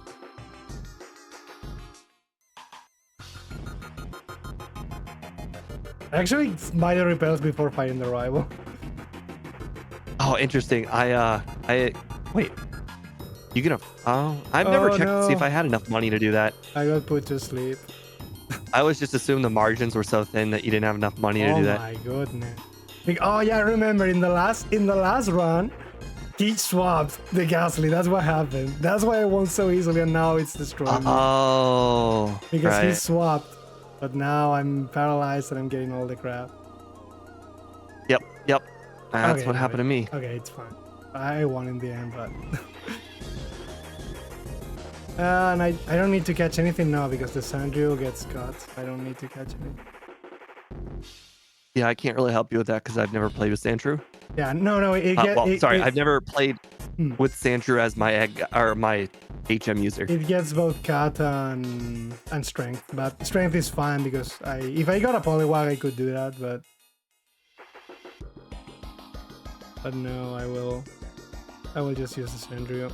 Actually, buy the repels before fighting the rival. Oh, interesting. Wait. You gonna? Oh, I've never Oh, checked to see if no. I had enough money to do that. I got put to sleep. I always just assumed the margins were so thin that you didn't have enough money to Oh do that. my goodness. Oh yeah, I remember in the last run, he swapped the Ghastly. That's what happened. That's why I won so easily, and now it's destroying me. Oh, Because he right. swapped. But now I'm paralyzed and I'm getting all the crap. Yep. That's Okay, what happened to me. Okay, it's fine. I won in the end, but... and I don't need to catch anything now because the Sandrio gets cut. I don't need to catch anything. Yeah, I can't really help you with that because I've never played with Sandshrew. Yeah, no, I've never played Hmm. with Sandshrew as my egg or my HM user. It gets both cut and strength, but strength is fine because if I got a Poliwag I could do that, but no, I will just use the Sandrio.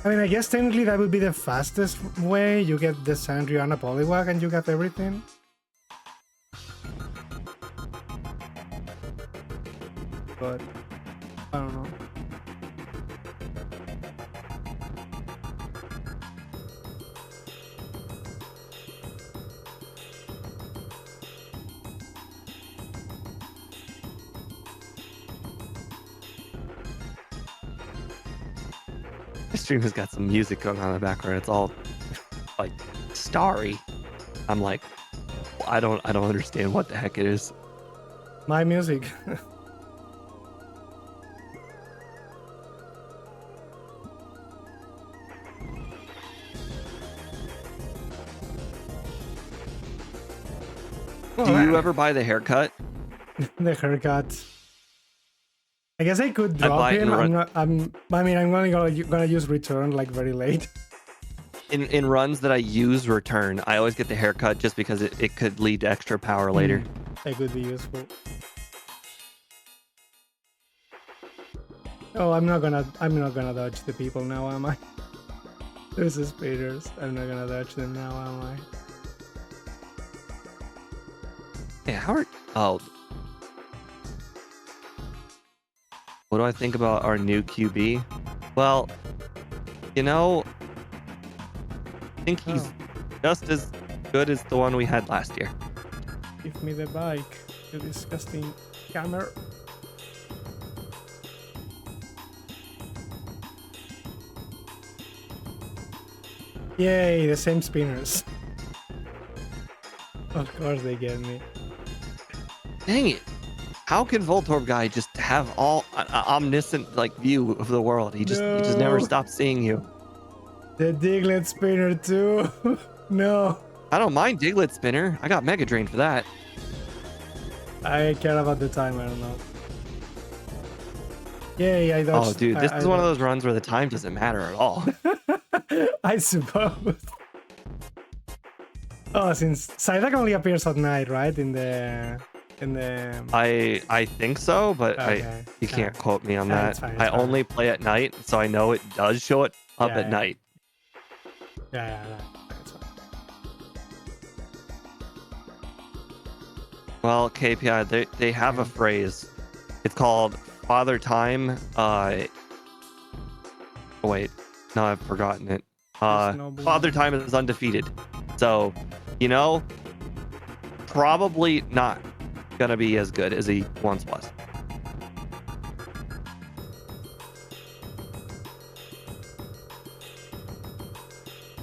I mean, I guess technically that would be the fastest way. You get the Sandrio and a Poliwag and you got everything. But I don't know. My stream has got some music going on in the background. It's all like starry. I'm like, I don't understand what the heck it is. My music. Do you ever buy the haircut? The haircut. I guess I could drop buy it him. in I'm not. I mean, I'm only gonna use return like very late. In runs that I use return, I always get the haircut just because it could lead to extra power later. That could be useful. Oh, I'm not gonna dodge the people now, am I? There's the speeders. I'm not gonna dodge them now, am I? Yeah, Howard. Oh. What do I think about our new QB? Well, you know, I think he's just as good as the one we had last year. Give me the bike, you disgusting camera. Yay, the same spinners. Of course they get me. Dang it. How can Voltorb guy just have all omniscient like view of the world? He just never stops seeing you. The Diglett spinner too. No. I don't mind Diglett spinner. I got Mega Drain for that. I care about the time, I don't know. Yay, I dodged. Oh dude, this is one of those runs where the time doesn't matter at all. I suppose. Oh, since Psyduck only appears at night, right? In the I think so, but okay. you can't quote me on Yeah, that. it's fine, I only play at night, so I know it does show it up at night. Yeah, it's fine. Well, KPI, they have a phrase. It's called Father Time. Wait, no, I've forgotten it. Father Time is undefeated. So, you know, probably not gonna be as good as he once was.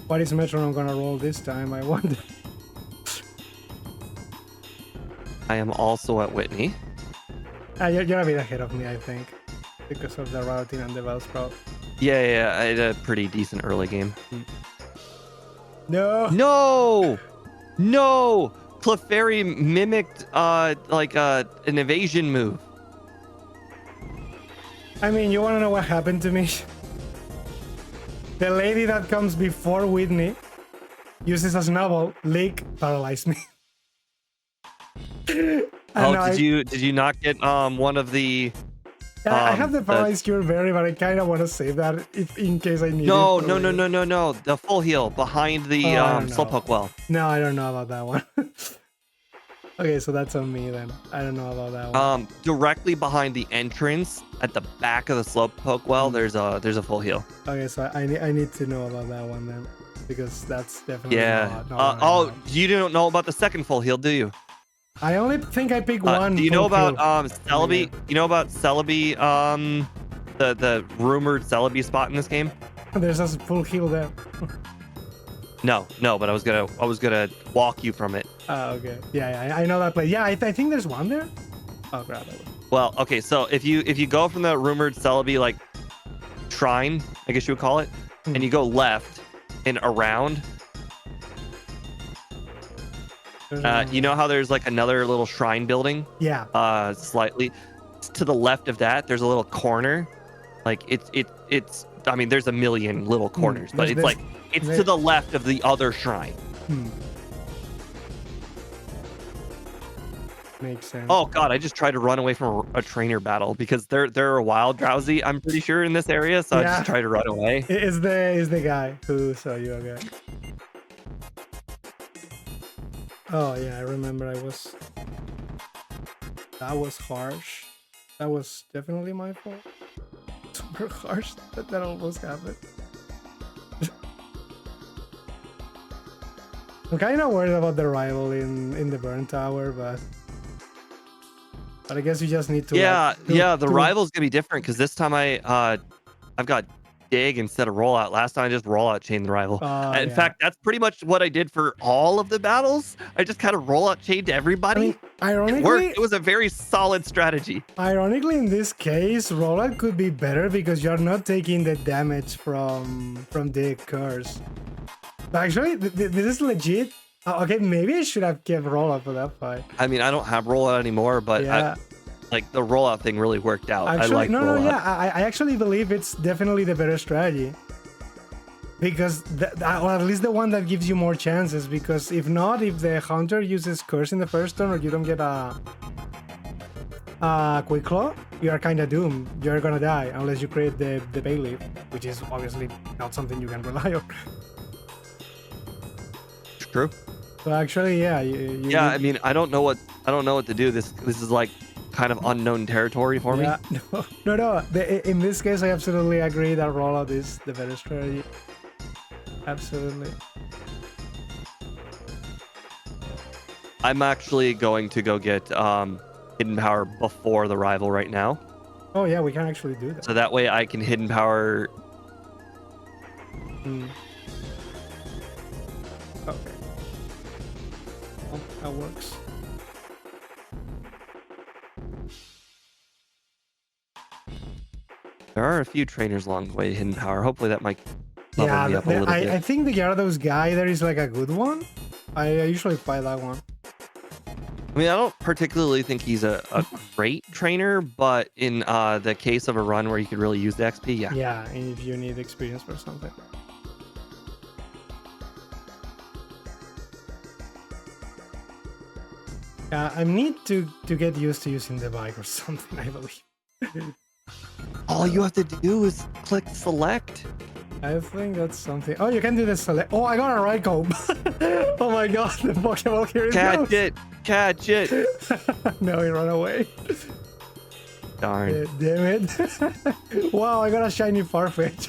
What is Metronome gonna roll this time, I wonder? I am also at Whitney. You're a bit ahead of me, I think. Because of the routing and the Bellsprout. Yeah, I had a pretty decent early game. No! No! Clefairy mimicked an evasion move. I mean, you wanna know what happened to me? The lady that comes before Whitney uses a snowball, Leak, paralyzed me. Did you not get one of the I have the paralyzed cure berry, but I kind of want to save that if in case I need it. No. The full heal behind the Slowpoke well. No, I don't know about that one. Okay, so that's on me then. I don't know about that one. Directly behind the entrance at the back of the Slowpoke well, there's a full heal. Okay, so I need to know about that one then, because that's definitely not you don't know about the second full heal, do you? I only think I picked one. Do you know about Celebi? Yeah. You know about Celebi? The rumored Celebi spot in this game? There's a full heal there. No, but I was gonna walk you from it. Oh, okay. Yeah, I know that place. Yeah, I think there's one there. Oh crap! Well, okay. So if you go from the rumored Celebi like shrine, I guess you would call it, and you go left and around. You know how there's like another little shrine building? Yeah. Slightly to the left of that, there's a little corner. Like it's. I mean, there's a million little corners, but it's to the left of the other shrine. Makes sense. Oh god, I just tried to run away from a trainer battle because they're a wild drowsy. I'm pretty sure in this area, so I just tried to run away. Is the guy who saw you? Okay. Oh yeah, I remember. That was harsh. That was definitely my fault. Super harsh that almost happened. I'm kind of worried about the rival in the burn tower, but I guess you just need to. The rival's gonna be different because this time I've got dig instead of rollout. Last time I just rollout chained the rival. In fact, that's pretty much what I did for all of the battles. I just kind of rollout chained everybody. I mean, ironically, it worked. It was a very solid strategy. Ironically, in this case, rollout could be better because you're not taking the damage from the curse. But actually, this is legit. Okay, maybe I should have kept rollout for that fight. I mean, I don't have rollout anymore, but like the rollout thing really worked out. Actually, I like no, rollout. yeah, I actually believe it's definitely the better strategy. Because, or at least the one that gives you more chances. Because if not, if the hunter uses curse in the first turn or you don't get a quick claw, you are kind of doomed. You're gonna die unless you create the bailiff, which is obviously not something you can rely on. True. So actually, yeah, Yeah, I mean, I don't know what to do. This is like kind of unknown territory for me. Yeah, no. In this case, I absolutely agree that rollout is the better strategy. Absolutely. I'm actually going to go get hidden power before the rival right now, Oh yeah, we can actually do that. so that way I can hidden power. Okay. Oh, that works. There are a few trainers along the way hidden power. Hopefully that might level Yeah, me up a little bit. I think the Gyarados guy there is like a good one. I usually fight that one. I mean, I don't particularly think he's a great trainer, but in the case of a run where you could really use the XP, yeah. Yeah, and if you need experience for something. I need to get used to using the bike or something, I believe. All you have to do is click select. I think that's something. Oh, you can do the select. Oh, I got a Raikou. Oh my god, the Pokeball here is Catch it! Catch it! No, he ran away. Darn. Damn it. Wow, I got a shiny Farfetch.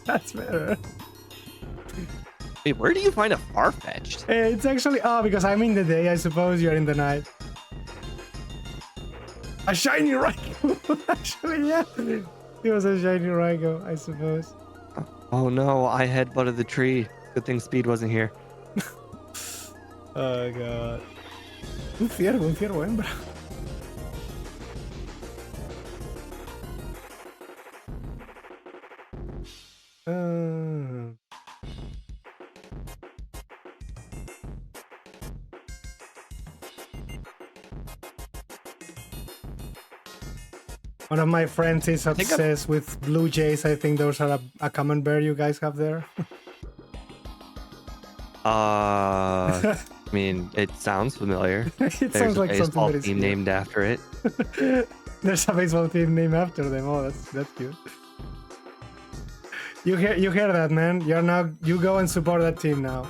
That's better. Wait, where do you find a Farfetch'd? It's actually because I'm in the day. I suppose you're in the night. A shiny Raikou. Actually, yeah, it was a shiny Raikou, I suppose. Oh no, I headbutted the tree. Good thing Speed wasn't here. Oh god. Un ciervo, hembra. One of my friends is obsessed with blue jays. I think those are a common bear you guys have there. I mean, it sounds familiar. It sounds like something baseball that is team cute. named after it. There's a baseball team named after them. Oh, that's cute. You hear that, man? You go and support that team now.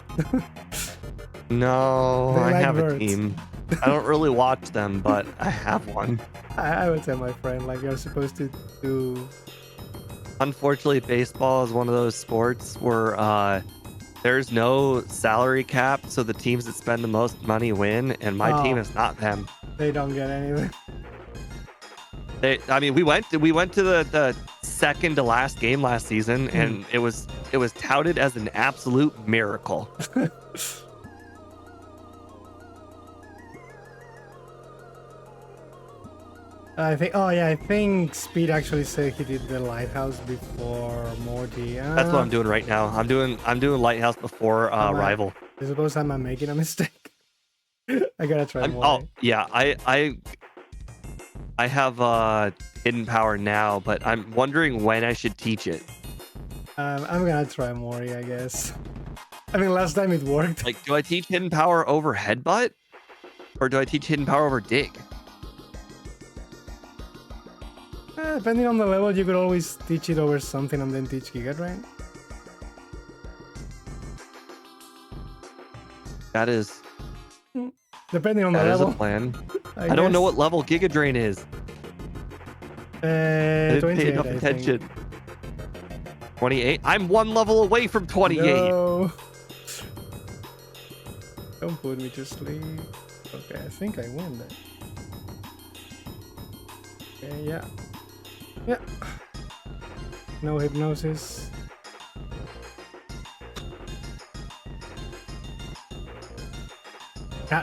No, They I like have birds. a team. I don't really watch them, but I have one. I would tell my friend like you're supposed to do. Unfortunately, baseball is one of those sports where there's no salary cap, so the teams that spend the most money win, and my team is not them. They don't get anything. I mean, we went to the second to last game last season, and it was touted as an absolute miracle. I think Speed actually said he did the lighthouse before Morty. That's what I'm doing right now. I'm doing lighthouse before rival. I suppose I'm making a mistake. I gotta try more. Oh yeah, I have hidden power now, but I'm wondering when I should teach it. I'm gonna try Mori, I guess. I mean, last time it worked. Like, do I teach hidden power over headbutt, or do I teach hidden power over dig? Depending on the level, you could always teach it over something and then teach Giga Drain. That is Depending on the that is level. a plan. I don't know what level Giga Drain is. I didn't pay 28, enough I attention. think. 28. I'm one level away from 28. No. Don't put me to sleep. Okay, I think I win then. Okay, yeah. Yeah. No hypnosis.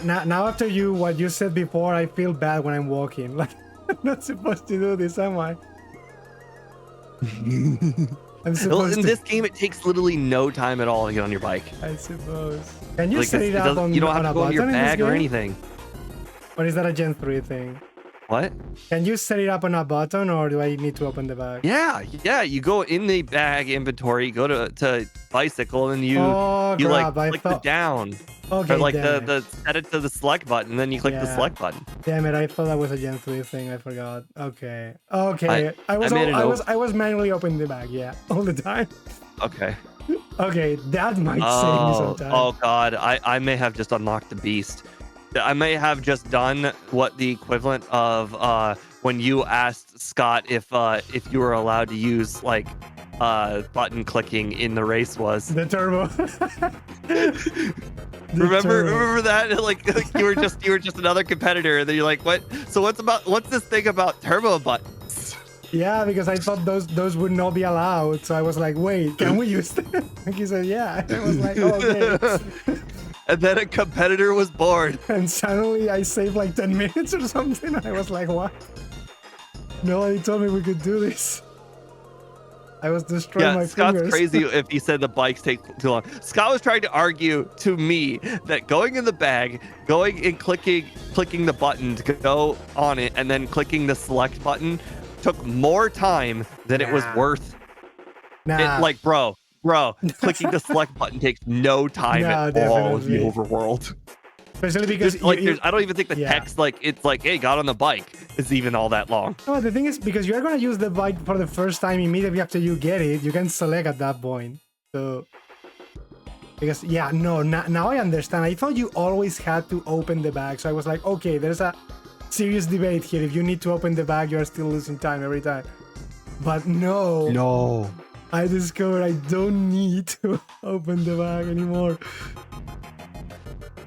Now after what you said before, I feel bad when I'm walking. Like, I'm not supposed to do this, am I? I'm supposed Well, in to. this game, it takes literally no time at all to get on your bike. I suppose. Can you Like, set it up on you don't have on to a go on your button in this bag or game? anything. Or is that a Gen 3 thing? What? Can you set it up on a button, or do I need to open the bag? Yeah. You go in the bag inventory, go to bicycle, and you Oh, you crap, I like click thought... the down. Okay, Or like damn it. the set it to the select button, and then you click the Yeah. select button. Damn it, I thought that was a Gen 3 thing. I forgot. Okay. Okay. I was manually opening the bag, yeah, all the time. Okay. Okay, that might save me some time. Oh god, I may have just unlocked the beast. I may have just done what the equivalent of when you asked Scott if you were allowed to use like button clicking in the race was. The turbo. Remember that? Like you were just another competitor, and then you're like, what? So what's this thing about turbo buttons? Yeah, because I thought those would not be allowed. So I was like, wait, can we use them? And he said, yeah. And I was like, oh, okay. And then a competitor was born. And suddenly I saved like 10 minutes or something. I was like, what? Nobody told me we could do this. I was destroying my Scott's fingers. crazy if he said the bikes take too long. Scott was trying to argue to me that going in the bag, going and clicking the button to go on it, and then clicking the select button took more time than it was worth. Nah. Like, bro, clicking the select button takes no time at all in the overworld. Especially because I don't even think the text, like, it's like, hey, got on the bike, is even all that long. No, the thing is, because you're gonna use the bike for the first time immediately after you get it, you can select at that point. So, because now I understand. I thought you always had to open the bag, so I was like, okay, there's a serious debate here. If you need to open the bag, you're still losing time every time. But no. I discovered I don't need to open the bag anymore.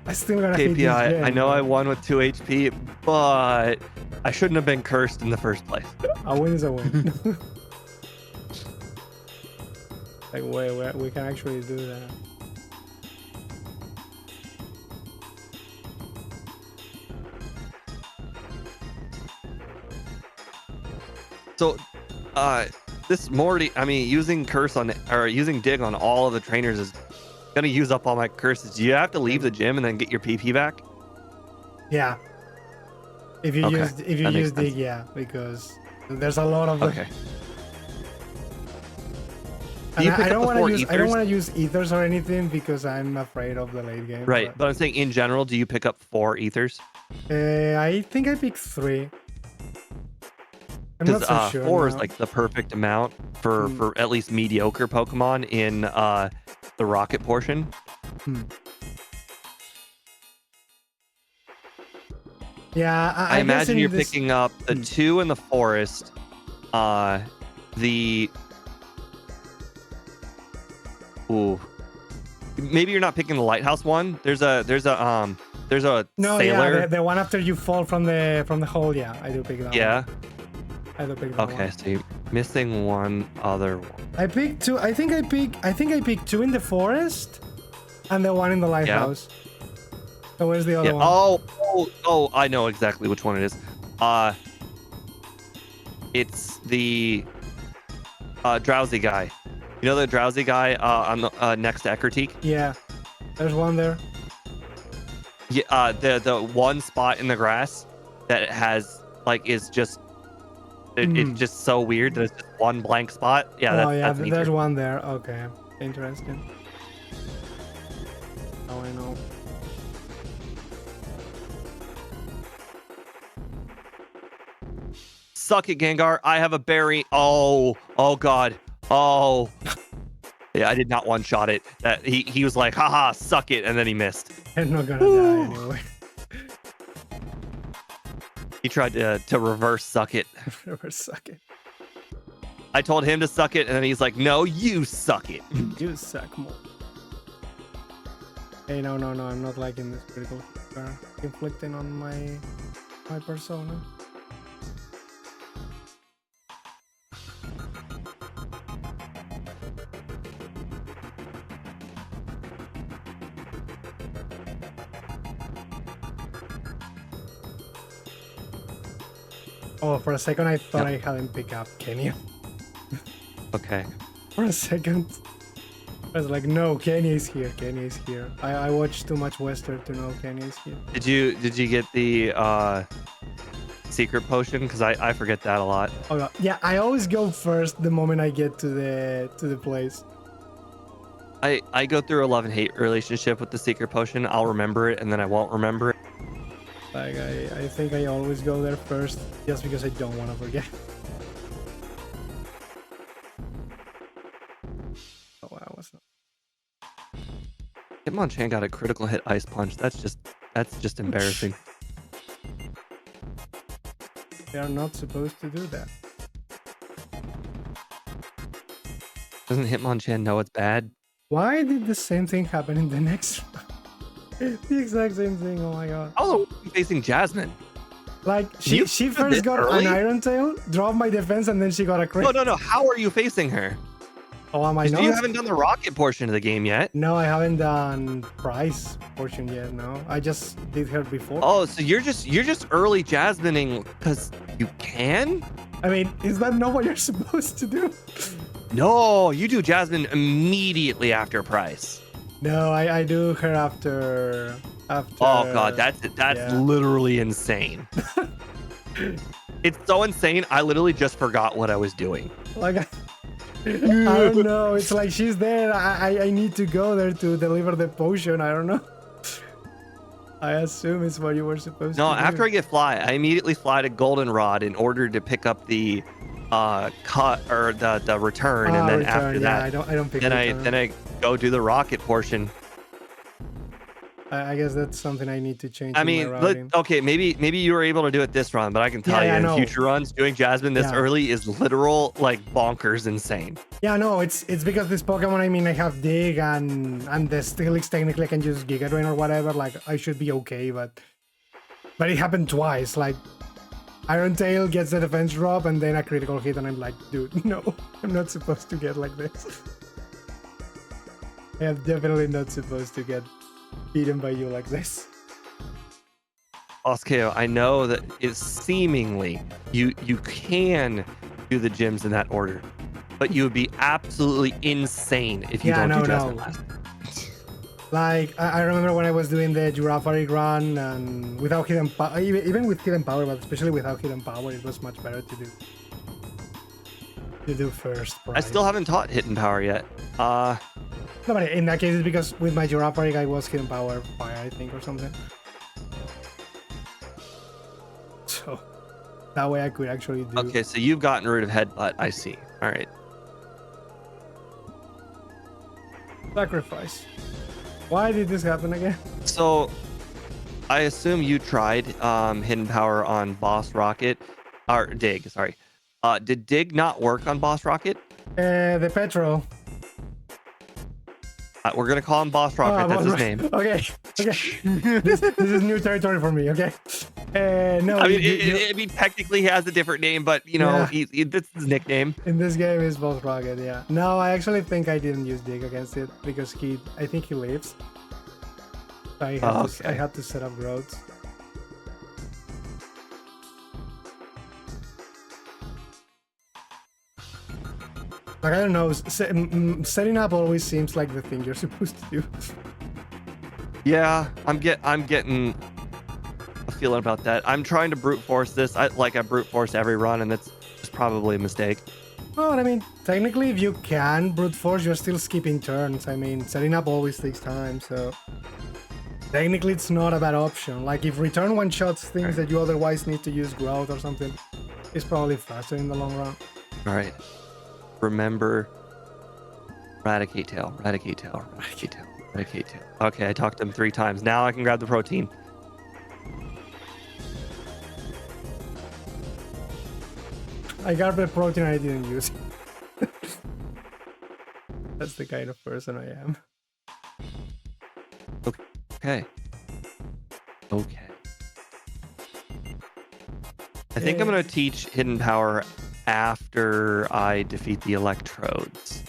I still gotta hate this game. I know I won with 2 HP, but I shouldn't have been cursed in the first place. A win is a win. Like, wait, we can actually do that. So, this Morty, I mean, using using dig on all of the trainers is gonna use up all my curses. Do you have to leave the gym and then get your PP back? Yeah. If you use dig, sense. yeah, because there's a lot of Okay. And I don't want to use ethers or anything because I'm afraid of the late game. Right, but I'm saying in general, do you pick up 4 ethers? I think I picked 3. I'm not so sure. 4 is like the perfect amount for at least mediocre Pokemon in the rocket portion. Yeah, I imagine you're picking up the 2 in the forest, maybe you're not picking the lighthouse one. There's a sailor. Yeah, the one after you fall from the hole. Yeah, I do pick that. Yeah. One. I do pick that one. Okay, so you're missing one other one. I picked 2. I think I picked 2 in the forest, and the one in the lighthouse. So where's the other one? Oh, I know exactly which one it is. It's the drowsy guy. You know the drowsy guy on the next to Eckerteak? Yeah, there's one there. Yeah, the one spot in the grass that it has is just it's just so weird that it's just one blank spot. Yeah, that's there's one there. Okay, interesting. Oh, I know. Suck it, Gengar. I have a berry. Oh god. Oh. Yeah, I did not one-shot it. That he was like, haha, suck it, and then he missed. I'm not gonna die anyway. He tried to reverse suck it. Reverse suck it. I told him to suck it, and then he's like, no, you suck it. You suck more. Hey, no, I'm not liking this critical inflicting on my persona. Oh, for a second I thought I hadn't picked up Kenya. Okay. For a second. I was like, no, Kenya is here. I watched too much Western to know Kenya is here. Did you get the secret potion because I forget that a lot. Oh god. Yeah, I always go first the moment I get to the place. I go through a love-and-hate relationship with the secret potion. I'll remember it and then I won't remember it. Like I think I always go there first just because I don't want to forget. Oh wow, what's that? Hitmonchan got a critical hit ice punch. That's just embarrassing. They are not supposed to do that. Doesn't Hitmonchan know it's bad? Why did the same thing happen in the next round? The exact same thing, oh my god. Oh, facing Jasmine. Like, You she did first this got early? an Iron Tail, dropped my defense, and then she got a crit. No. How are you facing her? Oh, am I not? You haven't done the rocket portion of the game yet. No, I haven't done prize portion yet, no. I just did her before. Oh, so you're just early Jasmining because you can? I mean, is that not what you're supposed to do? No, you do Jasmine immediately after Price. No, I do her after. Oh god, that's yeah. literally insane. It's so insane. I literally just forgot what I was doing. Like, I don't know. It's like she's there. I need to go there to deliver the potion. I don't know. I assume it's what you were supposed to do. No, after I get fly, I immediately fly to Goldenrod in order to pick up the cut or the return, and then return, after that, I don't pick then I go do the rocket portion. I guess that's something I need to change. I in mean, my routing. okay, maybe you were able to do it this run, but I can tell you, I in know. future runs, doing Jasmine this Yeah. early is literal like bonkers insane. Yeah, no, it's because this Pokemon, I mean, I have Dig and the Steelix, technically I can use Giga Drain or whatever, like I should be okay, but it happened twice. Like Iron Tail gets the defense drop and then a critical hit, and I'm like, dude, no, I'm not supposed to get like this. I am definitely not supposed to get beaten by you like this. Osco, I know that it's seemingly you can do the gyms in that order, but you would be absolutely insane if you don't do Jasmine last. Like I remember when I was doing the Jurapharic run and without hidden power, even with hidden power, but especially without hidden power, it was much better to do first. I still haven't taught hidden power yet. No, but in that case, it's because with my Jurapharic, I was hidden power fire, I think, or something. So that way I could actually do. Okay, so you've gotten rid of headbutt. I see. All right. Sacrifice. Why did this happen again? So I assume you tried hidden power on Boss Rocket or Dig. Sorry. Did Dig not work on Boss Rocket? The Petro. We're gonna call him Boss Rocket. That's his name. Okay. This is new territory for me. Okay. No. I mean, technically he has a different name, but you know, that's his nickname. In this game, is Boss Rocket. Yeah. No, I actually think I didn't use Dig against it because I think he lives. So I had to set up roads. Like, I don't know, setting up always seems like the thing you're supposed to do. Yeah, I'm getting a feeling about that. I'm trying to brute force this. I brute force every run, and that's just probably a mistake. Well, I mean, technically, if you can brute force, you're still skipping turns. I mean, setting up always takes time, so technically it's not a bad option. Like, if return one-shots things that you otherwise need to use growth or something, it's probably faster in the long run. All right. Remember, Eradicate Tail, Eradicate Tail, Eradicate Tail, Eradicate Tail. Okay, I talked to him 3 times. Now I can grab the protein. I got the protein I didn't use. That's the kind of person I am. Okay. I think I'm going to teach hidden power after I defeat the electrodes.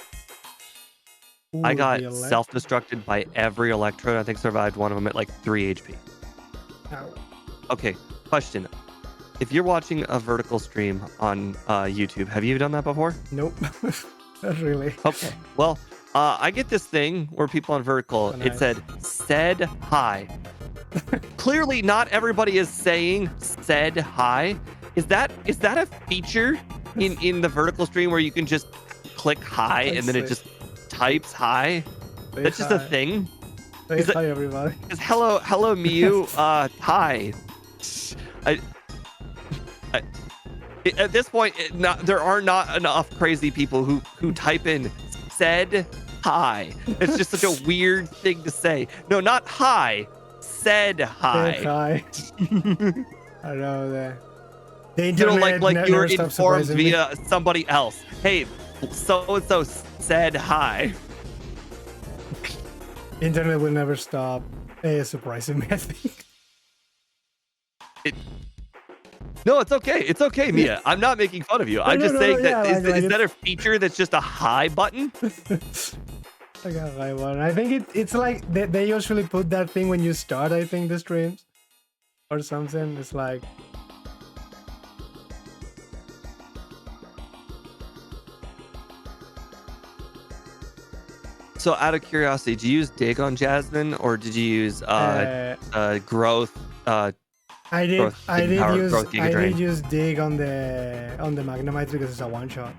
Ooh, I got self-destructed by every electrode. I think survived one of them at like 3 HP. Ow. Okay, question. If you're watching a vertical stream on YouTube, have you done that before? Nope. Not really. Okay. Well, I get this thing where people on vertical, Oh, nice. it said hi. Clearly not everybody is saying said hi. Is that a feature in the vertical stream where you can just click hi and then it just types hi? That's just a thing. Hi everybody. Because hello Miu, hi. At this point, there are not enough crazy people who type in said hi. It's just such a weird thing to say. No, not hi. Said hi. Said hi. I know that. The You know, internet like you were never stops informed surprising me. via somebody else. Hey, so and so said hi. Internet will never stop surprising me, I think. No, it's okay. It's okay, Mia. I'm not making fun of you. I'm just saying that yeah, is that a feature that's just a hi button? I got a high one. I think it's like they usually put that thing when you start, I think, the streams or something. It's like So out of curiosity, did you use dig on Jasmine or did you use growth? I did growth use dig on the Magnemite because it's a one shot.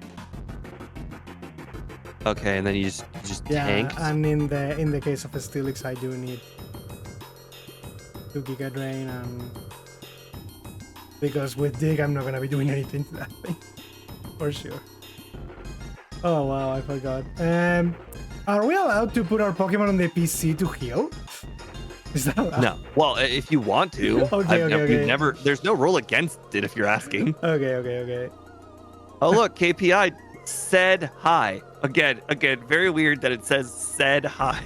Okay, and then you just tanked. And in the case of Steelix, I do need 2 Giga Drain, and because with dig I'm not gonna be doing anything to that thing for sure. Oh wow, I forgot. Are we allowed to put our Pokemon on the PC to heal? Is that allowed? No. Well, if you want to. Okay. Never. There's no rule against it if you're asking. Okay. Oh look, KPI said hi. Again, very weird that it says said hi.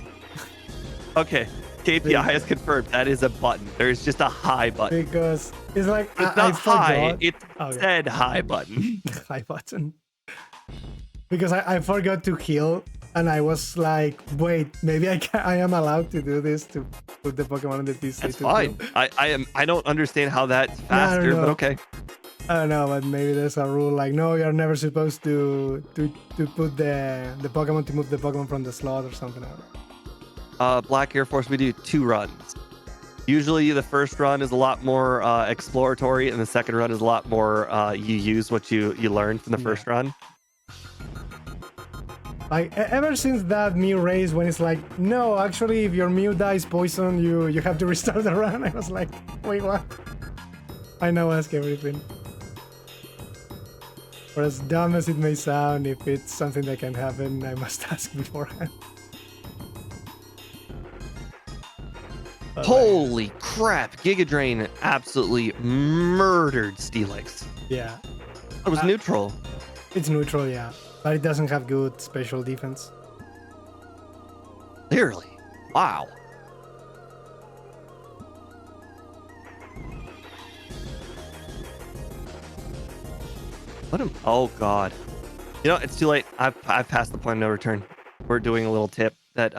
Okay, KPI has confirmed that is a button. There's just a hi button. Because it's like It's I not hi. forgot. It's said hi button. Hi button. Because I forgot to heal. And I was like, wait, maybe I am allowed to do this to put the Pokemon on the PC. That's fine. Heal. I don't understand how that's faster, but okay. I don't know, but maybe there's a rule like, no, you're never supposed to put the Pokemon to move the Pokemon from the slot or something. Black Air Force, we do 2 runs. Usually the first run is a lot more exploratory, and the second run is a lot more you use what you learned from the first run. Like, ever since that Mew race when it's like, no, actually, if your Mew dies poison, you have to restart the run. I was like, wait, what? I now ask everything. For as dumb as it may sound, if it's something that can happen, I must ask beforehand. Holy crap! Giga Drain absolutely murdered Steelix. Yeah. It was neutral. It's neutral, yeah. But it doesn't have good special defense. Clearly. Wow. Oh god. You know, it's too late. I've passed the point of no return. We're doing a little tip that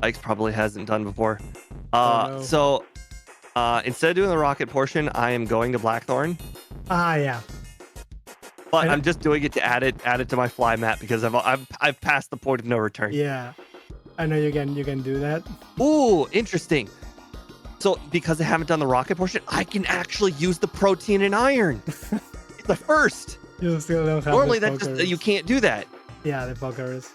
Ike's probably hasn't done before. No. So instead of doing the rocket portion, I am going to Blackthorn. Yeah. But I'm just doing it to add it to my fly map because I've passed the point of no return. Yeah. I know you can do that. Ooh, interesting. So because I haven't done the rocket portion, I can actually use the protein and iron. It's the first. You still don't have Normally the that just pokers. you can't do that. Yeah, the pokers.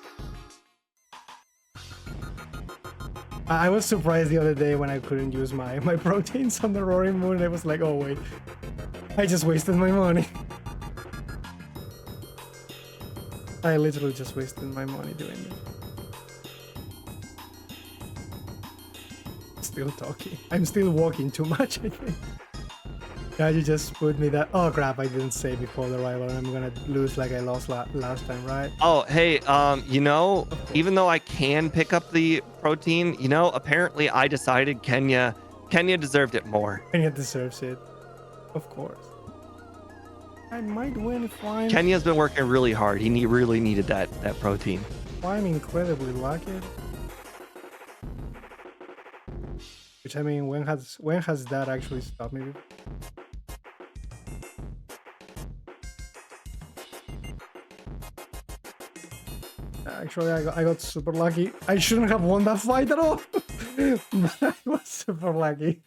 I was surprised the other day when I couldn't use my proteins on the Roaring Moon. I was like, oh wait, I just wasted my money. I literally just wasted my money doing it. Still talking. I'm still walking too much, I think. Yeah, you just put me that. Oh crap, I didn't say before the rival. I'm gonna lose like I lost last time, right? Oh, hey, you know, even though I can pick up the protein, you know, apparently I decided Kenya deserved it more. Kenya deserves it. Of course. I might win if I'm... Kenya's been working really hard. He really needed that protein. If I'm incredibly lucky. Which I mean, when has that actually stopped me? Actually, I got super lucky. I shouldn't have won that fight at all. But I was super lucky.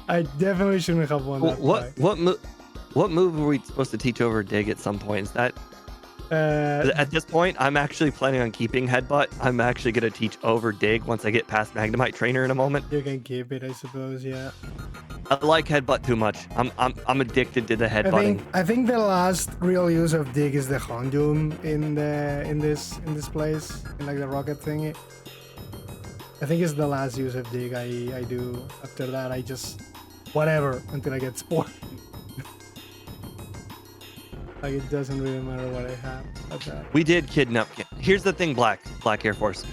I definitely shouldn't have won that fight. What move were we supposed to teach over dig at some point? Is that at this point? I'm actually planning on keeping headbutt. I'm actually gonna teach over dig once I get past Magnemite Trainer in a moment. You can keep it, I suppose. Yeah. I like headbutt too much. I'm addicted to the headbutting. I think the last real use of dig is the Hondoom in this place, in like the rocket thingy. I think it's the last use of dig I do. After that, I just whatever until I get Spore. Like it doesn't really matter what I have at that. We did kidnap. Here's the thing, Black Air Force.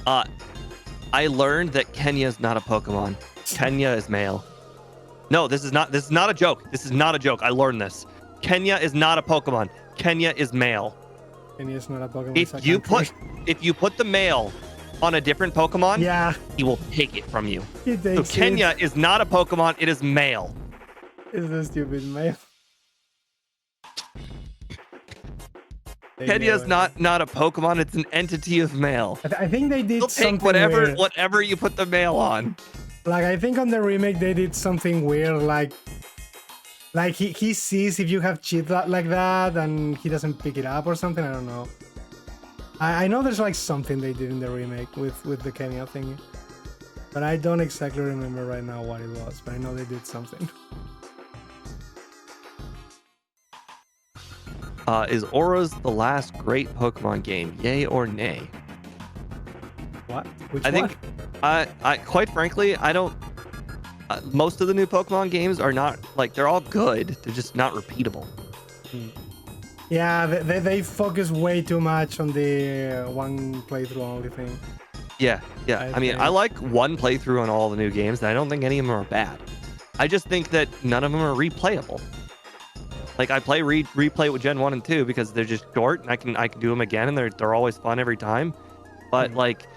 I learned that Kenya's not a Pokemon. Kenya is male. No, this is not a joke. This is not a joke. I learned this. Kenya is not a Pokemon. Kenya is male. Kenya is not a Pokemon. If you put the male on a different Pokemon, yeah, he will take it from you. So Kenya is not a Pokemon. It is male. It's a stupid male. Kenya is not a Pokemon. It's an entity of male. I think they did something take whatever you put the male on. Like I think on the remake they did something weird, like he sees if you have cheat like that and he doesn't pick it up or something. I don't know. I know there's like something they did in the remake with the Kenya thing, but I don't exactly remember right now what it was. But I know they did something. Is Auras the last great Pokemon game? Yay or nay? What? Which I think, I quite frankly, I don't. Most of the new Pokemon games are not like they're all good. They're just not repeatable. Yeah, they focus way too much on the one playthrough only thing. Yeah. I mean, I like one playthrough on all the new games, and I don't think any of them are bad. I just think that none of them are replayable. Like I play replay with Gen 1 and 2 because they're just short and I can do them again and they're always fun every time. But like,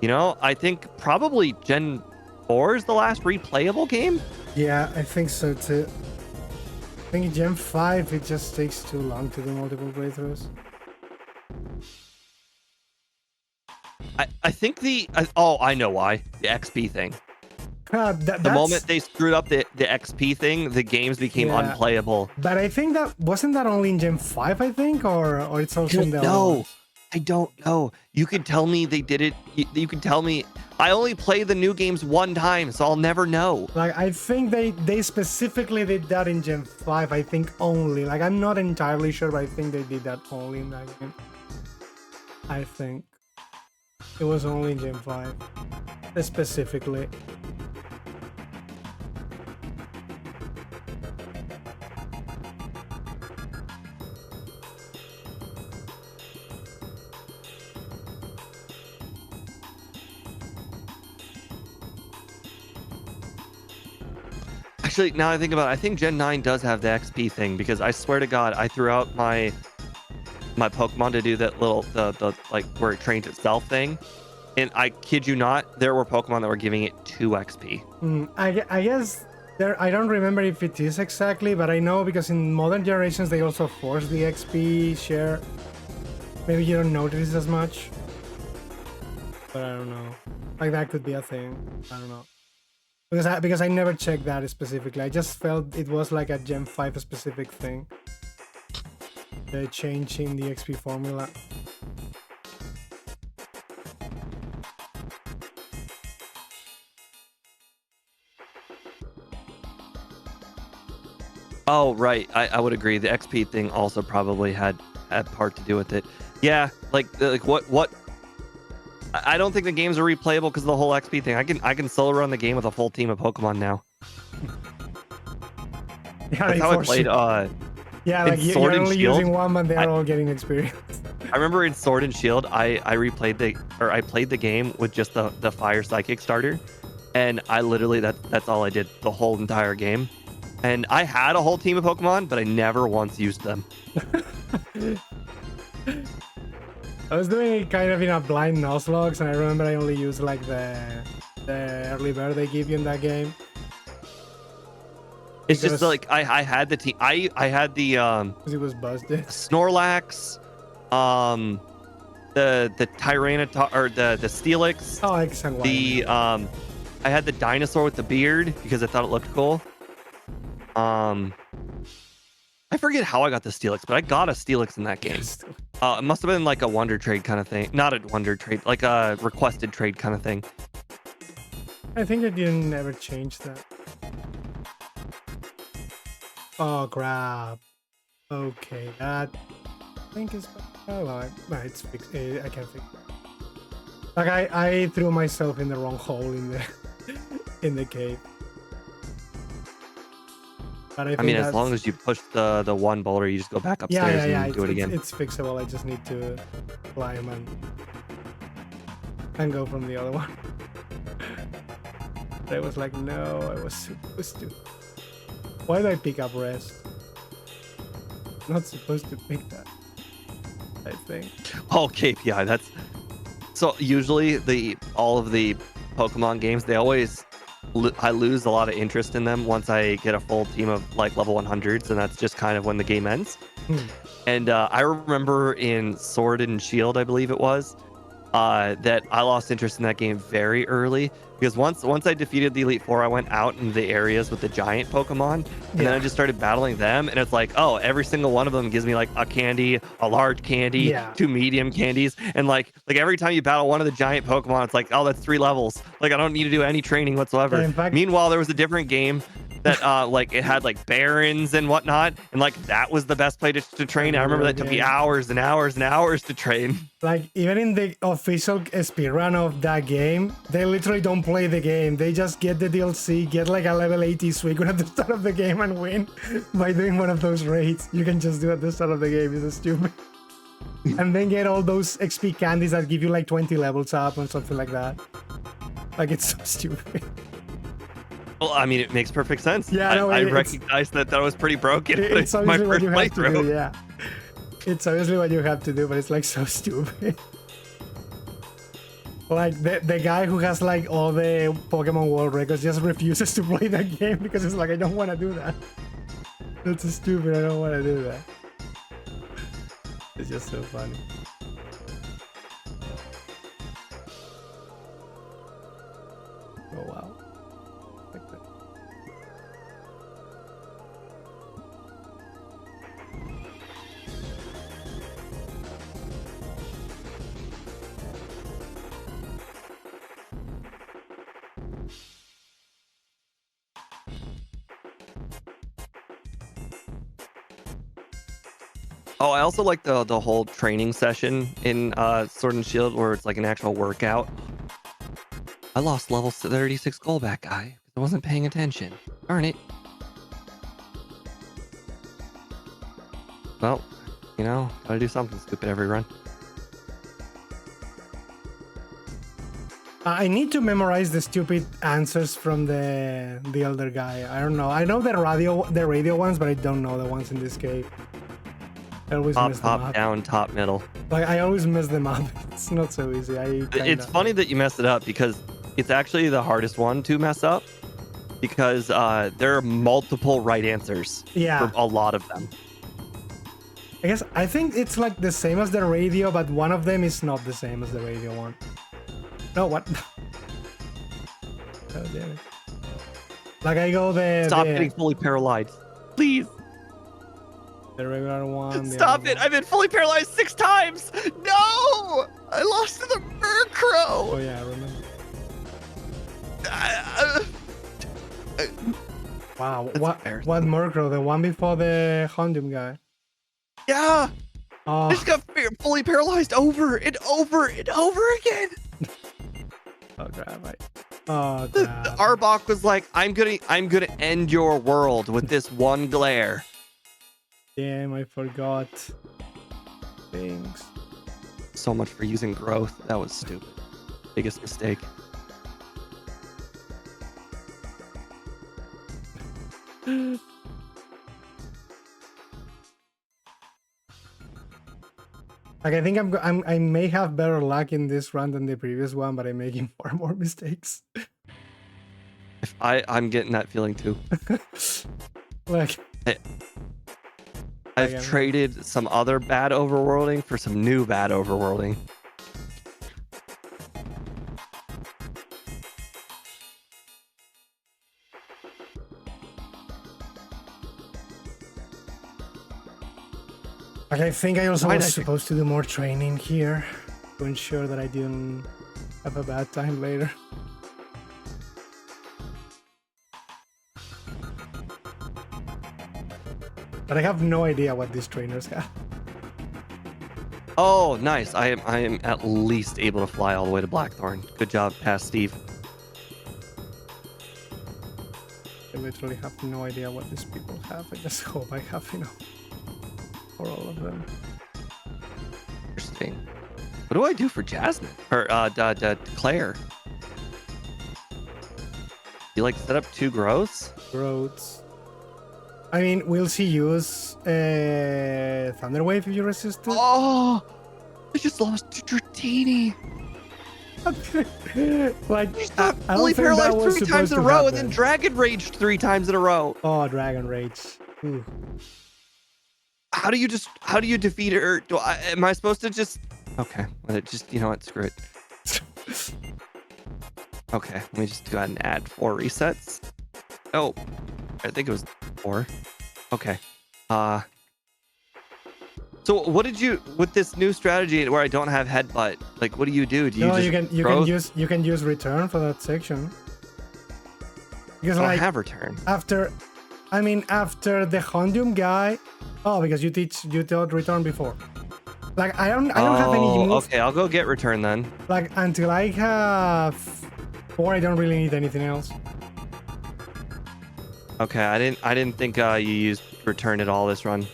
you know, I think probably Gen 4 is the last replayable game. Yeah, I think so too. I think Gen 5 it just takes too long to do multiple playthroughs. I think I know why. The XP thing. The moment they screwed up the XP thing, the games became unplayable. But I think that wasn't that only in Gen 5, I think, or it's also in the No, I don't know. You can tell me they did it. You can tell me. I only play the new games one time, so I'll never know. Like I think they specifically did that in Gen 5. I think only. Like I'm not entirely sure, but I think they did that only in that game. I think it was only in Gen 5 specifically. Actually, now I think about it, I think Gen 9 does have the XP thing because I swear to God, I threw out my Pokemon to do that little the like where it trains itself thing, and I kid you not, there were Pokemon that were giving it 2 XP. I guess there. I don't remember if it is exactly, but I know because in modern generations they also force the XP share. Maybe you don't notice as much, but I don't know. Like that could be a thing. I don't know. Because I never checked that specifically. I just felt it was like a Gen 5 specific thing. The change in the XP formula. Oh, right. I would agree. The XP thing also probably had part to do with it. Yeah, like what I don't think the games are replayable because of the whole XP thing. I can solo run the game with a full team of Pokemon now. Yeah, that's how I played. Yeah, like you're only using one, but they're all getting experience. I remember in Sword and Shield, I played the game with just the Fire Psychic starter, and I literally that's all I did the whole entire game. And I had a whole team of Pokemon, but I never once used them. I was doing it kind of in a blind Nuzlocke, and I remember I only used like the early bird they give you in that game. It's just like I had the team. I had the because it was busted. Snorlax, the Tyranitar or the Steelix. Oh, excellent. I had the dinosaur with the beard because I thought it looked cool. I forget how I got the Steelix, but I got a Steelix in that game. It must have been like a Wonder Trade kind of thing. Not a Wonder Trade, like a requested trade kind of thing. I think I didn't ever change that. Oh, crap. Okay, that I think is... Oh, well, it's fixed. I can't fix it. Like, I threw myself in the wrong hole in the, in the cave. But I mean, as long as you push the one boulder, you just go back upstairs and do it again. It's fixable. I just need to climb and go from the other one. But I was like, no, I was supposed to. Why did I pick up rest? I'm not supposed to pick that, I think. Oh, KPI. That's so usually all of the Pokemon games, they always I lose a lot of interest in them once I get a full team of like level 100s, and that's just kind of when the game ends. And I remember in Sword and Shield, I believe it was, that I lost interest in that game very early because once I defeated the Elite Four, I went out in the areas with the giant Pokemon, and then I just started battling them, and it's like, oh, every single one of them gives me like a candy, a large candy, 2 medium candies, and like every time you battle one of the giant Pokemon, it's like, oh, that's 3 levels. Like I don't need to do any training whatsoever. In fact, meanwhile, there was a different game that like it had like barons and whatnot, and like that was the best place to train. I remember that took me hours and hours and hours to train. Like even in the official speedrun of that game, they literally don't play the game. They just get the DLC, get like a level 80 Suicune at the start of the game and win by doing one of those raids. You can just do at the start of the game. It's stupid. And then get all those XP candies that give you like 20 levels up and something like that. Like it's so stupid. Well, I mean, it makes perfect sense. Yeah, no, I recognize that was pretty broken. It's my obviously what first you have to playthrough. do, yeah. It's obviously what you have to do, but it's like so stupid. Like the guy who has like all the Pokemon World records just refuses to play that game because it's like, I don't want to do that. That's stupid, I don't want to do that. It's just so funny. Oh wow. Like that. Oh, I also like the whole training session in Sword and Shield where it's like an actual workout. I lost level 36 gold back, guy. I wasn't paying attention. Darn it. Well, you know, gotta do something stupid every run. I need to memorize the stupid answers from the elder guy. I don't know. I know the radio ones, but I don't know the ones in this cave. I always miss them up. Top, down, top, middle. Like I always mess them up. It's not so easy. It's funny that you messed it up because it's actually the hardest one to mess up because there are multiple right answers for a lot of them. I think it's like the same as the radio, but one of them is not the same as the radio one. No, what? Oh, damn it. Like I go there. Stop getting fully paralyzed. Please. The regular one. Stop it! I've been fully paralyzed 6 times! No! I lost to the Murkrow! Oh yeah, I remember. Wow, what Murkrow? The one before the Houndoom guy? Yeah! Oh. I just got fully paralyzed over and over and over again! Oh crap, oh crap. The Arbok was like, I'm gonna end your world with this one glare. Damn, I forgot things. So much for using growth. That was stupid. Biggest mistake. Like I think I may have better luck in this run than the previous one, but I'm making far more mistakes. I'm getting that feeling too. Like I've traded some other bad overworlding for some new bad overworlding. Like, I think I also Why was not? supposed to do more training here to ensure that I didn't have a bad time later. But I have no idea what these trainers have. Oh, nice. I am at least able to fly all the way to Blackthorn. Good job, past Steve. I literally have no idea what these people have. I just hope I have enough for all of them. Interesting. What do I do for Jasmine? Or Claire? You like set up 2 growths? Roads. I mean, will she use Thunder Wave if you resist it? Oh, I just lost to Dratini. Like, I I fully don't think that paralyzed was 3 times supposed in a to row and then happen. Dragon Raged 3 times in a row. Oh, Dragon Rage. Ooh. How do you defeat her? Am I supposed to just? Okay, well, just you know what? Screw it. Okay, let me just go ahead and add 4 resets. Oh, I think it was 4. Okay. So what did you with this new strategy where I don't have headbutt? Like, what do you do? Do you No, just you can use return for that section. Because I don't like have return. after the Hondium guy. Oh, because you taught return before. Like I don't have any moves. Okay, I'll go get return then. Like until I have 4, I don't really need anything else. Okay, I didn't think you used return at all this run.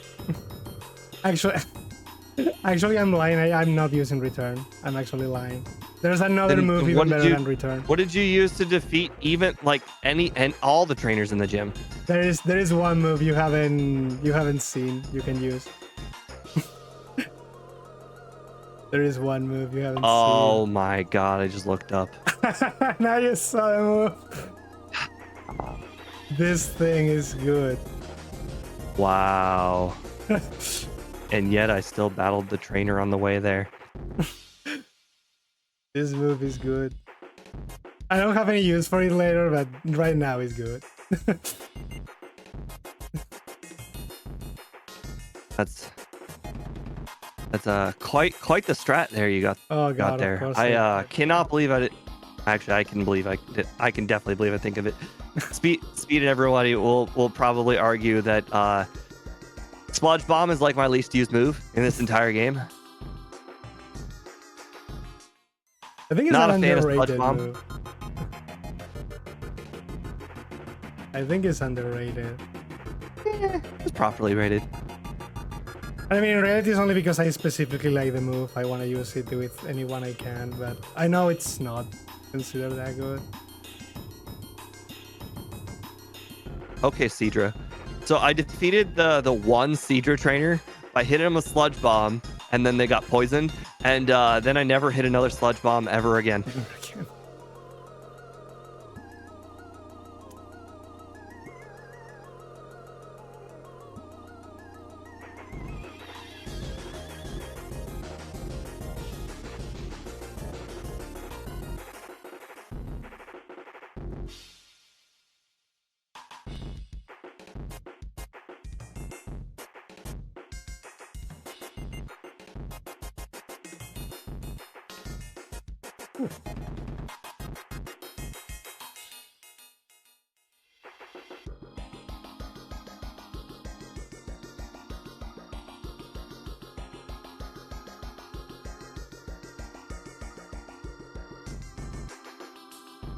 Actually, I'm lying. I'm not using return. I'm actually lying. There's another Then move what even did better you- than return. What did you use to defeat even like any and all the trainers in the gym? There is one move you haven't seen you can use. There is one move you haven't Oh my god, I just looked up. seen. Now you saw the move. This thing is good. Wow. And yet I still battled the trainer on the way there. This move is good. I don't have any use for it later, but right now it's good. That's quite the strat there you got Oh god, there. of course. I cannot believe I did. Actually, I can believe I can definitely believe I think of it. Speed and everybody will probably argue that Sludge Bomb is like my least used move in this entire game. I think it's Not an a fan of underrated Sludge Bomb. move. I think it's underrated. It's properly rated. I mean, in reality, it's only because I specifically like the move. I want to use it with anyone I can, but I know it's not considered that good. Okay, Seadra. So I defeated the one Seadra trainer by hitting him with Sludge Bomb, and then they got poisoned, and then I never hit another Sludge Bomb ever again.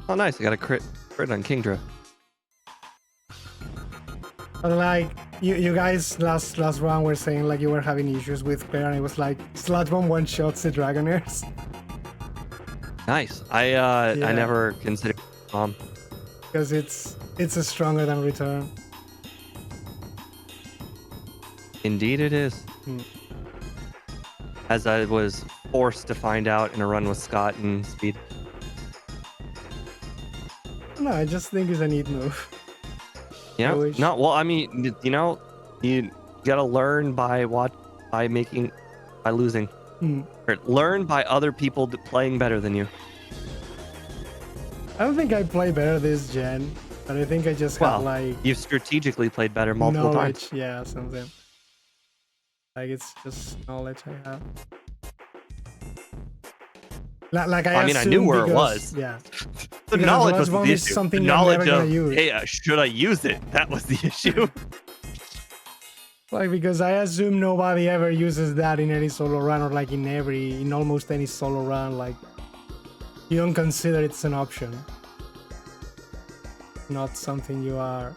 Oh, nice! I got a crit on Kingdra. But like, you guys last round were saying like you were having issues with Claire, and it was like Sludge Bomb one-shots the Dragonairs. Nice. I never considered bomb. Because it's stronger than return. Indeed, it is. Hmm. As I was forced to find out in a run with Scott and Speed. No, I just think it's a neat move. You know, wish- no. Well, I mean, you know, you gotta learn by losing, Hmm. or learn by other people playing better than you. I don't think I play better this gen, but I think I just Well, have like You've strategically played better multiple knowledge. times. Yeah, something. Like it's just knowledge I have. Like I mean, I knew assume where it because- was. Yeah. The Because knowledge sludge wasn't bomb the is issue. something The I'm never knowledge gonna of, use. hey, should I use it? That was the issue. Like because I assume nobody ever uses that in any solo run or like in almost any solo run. Like you don't consider it's an option. Not something you are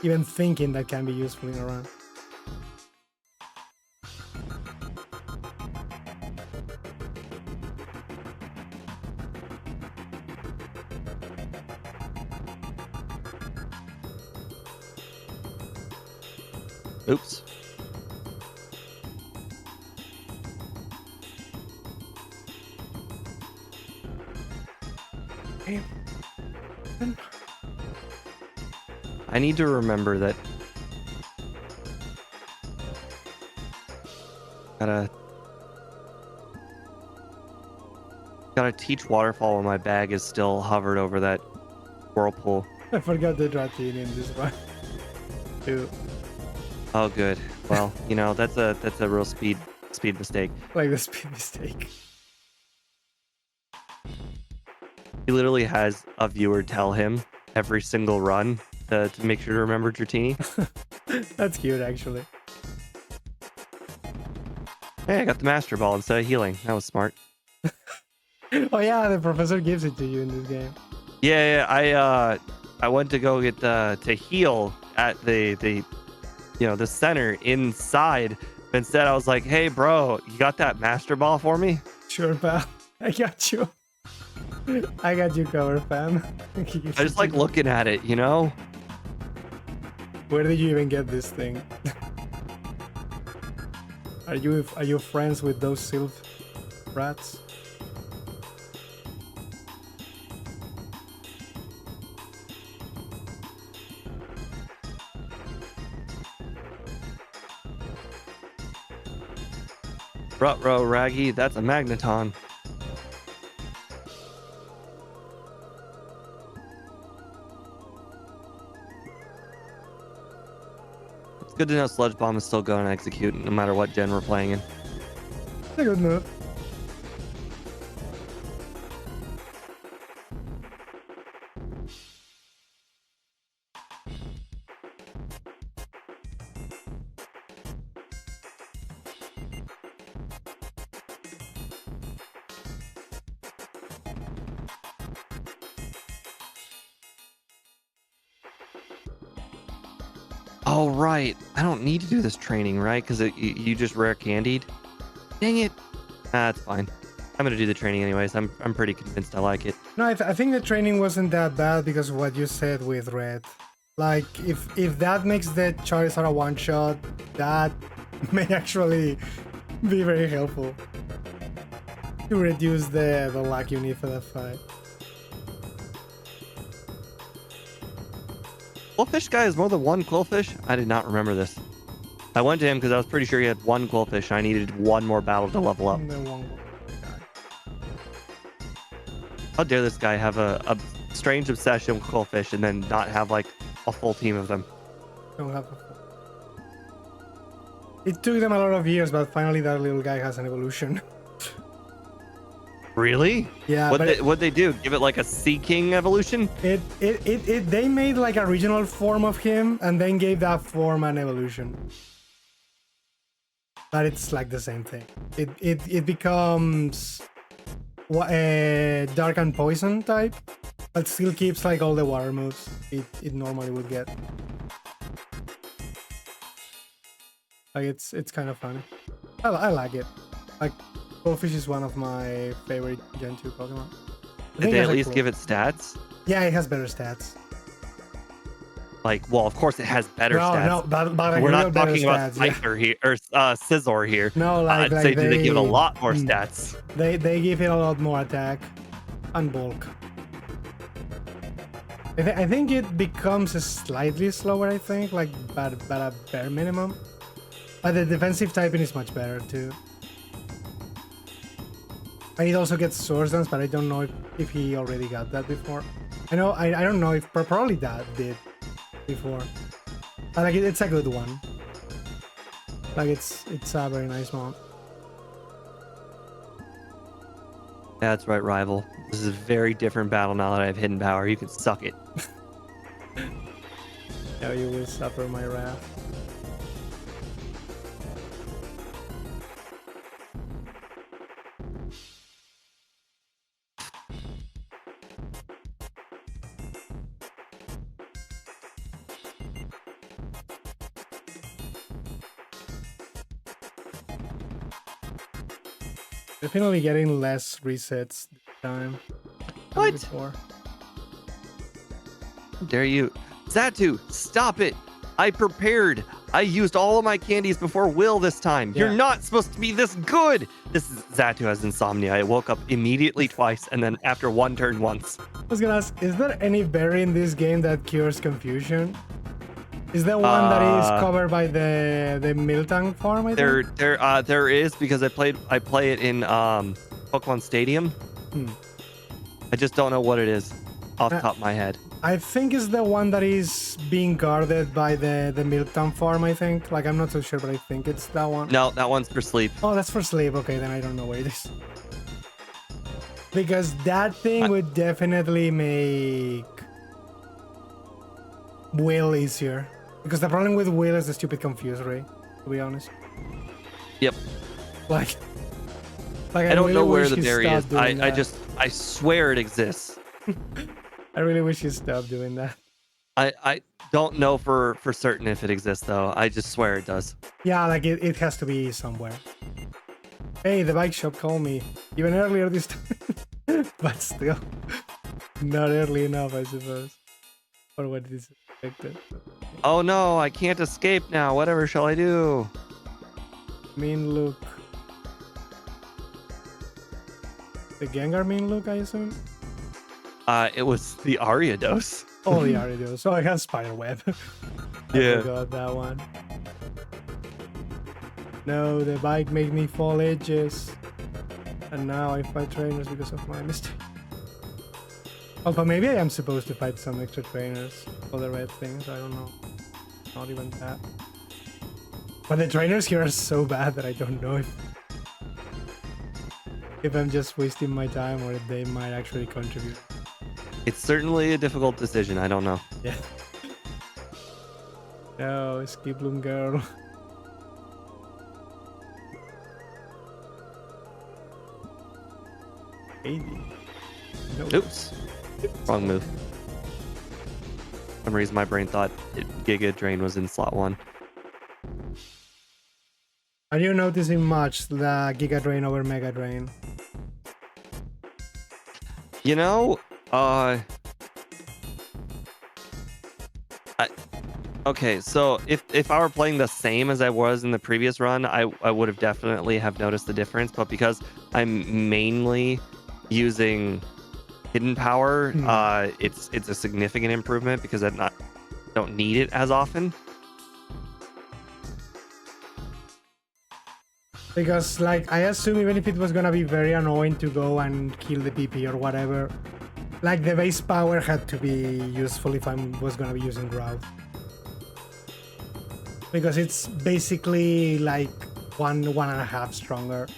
even thinking that can be useful in a run. Oops. I need to remember that. Gotta teach waterfall when my bag is still hovered over that whirlpool. I forgot the Dratini in this one. Too. Oh, good. Well, you know, that's a real speed mistake. Like the speed mistake. He literally has a viewer tell him every single run to make sure to remember Dratini. That's cute, actually. Hey, I got the Master Ball instead of healing. That was smart. Oh yeah, the professor gives it to you in this game. Yeah, I went to go get to heal at the center inside. Instead, I was like, hey, bro, you got that Master Ball for me? Sure, pal. I got you. I got you covered, fam. I just like looking at it, you know? Where did you even get this thing? Are you friends with those sylph rats? Rutro Raggy, that's a magneton. It's good to know Sludge Bomb is still going to execute no matter what gen we're playing in. It's a good move. Oh, right. I don't need to do this training, right? Because you just rare candied. Dang it. That's fine. I'm going to do the training anyways. I'm pretty convinced I like it. No, I think the training wasn't that bad because of what you said with Red. Like, if that makes the Charizard a one-shot, that may actually be very helpful to reduce the luck you need for that fight. Quillfish guy has more than one Quillfish? I did not remember this. I went to him because I was pretty sure he had one Quillfish and I needed one more battle to level up. And then one guy. How dare this guy have a strange obsession with Quillfish and then not have like a full team of them? Don't have a full. It took them a lot of years, but finally that little guy has an evolution. Really? Yeah, What'd they do? Give it like a Sea King evolution? They made like a regional form of him and then gave that form an evolution. But it's like the same thing. It becomes dark and poison type, but still keeps like all the water moves it normally would get. Like it's kind of funny. I like it. Like Quillfish is one of my favorite Gen 2 Pokemon. Did they at least give it stats? Yeah, it has better stats. Like, well, of course it has better stats. No, but like we're real not better talking about stats, yeah. Scyther here or Scizor here. No, like, I'd say they give it a lot more stats. They give it a lot more attack and bulk. I think it becomes slightly slower. I think, like, but a bare minimum. But the defensive typing is much better too. And it also gets Swords Dance, but I don't know if he already got that before. I don't know if probably that did before. But like it's a good one. Like it's a very nice mount. That's right, rival. This is a very different battle now that I have hidden power. You can suck it. Now you will suffer my wrath. Definitely getting less resets this time. than What? Before. How dare you? Zatu, stop it. I prepared. I used all of my candies before Will this time. Yeah. You're not supposed to be this good. This is Zatu has insomnia. I woke up immediately twice and then after one turn once. I was gonna ask, is there any berry in this game that cures confusion? Is there one that is covered by the Miltank farm? I think? There is because I play it in Pokemon Stadium. Hmm. I just don't know what it is off the top of my head. I think it's the one that is being guarded by the Miltank farm. I think. Like I'm not so sure, but I think it's that one. No, that one's for sleep. Oh, that's for sleep. Okay, then I don't know where it is. Because that thing would definitely make Will easier. Because the problem with Will is the stupid confuse rate, to be honest. Yep. Like I don't really know where wish the he berry is. stopped doing that. I swear it exists. I really wish he stopped doing that. I don't know for certain if it exists though. I just swear it does. Yeah, like it has to be somewhere. Hey, the bike shop called me even earlier this time, but still not early enough, I suppose, for what is expected. Oh no, I can't escape now. Whatever shall I do? Mean look. The Gengar mean look, I assume. It was the Ariados. Oh, the Ariados. So I have Spiderweb. I Yeah. forgot that one. No, the bike made me fall edges. And now I fight trainers because of my mistake. Although maybe I am supposed to fight some extra trainers for the red things, I don't know. Not even that. But the trainers here are so bad that I don't know if I'm just wasting my time or if they might actually contribute. It's certainly a difficult decision. I don't know. Yeah. No, Skip Bloom girl. Maybe. No. Oops. Wrong move. For some reason my brain thought Giga Drain was in slot 1. Are you noticing much the Giga Drain over Mega Drain? You know, okay, so if I were playing the same as I was in the previous run, I would have definitely have noticed the difference. But because I'm mainly using hidden power, it's a significant improvement because I don't need it as often. Because, like, I assume even if it was gonna be very annoying to go and kill the PP or whatever, like, the base power had to be useful if I was gonna be using Grout. Because it's basically, like, one and a half stronger.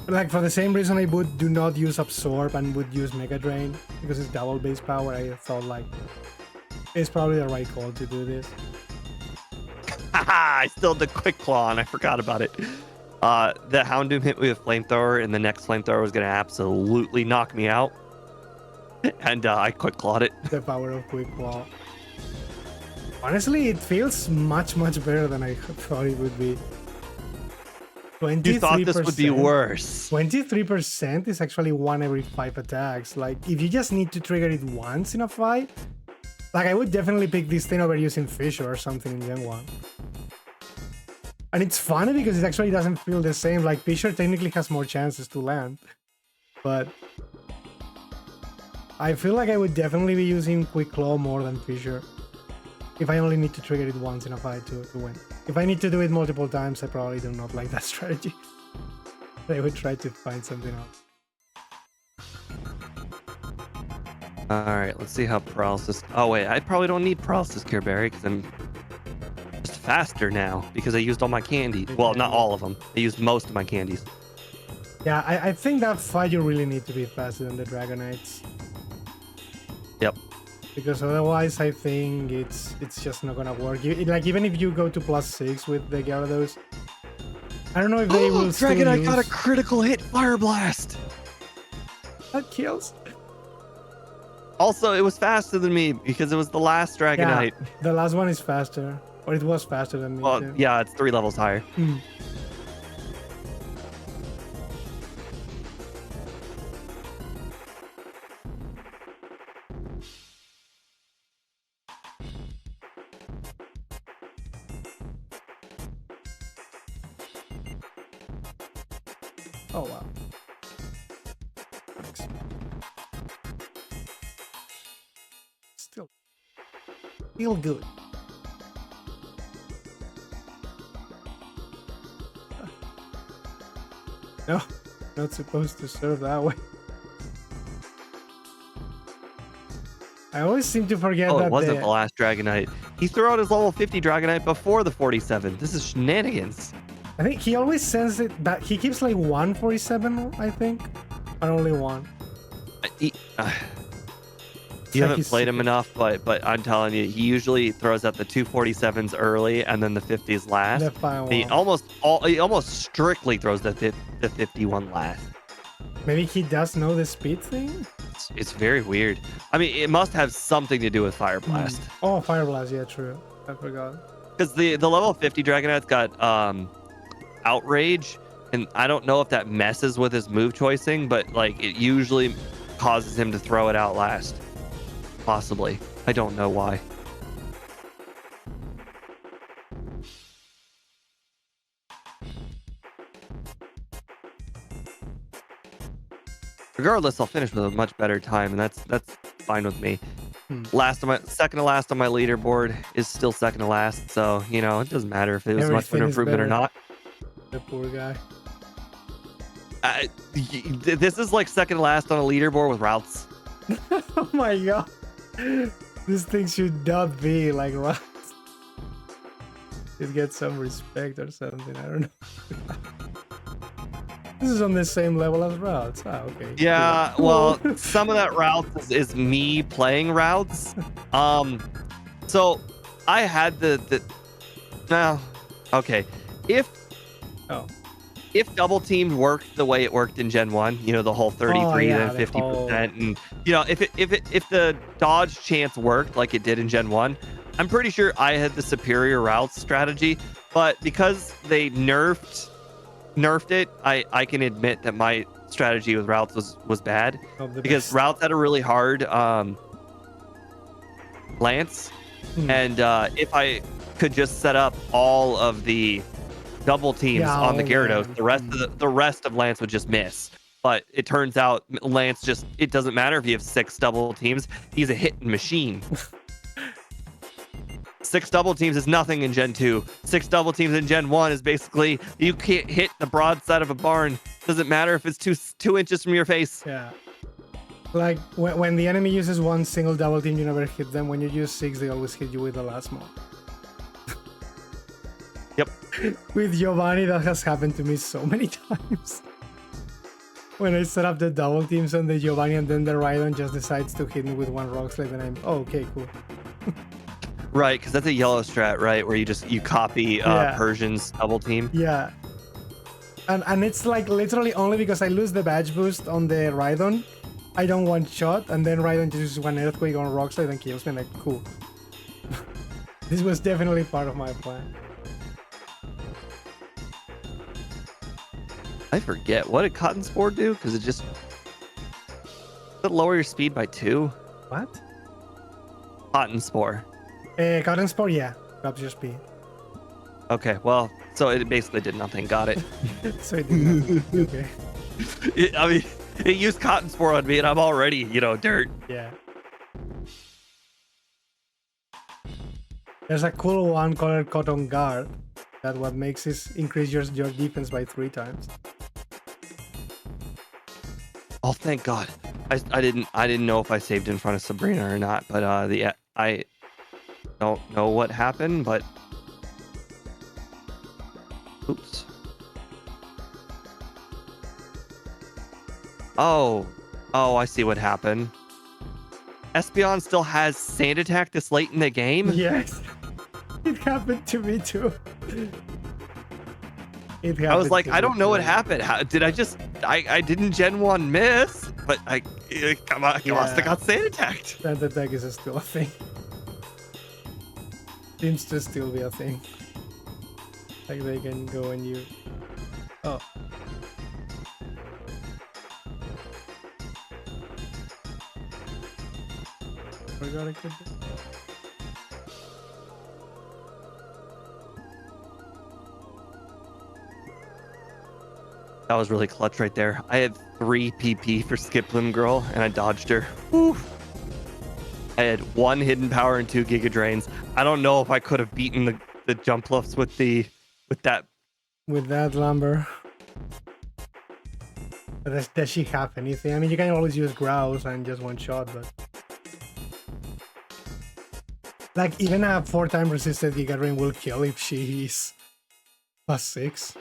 Like, for the same reason I would do not use Absorb and would use Mega Drain, because it's double base power, I thought, like, it's probably the right call to do this. Haha, I still had the Quick Claw and I forgot about it. The Houndoom hit me with Flamethrower and the next Flamethrower was going to absolutely knock me out. And I Quick Clawed it. The power of Quick Claw. Honestly, it feels much better than I thought it would be. 23%. You thought this would be worse. 23% is actually 1 every 5 attacks. Like, if you just need to trigger it once in a fight, like, I would definitely pick this thing over using Fisher or something in Gen 1. And it's funny because it actually doesn't feel the same. Like, Fisher technically has more chances to land. But I feel like I would definitely be using Quick Claw more than Fisher. If I only need to trigger it once in a fight to win. If I need to do it multiple times, I probably do not like that strategy. I would try to find something else. Alright, let's see how Paralysis... Oh wait, I probably don't need Paralysis Cure Berry because I'm just faster now because I used all my candies. Well, not all of them. I used most of my candies. Yeah, I think that fight you really need to be faster than the Dragonites. Yep. Because otherwise, I think it's just not gonna work. Like even if you go to +6 with the Gyarados, I don't know if they will still Dragonite use... got a critical hit Fire Blast. That kills. Also, it was faster than me because it was the last Dragonite. Yeah, the last one is faster, or it was faster than me. Well, too. yeah, it's 3 levels higher. Hmm. Oh wow. Thanks. Still feel good. No, not supposed to serve that way. I always seem to forget Oh, that it wasn't the last Dragonite. He threw out his level 50 Dragonite before the 47. This is shenanigans. I think he always sends it that he keeps like 147, I think, or only one. You like haven't he's played him super- enough, but I'm telling you, he usually throws out the 247s early and then the 50s last. The final He one. he almost strictly throws the 51 last. Maybe he does know the speed thing. It's very weird. I mean, it must have something to do with Fire Blast. Oh, Fire Blast, yeah, true. I forgot. Because the level 50 Dragonite's got Outrage, and I don't know if that messes with his move choicing, but like it usually causes him to throw it out last. Possibly. I don't know why. Regardless, I'll finish with a much better time, and that's fine with me. Second to last on my leaderboard is still second to last, so you know it doesn't matter if it was much of an Everything is improvement or better. not. The poor guy. This is like second to last on a leaderboard with routes. Oh my god. This thing should not be like right. Should get some respect or something. I don't know. This is on the same level as routes. Ah, okay. Yeah, cool. well, some of that routes is me playing routes. So I had the no, okay. If double team worked the way it worked in Gen 1, you know, the whole 33 yeah, then the 50%, and you know, if the dodge chance worked like it did in Gen 1, I'm pretty sure I had the superior routes strategy. But because they nerfed it, I can admit that my strategy with routes was bad Of the because best. routes had a really hard lance, and if I could just set up all of the double teams on the Gyarados, the rest of Lance would just miss. But it turns out Lance it doesn't matter if you have 6 double teams, he's a hitting machine. 6 double teams is nothing in Gen 2. 6 double teams in Gen 1 is basically you can't hit the broadside of a barn. Doesn't matter if it's two inches from your face. Yeah. Like when the enemy uses one single double team, you never hit them. When you use 6, they always hit you with the last one. Yep. With Giovanni, that has happened to me so many times. When I set up the double teams on the Giovanni and then the Rhydon just decides to hit me with one rock slide, and I'm okay, cool. Right, because that's a yellow strat, right? Where you copy Persian's double team. Yeah. And it's like literally only because I lose the badge boost on the Rhydon, I don't one shot, and then Rhydon just uses one earthquake on rock slide and kills me. Like, cool. This was definitely part of my plan. I forget. What did Cotton Spore do? Because it just... Does it lower your speed by 2? What? Cotton Spore. Cotton Spore, yeah. Drops your speed. Okay, well, so it basically did nothing. Got it. So it did nothing. Okay. I mean, it used Cotton Spore on me, and I'm already, dirt. Yeah. There's a cool one called Cotton Guard. That what makes is increase your defense by 3 times. Oh, thank God. I didn't know if I saved in front of Sabrina or not, but I don't know what happened, but Oops. Oh, I see what happened. Espeon still has Sand Attack this late in the game? Yes. It happened to me too. It happened I was like, to I me don't know too. what happened. How did I just I didn't Gen 1 miss, but I must have got Sand Attacked. Sand Attack is still a thing. Seems to still be a thing. Like they can go and you... Oh. Forgot I could do. That was really clutch right there. I had 3 PP for Skip Limb Girl, and I dodged her. Whew. I had 1 hidden power and 2 Giga Drains. I don't know if I could have beaten the jump lifts with that. With that lumber. But does she have anything? I mean, you can always use Grouse and just one shot, but... Like, even a 4-time resisted Giga Drain will kill if she's +6,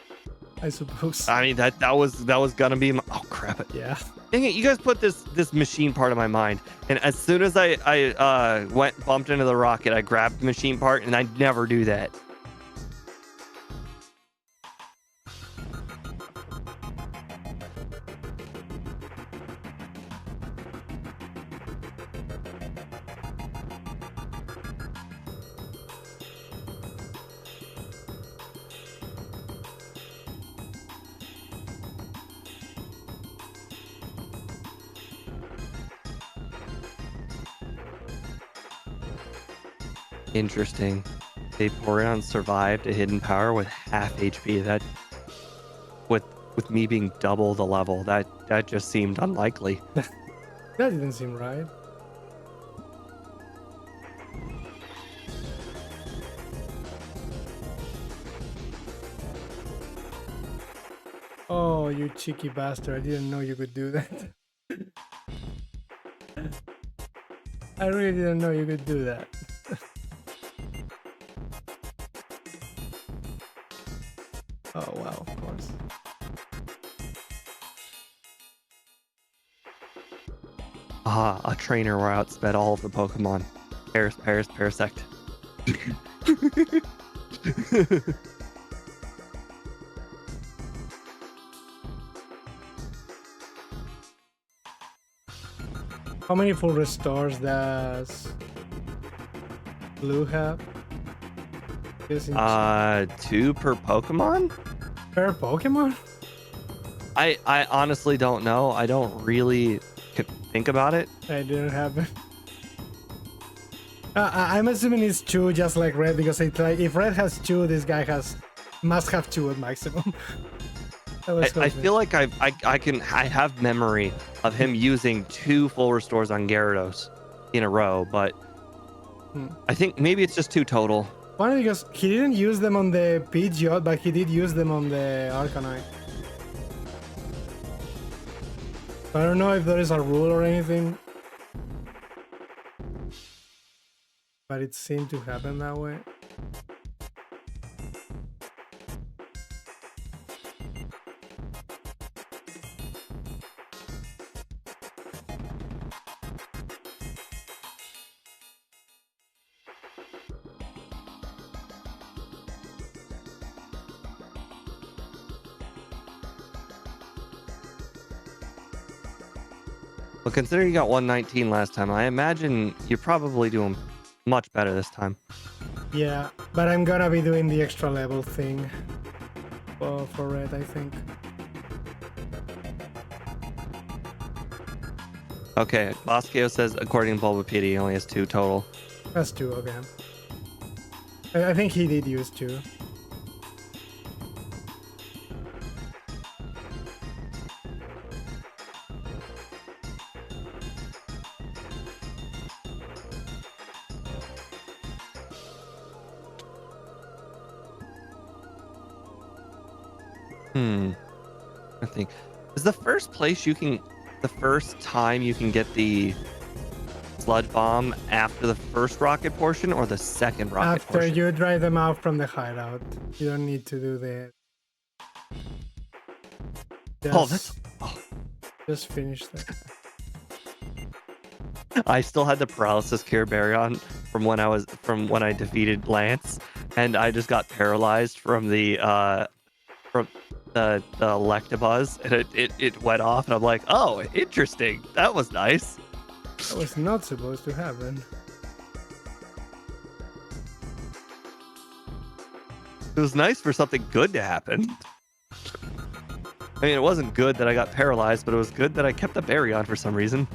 I suppose. I mean, that was gonna be oh crap it. Yeah. Dang it, you guys put this machine part in my mind. And as soon as I bumped into the rocket, I grabbed the machine part, and I never do that. Interesting. Vaporeon survived a hidden power with half HP. That with me being double the level, that just seemed unlikely. That didn't seem right. Oh, you cheeky bastard. I didn't know you could do that. I really didn't know you could do that. Oh, wow, of course. Ah, a trainer where I outsped all of the Pokemon. Parasect. How many full restores does Blue have? Guessing 2 per Pokemon? per Pokemon? I honestly don't know. I don't really think about it. I didn't have it. I'm assuming it's 2 just like Red, because it's like if Red has 2, this guy must have 2 at maximum. I feel like I have memory of him using 2 full restores on Gyarados in a row, but I think maybe it's just 2 total. Funny because he didn't use them on the Pidgeot, but he did use them on the Arcanine. I don't know if there is a rule or anything, but it seemed to happen that way. Well, considering you got 119 last time, I imagine you're probably doing much better this time. Yeah, but I'm gonna be doing the extra level thing for Red, I think. Okay, Bosqueo says, according to Bulbapedia, he only has 2 total. That's 2, okay. I think he did use 2. I think is the first time you can get the Sludge Bomb after the first rocket portion or the second rocket After portion? you drive them out from the hideout, you don't need to do the Oh, that's. Just finished it. I still had the paralysis cure Baryon from when I defeated Lance, and I just got paralyzed from the Electabuzz, and it went off, and I'm like, oh, interesting. That was nice. That was not supposed to happen. It was nice for something good to happen. I mean, it wasn't good that I got paralyzed, but it was good that I kept the berry on for some reason.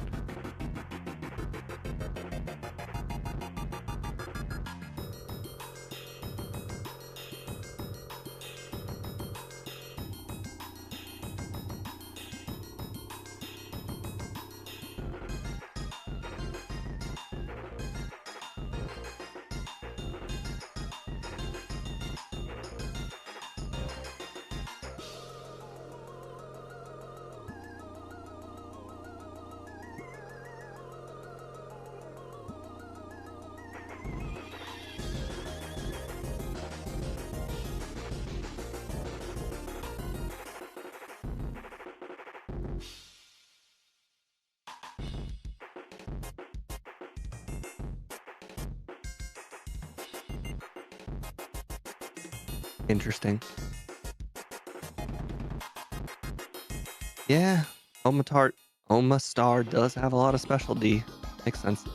Interesting. Yeah, Omastar does have a lot of special D. Makes sense.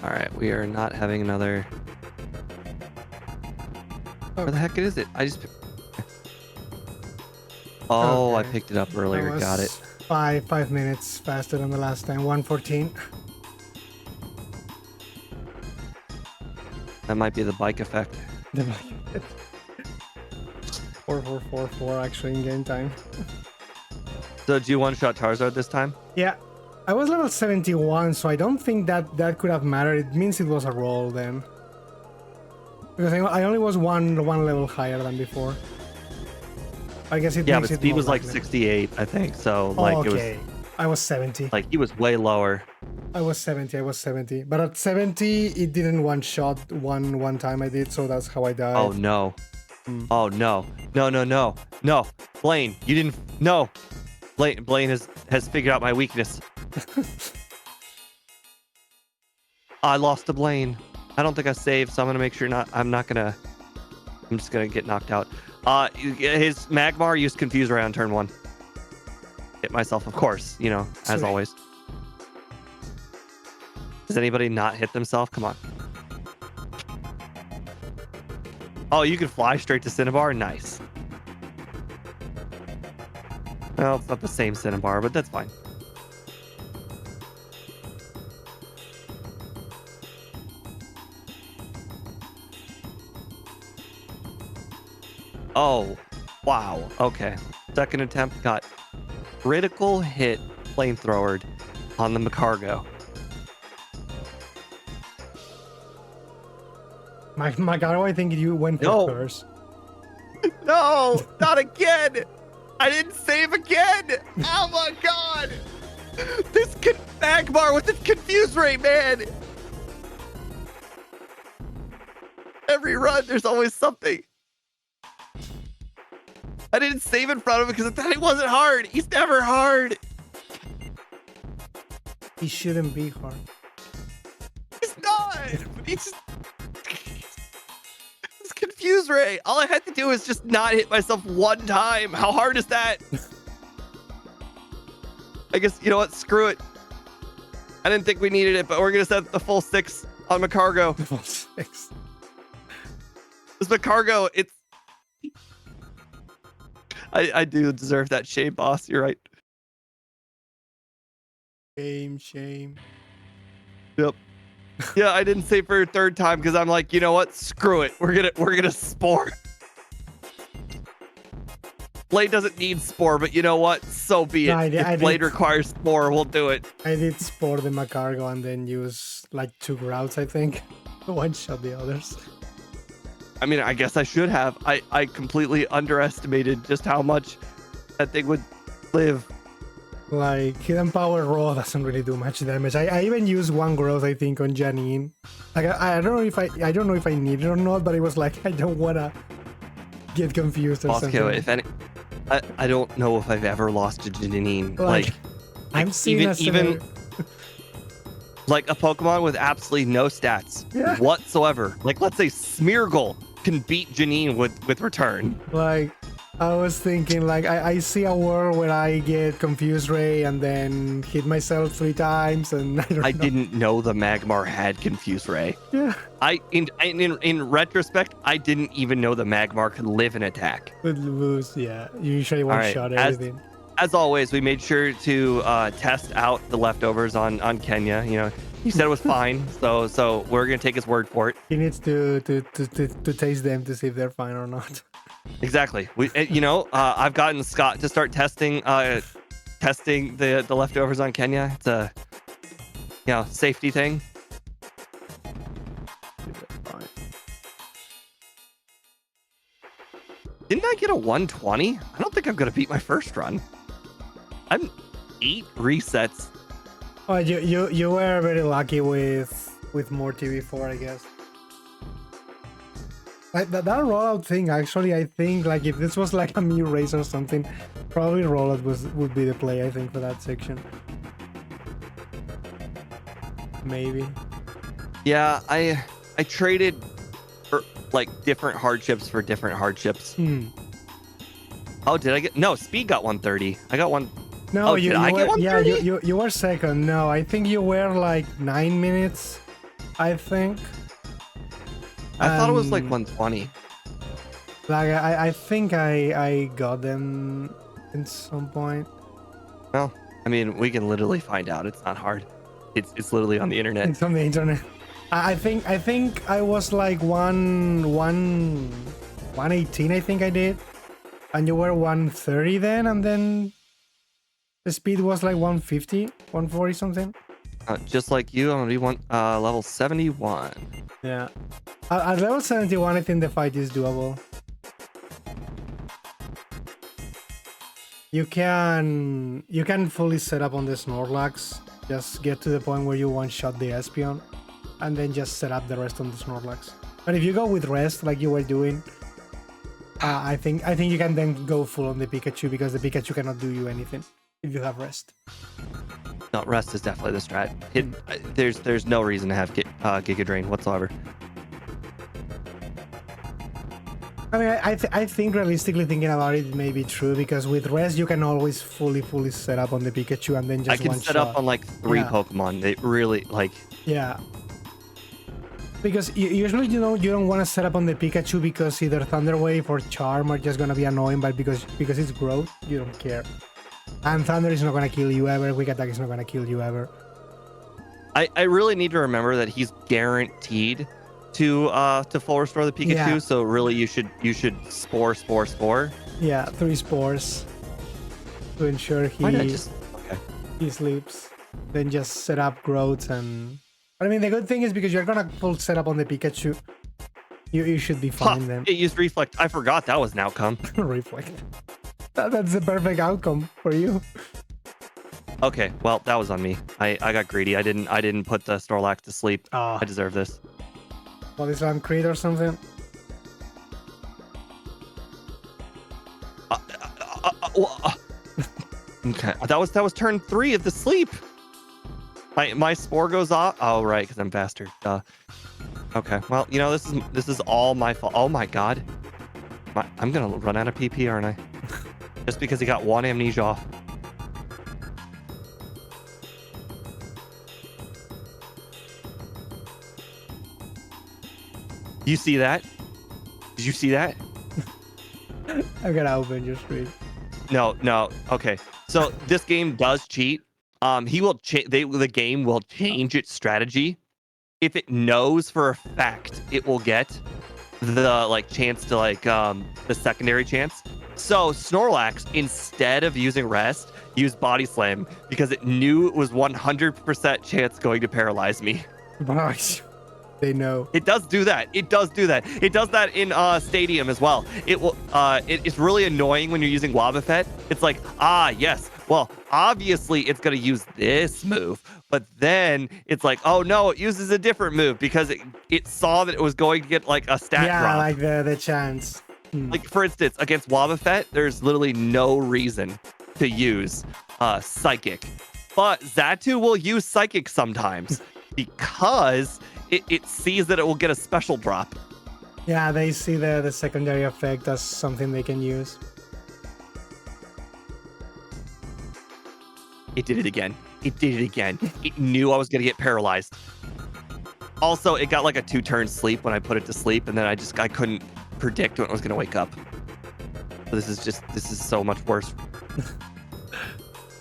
All right, we are not having another. Where the heck is it? I just. Oh, Okay. I picked it up earlier. That Got it. was 5 minutes faster than the last time. 1:14. That might be the bike effect. 4444 actually in game time. So, do you one-shot Charizard this time? Yeah, I was level 71, so I don't think that could have mattered. It means it was a roll then. Because I only was one level higher than before. I guess it Yeah, makes but it speed more was like likely. 68, I think. So, like, Oh, it was okay. I was 70. like he was way lower. I was 70. But at 70, it didn't one shot one time I did, so that's how I died. Oh no. Hmm. Oh no. No. Blaine, you didn't. No. Blaine has figured out my weakness. I lost to Blaine. I don't think I saved, so I'm gonna make sure I'm just gonna get knocked out. His Magmar used Confuse Ray on turn 1. Hit myself, of course, as Sweet. always. Does anybody not hit themselves? Come on. Oh, you can fly straight to Cinnabar? Nice. Well, it's not the same Cinnabar, but that's fine. Oh, wow. Okay. Second attempt got critical hit flamethrowered on the Macargo. Magaro, I think you went for No. curse. No, not again. I didn't save again. Oh my god. This Magmar with the Confuse Ray, man. Every run, there's always something. I didn't save in front of him because I thought he wasn't hard. He's never hard. He shouldn't be hard. He's not. But he's just... It's Confuse Ray. All I had to do is just not hit myself one time. How hard is that? I guess, you know what? Screw it. I didn't think we needed it, but we're going to set the full 6 on Macargo. Level 6. This Macargo, it's... I do deserve that shame, boss. You're right. Shame. Yep. Yeah, I didn't save for a third time because I'm like, you know what? Screw it. We're gonna spore. Blade doesn't need spore, but you know what? So be it. No, if Blade requires spore, we'll do it. I did spore the Macargo and then use like 2 routes, I think. One shot the others. I mean, I guess I should have. I completely underestimated just how much that thing would live. Like, hidden power raw doesn't really do much damage. I even used one growth, I think, on Janine. Like, I don't know if I need it or not, but it was like, I don't wanna get confused or Bosco, something. if any, I don't know if I've ever lost to Janine. Like I'm seeing even like a Pokemon with absolutely no stats whatsoever. Like, let's say Smeargle can beat Janine with return. Like, I was thinking, like, I see a world where I get Confused Ray and then hit myself 3 times, and I didn't know the Magmar had Confused Ray. Yeah. In retrospect, I didn't even know the Magmar could live in attack. Would lose, yeah. You usually one shot everything. As always, we made sure to test out the leftovers on Kenya. You know, he said it was fine, so we're gonna take his word for it. He needs to taste them to see if they're fine or not. Exactly. I've gotten Scott to start testing the leftovers on Kenya. It's a safety thing. Didn't I get a 120? I don't think I'm gonna beat my first run. I'm 8 resets. Oh, you were very lucky with more TV4, I guess. Like that rollout thing, actually, I think, like, if this was like a new race or something, probably rollout would be the play, I think, for that section. Maybe. Yeah, I traded like different hardships for different hardships. Oh, did I get? No, Speed got 130. I got one. No, did I get 130? Yeah, you were second. No, I think you were like 9 minutes, I think. I thought it was like 120. Like, I think I got them at some point. Well, I mean, we can literally find out. It's not hard. It's literally on the internet. It's on the internet. I think I was like 118, I think I did. And you were 130 then, and then the speed was like 150, 140 something. Just like you, I'm gonna be level 71. Yeah. At level 71, I think the fight is doable. You can fully set up on the Snorlax. Just get to the point where you one-shot the Espeon, and then just set up the rest on the Snorlax. But if you go with rest, like you were doing, I think you can then go full on the Pikachu, because the Pikachu cannot do you anything if you have rest. No, rest is definitely the strat. There's no reason to have Giga Drain whatsoever. I mean, I think realistically thinking about it may be true, because with rest you can always fully set up on the Pikachu and then just I can set up on like 3 Pokemon. They really like. Yeah. Because usually you don't want to set up on the Pikachu, because either Thunder Wave or Charm are just gonna be annoying, but because it's growth, you don't care. And Thunder is not gonna kill you ever. Quick Attack is not gonna kill you ever. I really need to remember that he's guaranteed to full restore the Pikachu. Yeah. So really, you should spore. Yeah, 3 spores to ensure he sleeps. Then just set up growths and. But I mean, the good thing is, because you're gonna full set up on the Pikachu, you should be fine then. It used Reflect. I forgot that was an outcome. Reflect. That's the perfect outcome for you. Okay, well, that was on me. I got greedy. I didn't put the Snorlax to sleep. Oh. I deserve this. Well, is Slam Creed or something? Okay, that was turn 3 of the sleep. My spore goes off. Oh right, because I'm faster. Okay, well, this is all my fault. Oh my god, I'm gonna run out of PP, aren't I? Just because he got 1 amnesia off. You see that? Did you see that? I'm gonna open your screen. No. Okay. So this game does cheat. The game will change its strategy if it knows for a fact it will get the chance to the secondary chance. So Snorlax, instead of using rest, used Body Slam because it knew it was 100% chance going to paralyze me. They know. It does do that. It does do that. It does that in Stadium as well. It will. It's really annoying when you're using Wobbuffet. It's like, yes. Well, obviously it's gonna use this move, but then it's like, oh no, it uses a different move because it saw that it was going to get like a stat drop. Yeah, like the chance. Like for instance, against Wobbuffet, there's literally no reason to use Psychic, but Xatu will use Psychic sometimes because it sees that it will get a special drop. Yeah, they see the secondary effect as something they can use. It did it again. It did it again. It knew I was going to get paralyzed. Also, it got like a 2-turn sleep when I put it to sleep, and then I couldn't predict when it was going to wake up. So this is so much worse.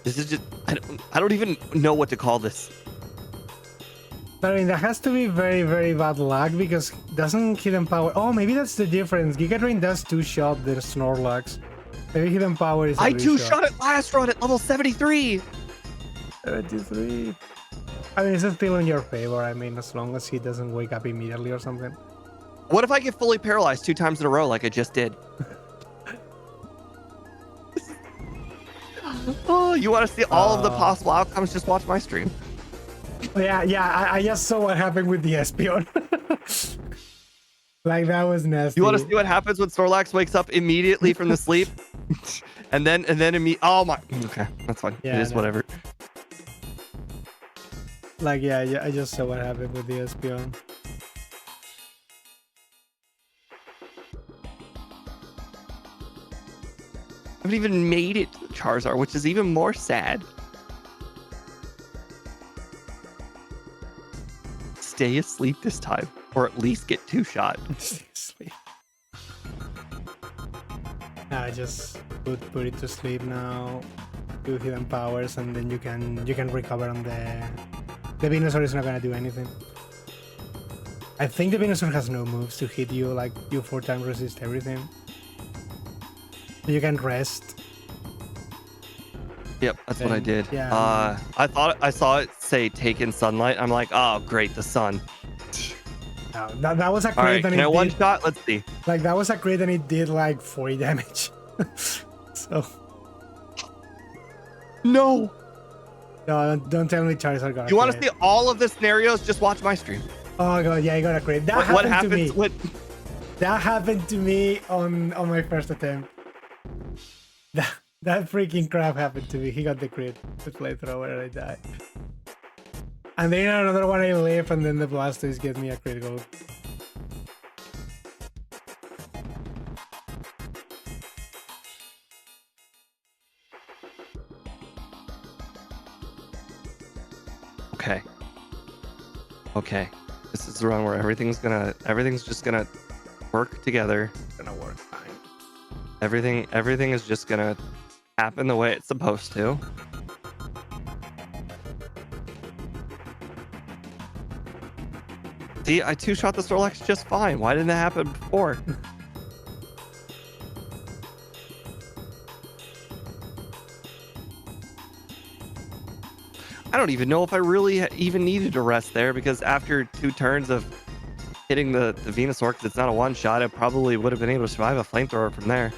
This is just, I don't even know what to call this. I mean, that has to be very, very bad luck because doesn't Hidden Power... Oh, maybe that's the difference. Giga Drain does 2-shot the Snorlax. Maybe Hidden Power is a I 3-shot. 2-shot it last run at level 73. 73. I mean, it's still in your favor. I mean, as long as he doesn't wake up immediately or something. What if I get fully paralyzed 2 times in a row like I just did? Oh, you want to see all of the possible outcomes? Just watch my stream. Yeah, I just saw what happened with the Espeon. Like, that was nasty. You want to see what happens when Snorlax wakes up immediately from the sleep? and then oh my, okay, that's fine. Yeah, it is whatever. Like, yeah, I just saw what happened with the Espeon. I haven't even made it to Charizard, which is even more sad. Stay asleep this time, or at least get 2-shot. Sleep. I just put it to sleep now. Do Hidden Powers, and then you can recover on the Venusaur is not gonna do anything. I think the Venusaur has no moves to hit you, like you 4-time resist everything. You can rest. Yep, that's what I did. Yeah. I thought I saw it say take in sunlight. I'm like, oh great, the sun. No, that was a crit. All right, and can I it one did, shot? Let's see. like that was a crit and it did like 40 damage. So No. no, don't tell me Charizard got. You want to see all of the scenarios? Just watch my stream. Oh god, yeah, I got a crit. That What happened to me. happens when? That happened to me on my first attempt. That freaking crap happened to me. He got the crit, the flamethrower, and I died. And then another one I live, and then the Blastoise get me a critical. Okay. This is the run where everything's just gonna work together. It's gonna work fine. Everything is just gonna happen the way it's supposed to. See, I 2-shot the Snorlax just fine. Why didn't that happen before? I don't even know if I really even needed to rest there, because after 2 turns of hitting the Venusaur, because it's not a 1-shot, I probably would have been able to survive a flamethrower from there.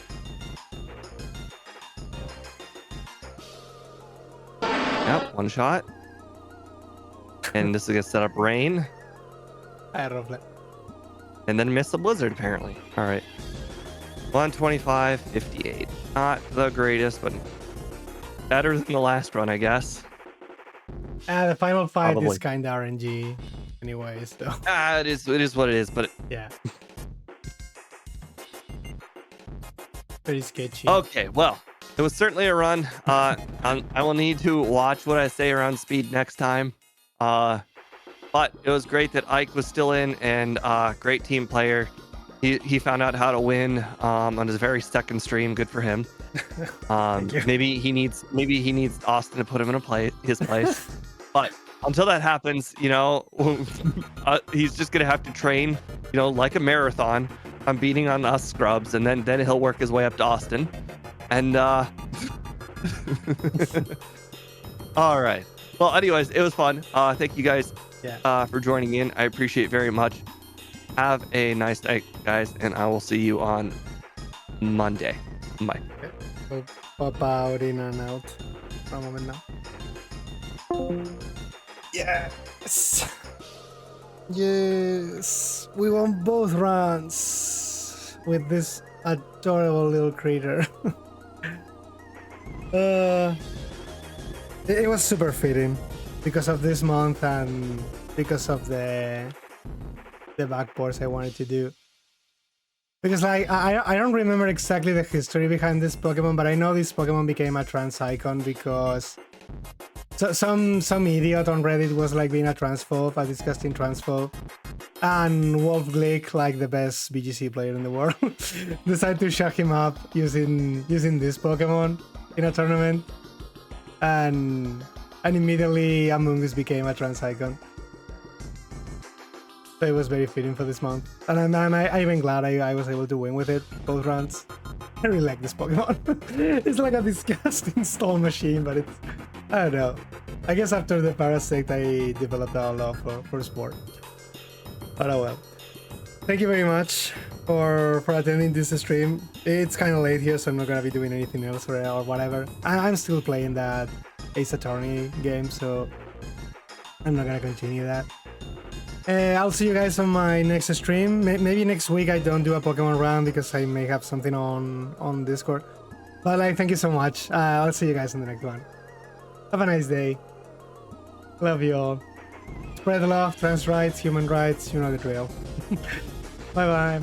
Yep, 1 shot. And this is gonna set up rain. I love that. And then miss a blizzard, apparently. All right. 125, 58. Not the greatest, but better than the last run, I guess. The final fight Probably. is kind of RNG anyway, so It is what it is, but yeah. Pretty sketchy. okay, well, it was certainly a run. I will need to watch what I say around speed next time. But it was great that Ike was still in, and great team player. He found out how to win on his very second stream. Good for him. Maybe he needs Austin to put him in his place. But until that happens, he's just gonna have to train, like a marathon. I'm beating on us scrubs, and then he'll work his way up to Austin. And all right. Well, anyways, it was fun. Thank you guys for joining in. I appreciate it very much. Have a nice night, guys, and I will see you on Monday. Bye. We'll pop out, in and out for a moment now. Yes! Yes! We won both rounds with this adorable little creature. It was super fitting because of this month and because of the backports I wanted to do. Because like I don't remember exactly the history behind this Pokemon, but I know this Pokemon became a trans icon because some idiot on Reddit was like being a transphobe, a disgusting transphobe, and Wolf Glick, like the best BGC player in the world, decided to shut him up using this Pokemon in a tournament, and immediately Amoongus became a trans icon. So it was very fitting for this month, and I'm even glad I was able to win with it both rounds. I really like this Pokemon. It's like a disgusting stall machine, but it's, I don't know. I guess after the Parasect I developed a love for sport. But oh well. Thank you very much for attending this stream. It's kind of late here, so I'm not gonna be doing anything else or whatever. I'm still playing that Ace Attorney game, so I'm not gonna continue that. I'll see you guys on my next stream. Maybe next week I don't do a Pokemon round because I may have something on Discord. But like, thank you so much. I'll see you guys in the next one. Have a nice day. Love you all. Spread love, trans rights, human rights, you know the drill. Bye bye.